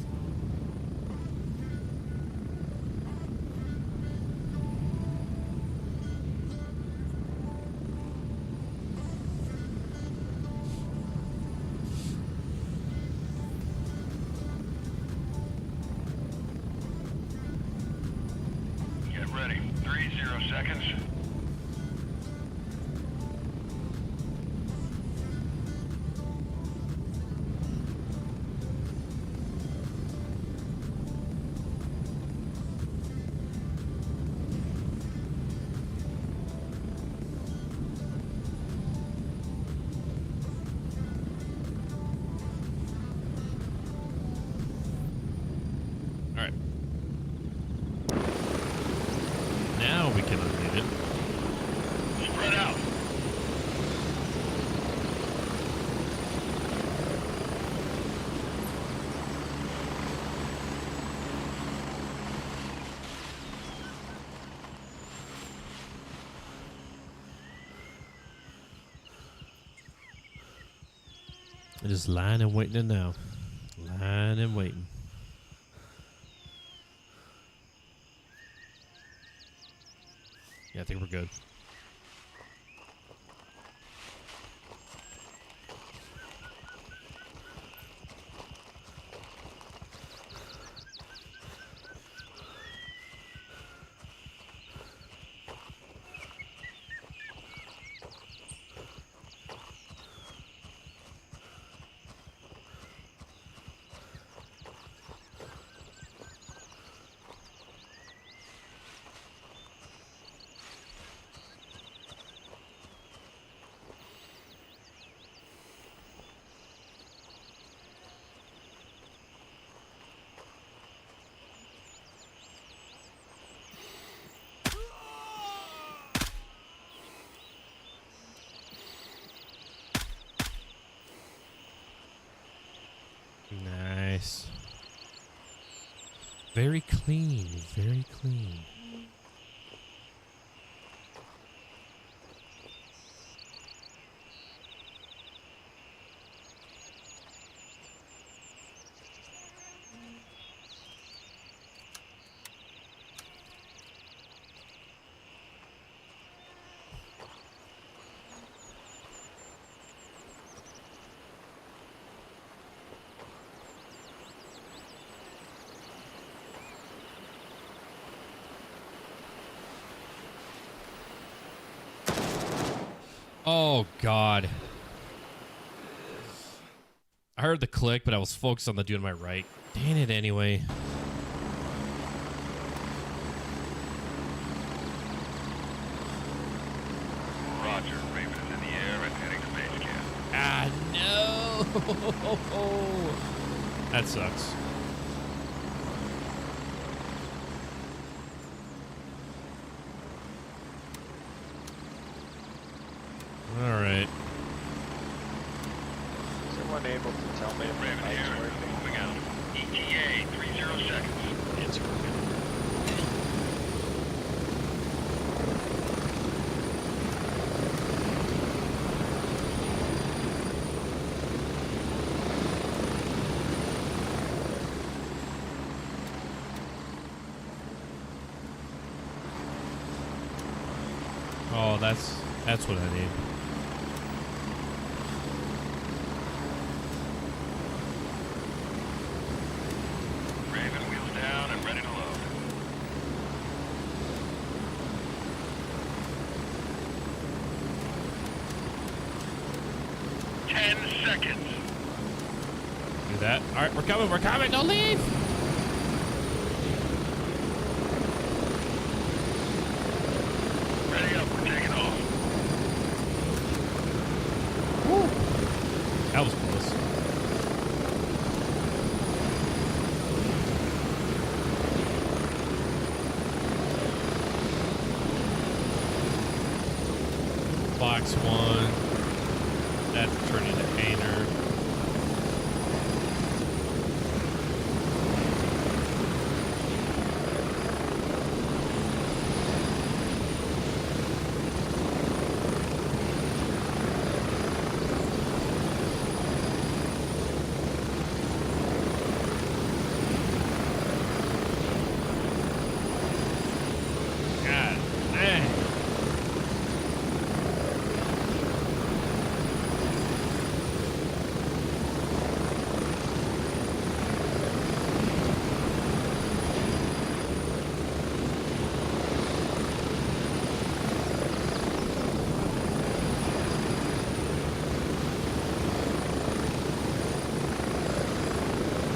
Get ready. 30 seconds. All right. Now we can unmute it. Spread out. I'm just lying and waiting now. Lying and waiting. Yeah, I think we're good. Very clean, very clean. Oh, God. I heard the click, but I was focused on the dude on my right. Dang it anyway. Roger. Raven is in the air and heading to base camp. Ah, no. That sucks. All right. Is anyone able to tell me if the Raven night's here. working? Moving out. ETA 30 seconds. It's working. Oh, that's what I need. Raven wheels down and ready to load. Ten seconds. Do that. All right, we're coming. We're coming. Don't leave. Ready up. We're taking off. That was close. Box one. That's turning to painter. God dang.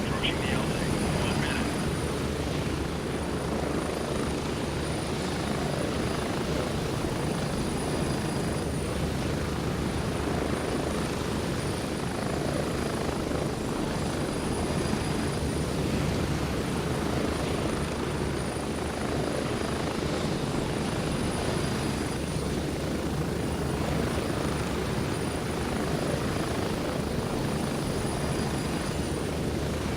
Approaching the LZ. 1 minute.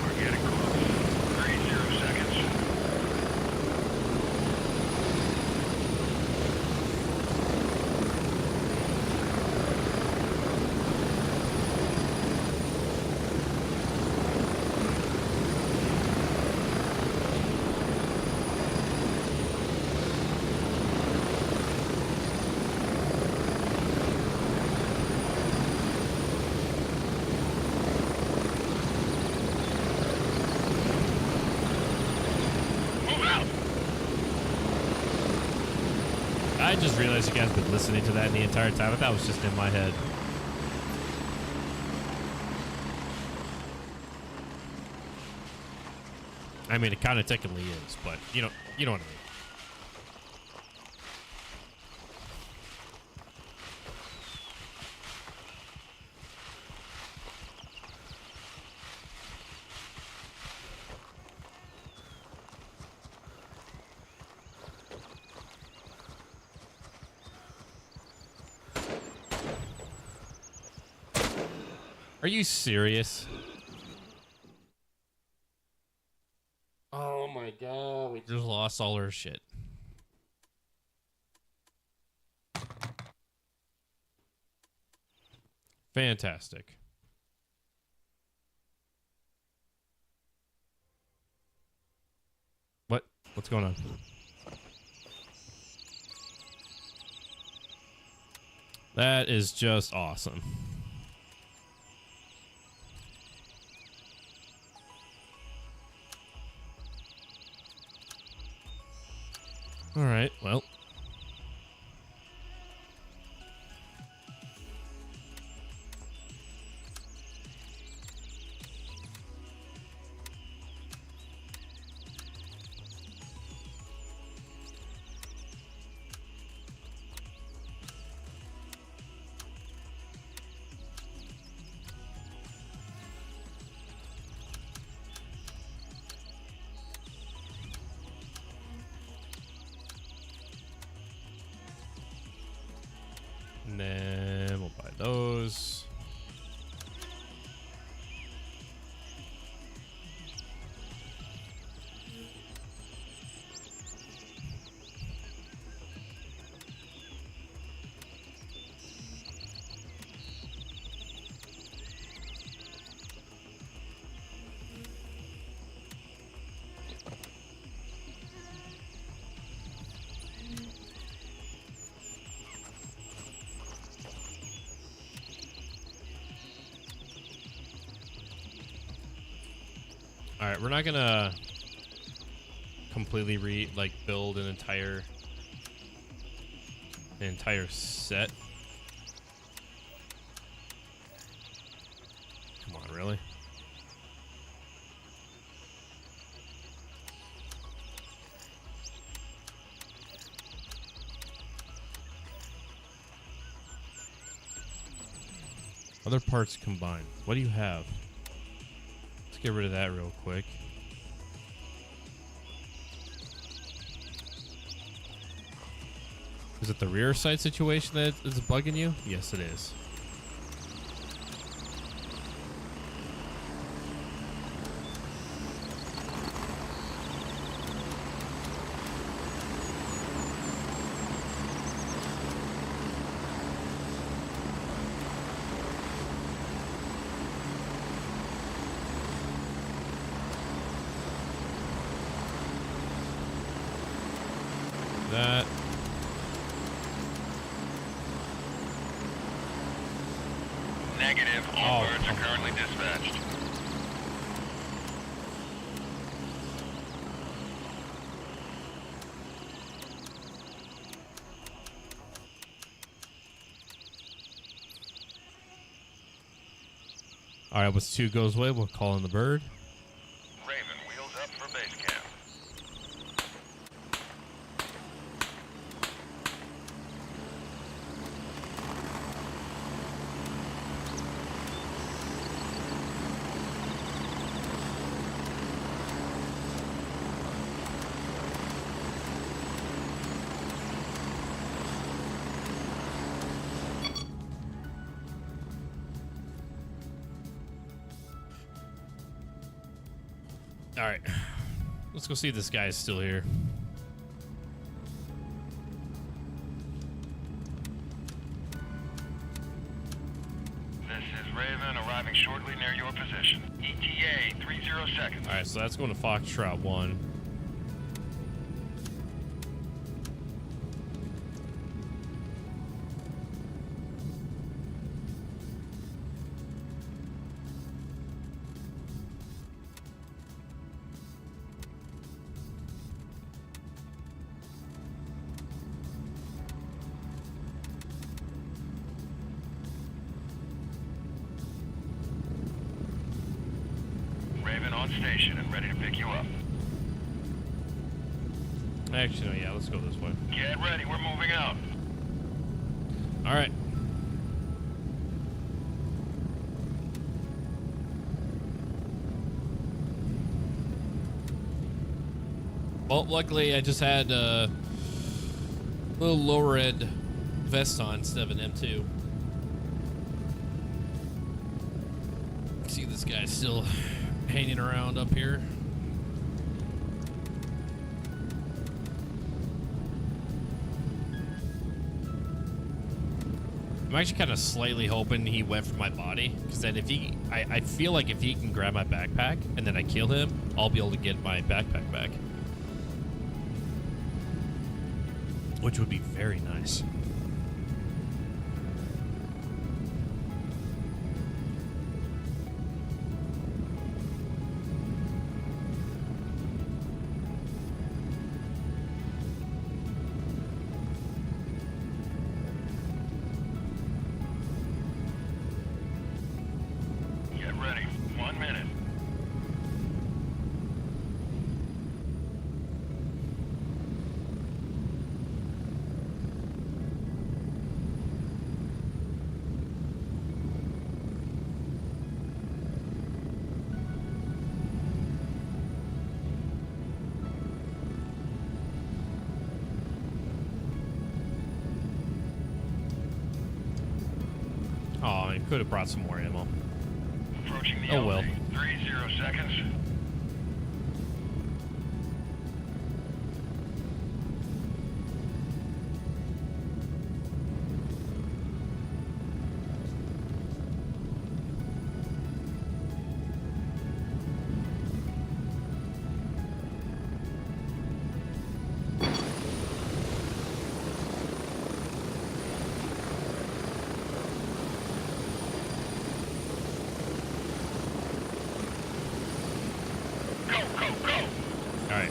We're getting close. 30 seconds. Move out. I just realized you guys been listening to that the entire time. I thought it was just in my head. I mean, it kind of technically is, but you know what I mean. Are you serious? Oh my lost all her shit. Fantastic. What? What's going on? That is just awesome. All right, well. And then we'll buy those. All right, we're not gonna completely build an entire set. Come on, really? Other parts combined. What do you have? Get rid of that real quick. Is it the rear sight situation that is bugging you? Yes, it is. That. Negative. All birds are currently dispatched. All right, once 2 goes away, we'll call in the bird. Raven, wheels up for base camp. All right, let's go see if this guy is still here. This is Raven, arriving shortly near your position. ETA, 30 seconds. All right, so that's going to Foxtrot 1. Raven on station and ready to pick you up. Actually, no, yeah, let's go this way. Get ready, we're moving out. All right. Well, luckily I just had a little lower end vest on instead of an M2. See this guy's still hanging around up here. I'm actually kind of slightly hoping he went for my body, because then if he, I feel like if he can grab my backpack and then I kill him, I'll be able to get my backpack back, which would be very nice. Get ready. 1 minute. Oh, I could have brought some more ammo. Approaching the Oh, well. LZ. 30 seconds. Go, go, go! All right.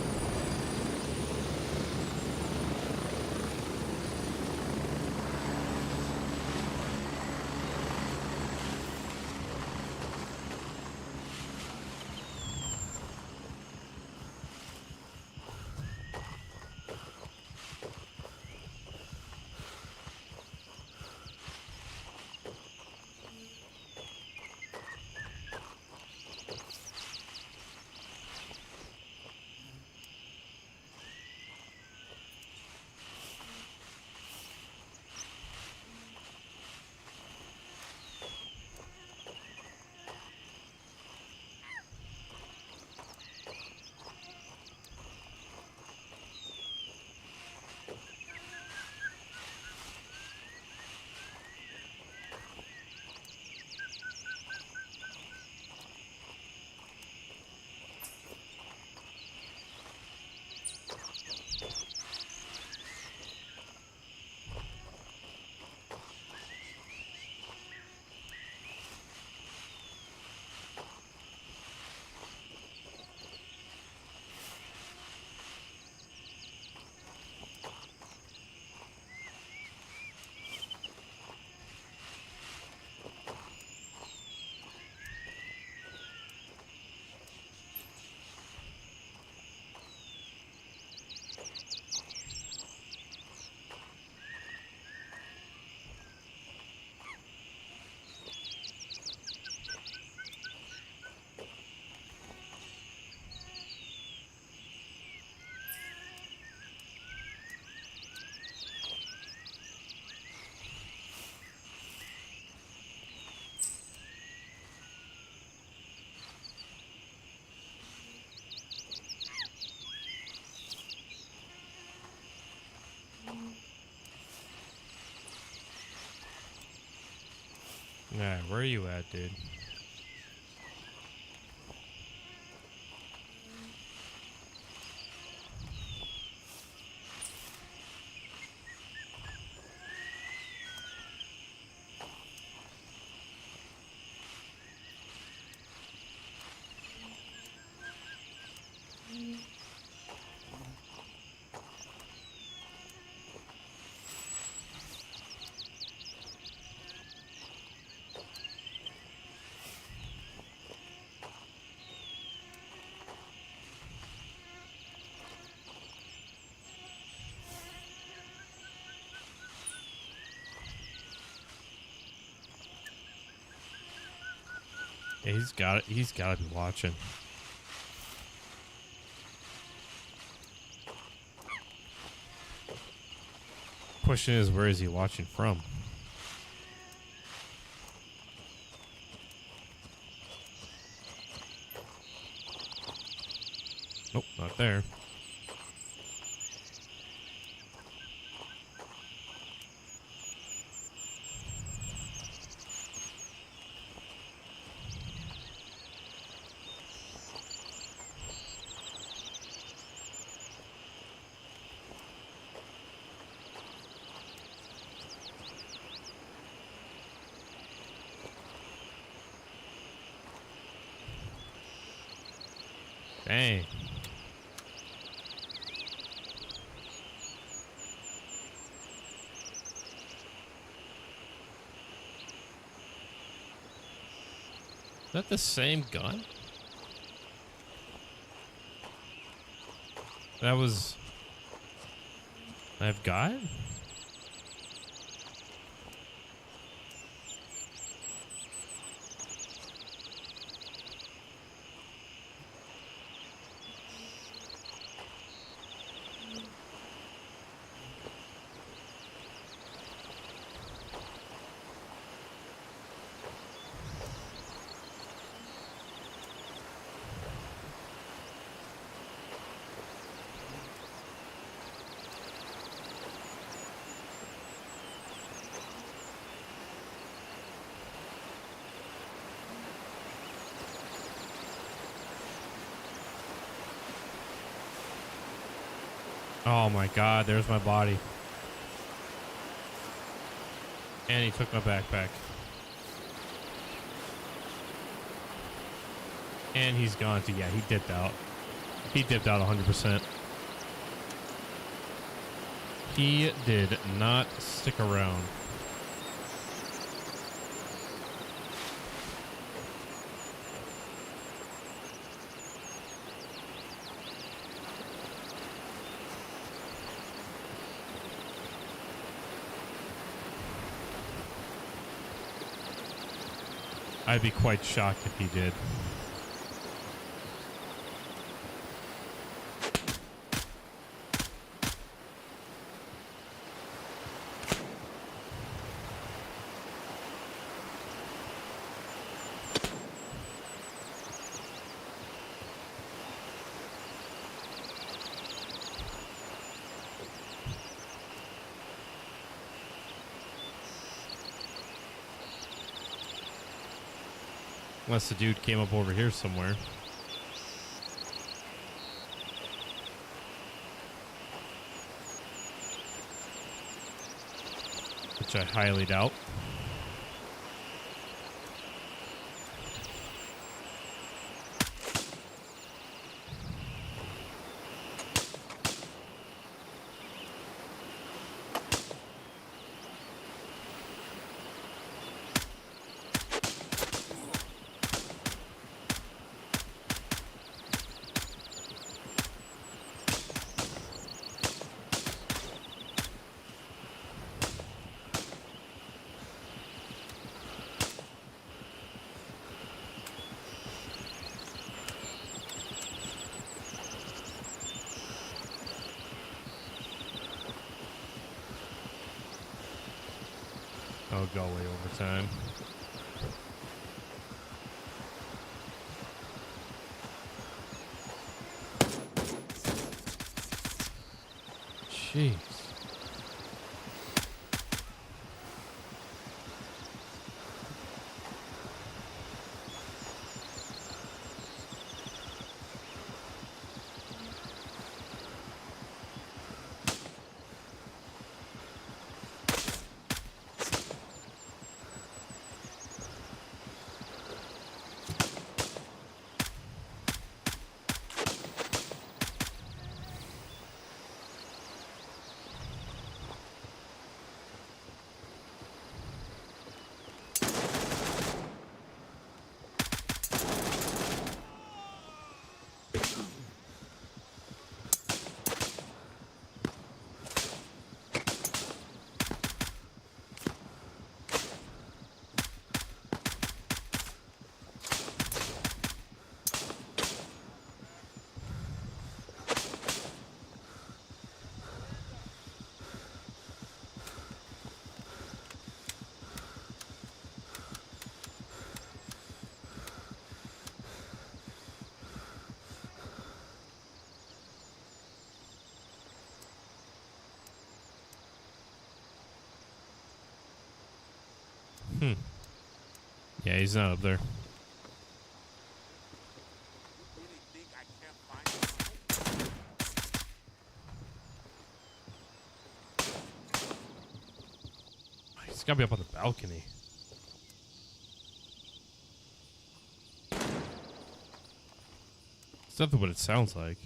All right, where are you at, dude? Yeah, he's got it. He's got to be watching. Question is, where is he watching from? Nope, not there. Dang. Is that the same gun? That was... I've got? Oh my god, there's my body. And he took my backpack. And he's gone too. Yeah, he dipped out. He dipped out 100%. He did not stick around. I'd be quite shocked if he did. Unless the dude came up over here somewhere. Which I highly doubt. Oh, go away overtime. Jeez. Yeah, he's not up there. He's gotta be up on the balcony. It's definitely what it sounds like.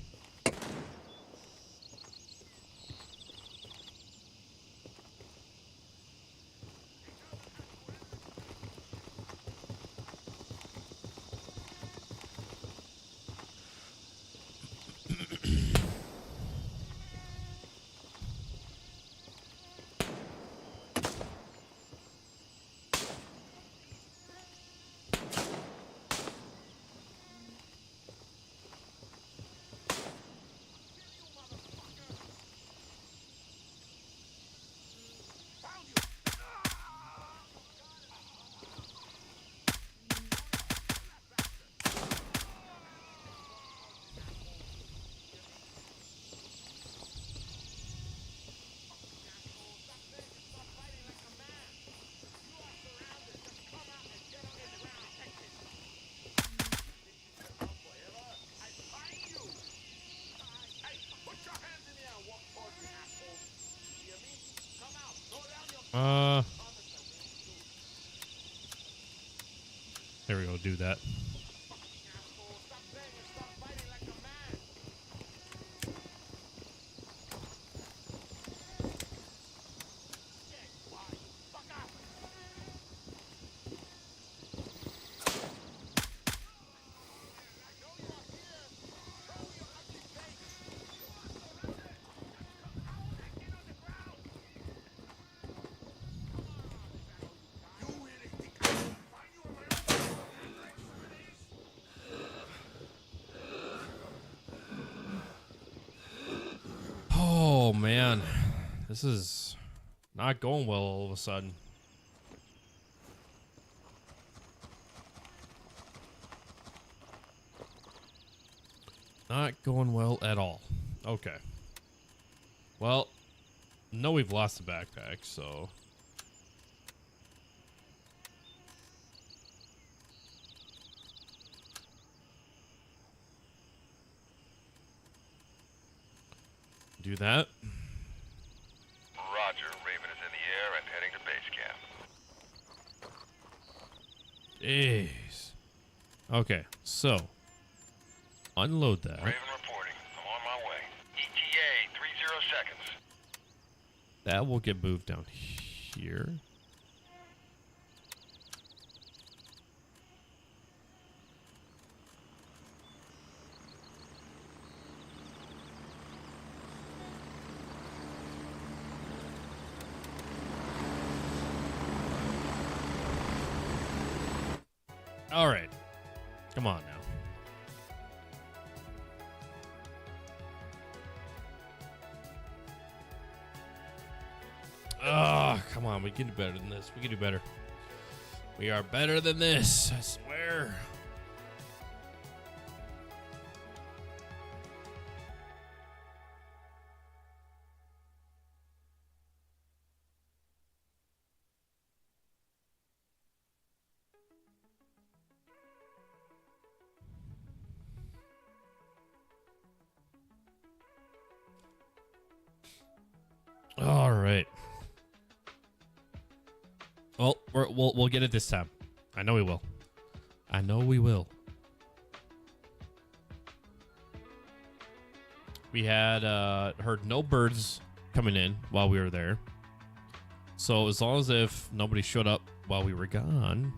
There we go, do that. Oh man, this is not going well all of a sudden. Not going well at all. Okay. Well, no, we've lost the backpack, so. Do that. Roger. Raven is in the air and heading to base camp. Jeez. Okay, so unload that. Raven reporting. I'm on my way. ETA 30 seconds. That will get moved down here. All right. Come on now. Come on. We can do better than this. We can do better. We are better than this. I swear. All right. Well, we'll get it this time. I know we will. I know we will. We had heard no birds coming in while we were there. So as long as if nobody showed up while we were gone,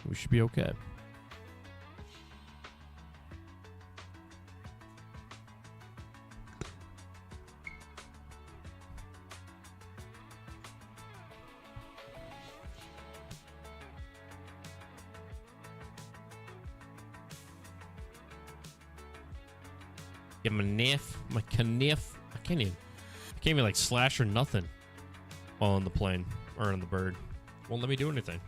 we should be okay. Get my knife, my kniff. I can't even like slash or nothing while on the plane or on the bird. Won't let me do anything.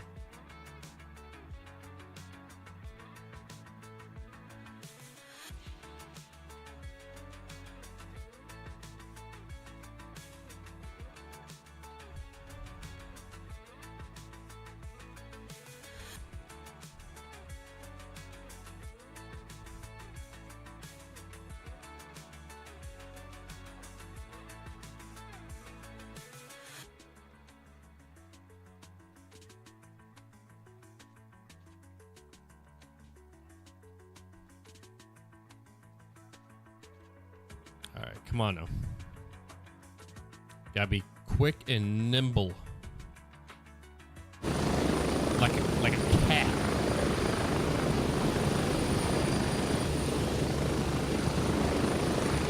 All right, come on now. Gotta be quick and nimble. Like a cat.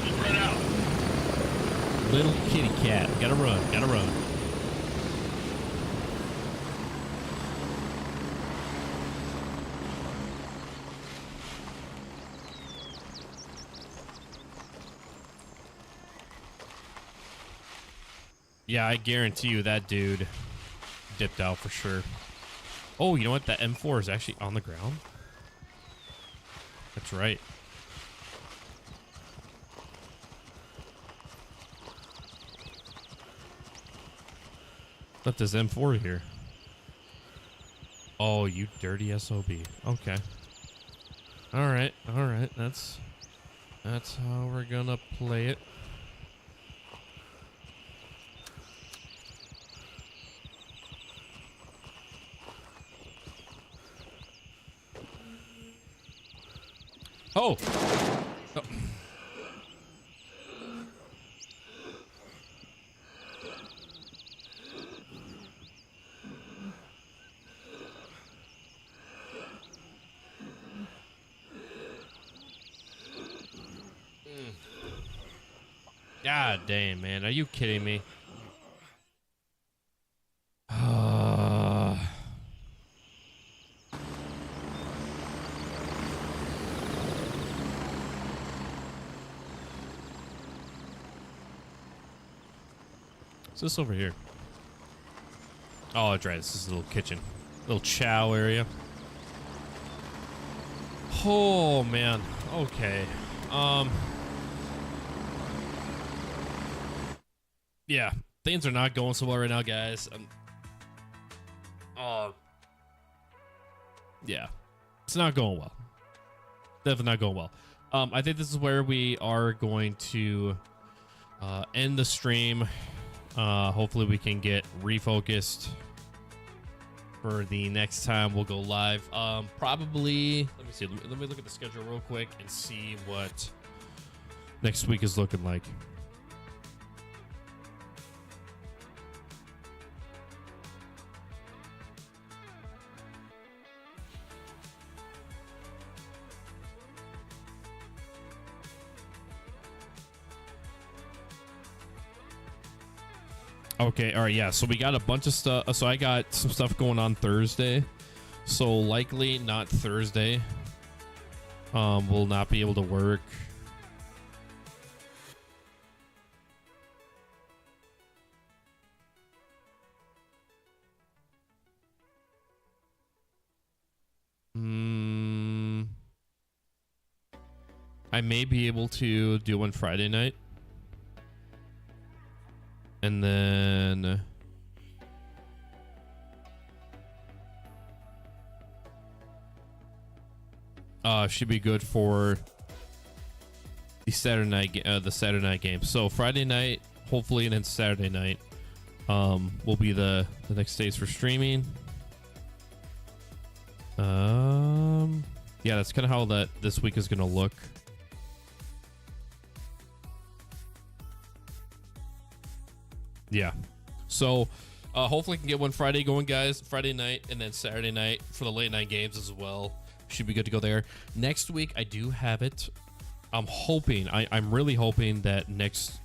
Spread out. Little kitty cat. Gotta run, gotta run. Yeah, I guarantee you that dude dipped out for sure. Oh, you know what? That M4 is actually on the ground. That's right. Left this M4 here. Oh, you dirty SOB. Okay. All right. All right. That's how we're gonna play it. Oh. Oh. God damn, man. Are you kidding me? What's this over here? Oh, that's right. This is a little kitchen. Little chow area. Oh, man. Okay. Yeah. Things are not going so well right now, guys. Yeah. It's not going well. Definitely not going well. I think this is where we are going to end the stream. Hopefully we can get refocused for the next time we'll go live. Probably, let me see. Let me look at the schedule real quick and see what next week is looking like. Okay, all right, yeah, so we got a bunch of stuff. So I got some stuff going on Thursday. So likely not Thursday. We'll not be able to work. I may be able to do one Friday night. And then should be good for the Saturday night game. So Friday night, hopefully, and then Saturday night will be the next days for streaming. Yeah, that's kind of how this week is gonna look. Yeah. So hopefully I can get one Friday going, guys. Friday night and then Saturday night for the late night games as well. Should be good to go there. Next week, I do have it. I'm hoping, I'm really hoping that next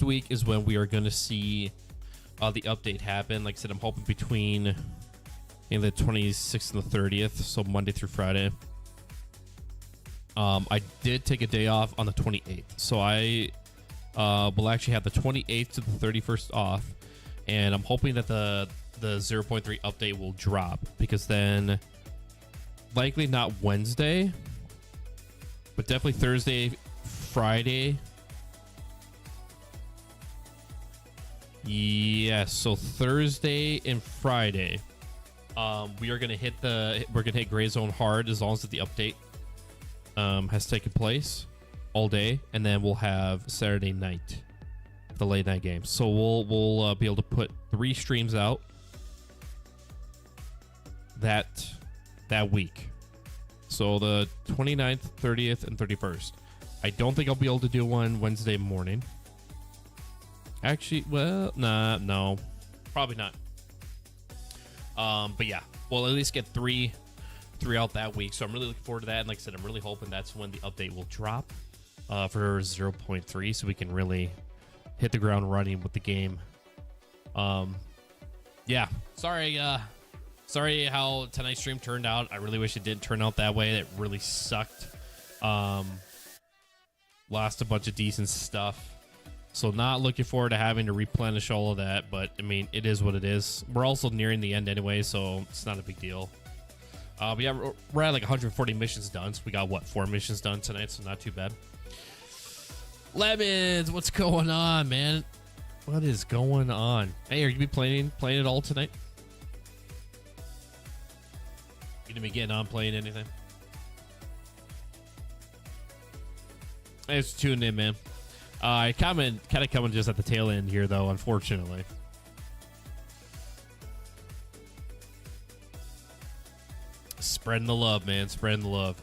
week is when we are going to see the update happen. Like I said, I'm hoping between the 26th and the 30th, so Monday through Friday. I did take a day off on the 28th, so I we'll actually have the 28th to the 31st off, and I'm hoping that the 0.3 update will drop, because then likely not Wednesday, but definitely Thursday, Friday. Yes, so Thursday and Friday, we're gonna hit Grayzone hard as long as the update has taken place all day, and then we'll have Saturday night, the late night game. So we'll be able to put 3 streams out that week. So the 29th, 30th, and 31st. I don't think I'll be able to do one Wednesday morning. Actually, well, no, probably not. But yeah, we'll at least get three out that week. So I'm really looking forward to that. And like I said, I'm really hoping that's when the update will drop for 0.3, so we can really hit the ground running with the game. Yeah, sorry how tonight's stream turned out. I really wish it didn't turn out that way. It really sucked. Lost a bunch of decent stuff. So not looking forward to having to replenish all of that, but I mean, it is what it is. We're also nearing the end anyway, so it's not a big deal. But yeah, we're at like 140 missions done, so we got, what, 4 missions done tonight, so not too bad. Lemons, what's going on, man? What is going on? Hey, are you playing it all tonight? You gonna be getting on playing anything? Thanks for tuning in, man. I kind of coming just at the tail end here, though, unfortunately. Spreading the love, man. Spreading the love.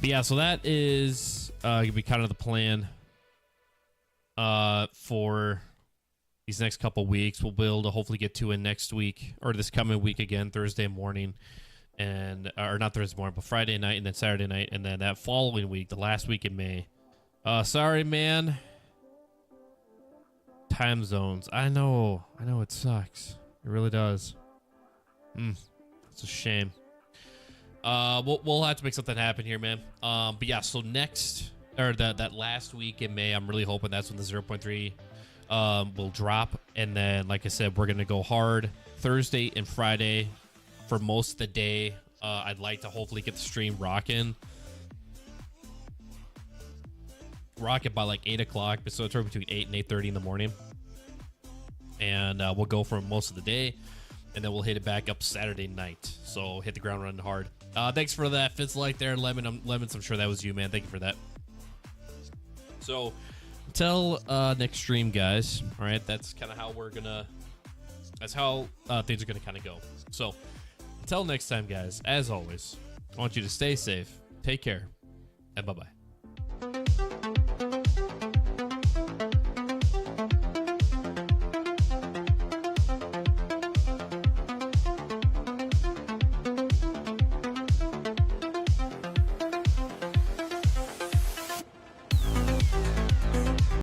But yeah, so that is going to be kind of the plan for these next couple weeks. We'll be able to hopefully get to it next week, or this coming week again, Thursday morning. Or not Thursday morning, but Friday night, and then Saturday night, and then that following week, the last week in May. Sorry, man. Time zones. I know it sucks. It really does. It's a shame. We'll have to make something happen here, man. But yeah, so next, or that last week in May, I'm really hoping that's when the 0.3 will drop. And then, like I said, we're gonna go hard Thursday and Friday for most of the day. I'd like to hopefully get the stream rocking by like 8 o'clock, so it's between 8 and 8:30 in the morning, and we'll go for most of the day, and then we'll hit it back up Saturday night. So hit the ground running hard. Thanks for that Fitz like there, Lemons. I'm sure that was you, man. Thank you for that. So until next stream, guys. All right, that's kind of how that's how things are gonna kind of go. So until next time, guys, as always, I want you to stay safe, take care, and bye-bye.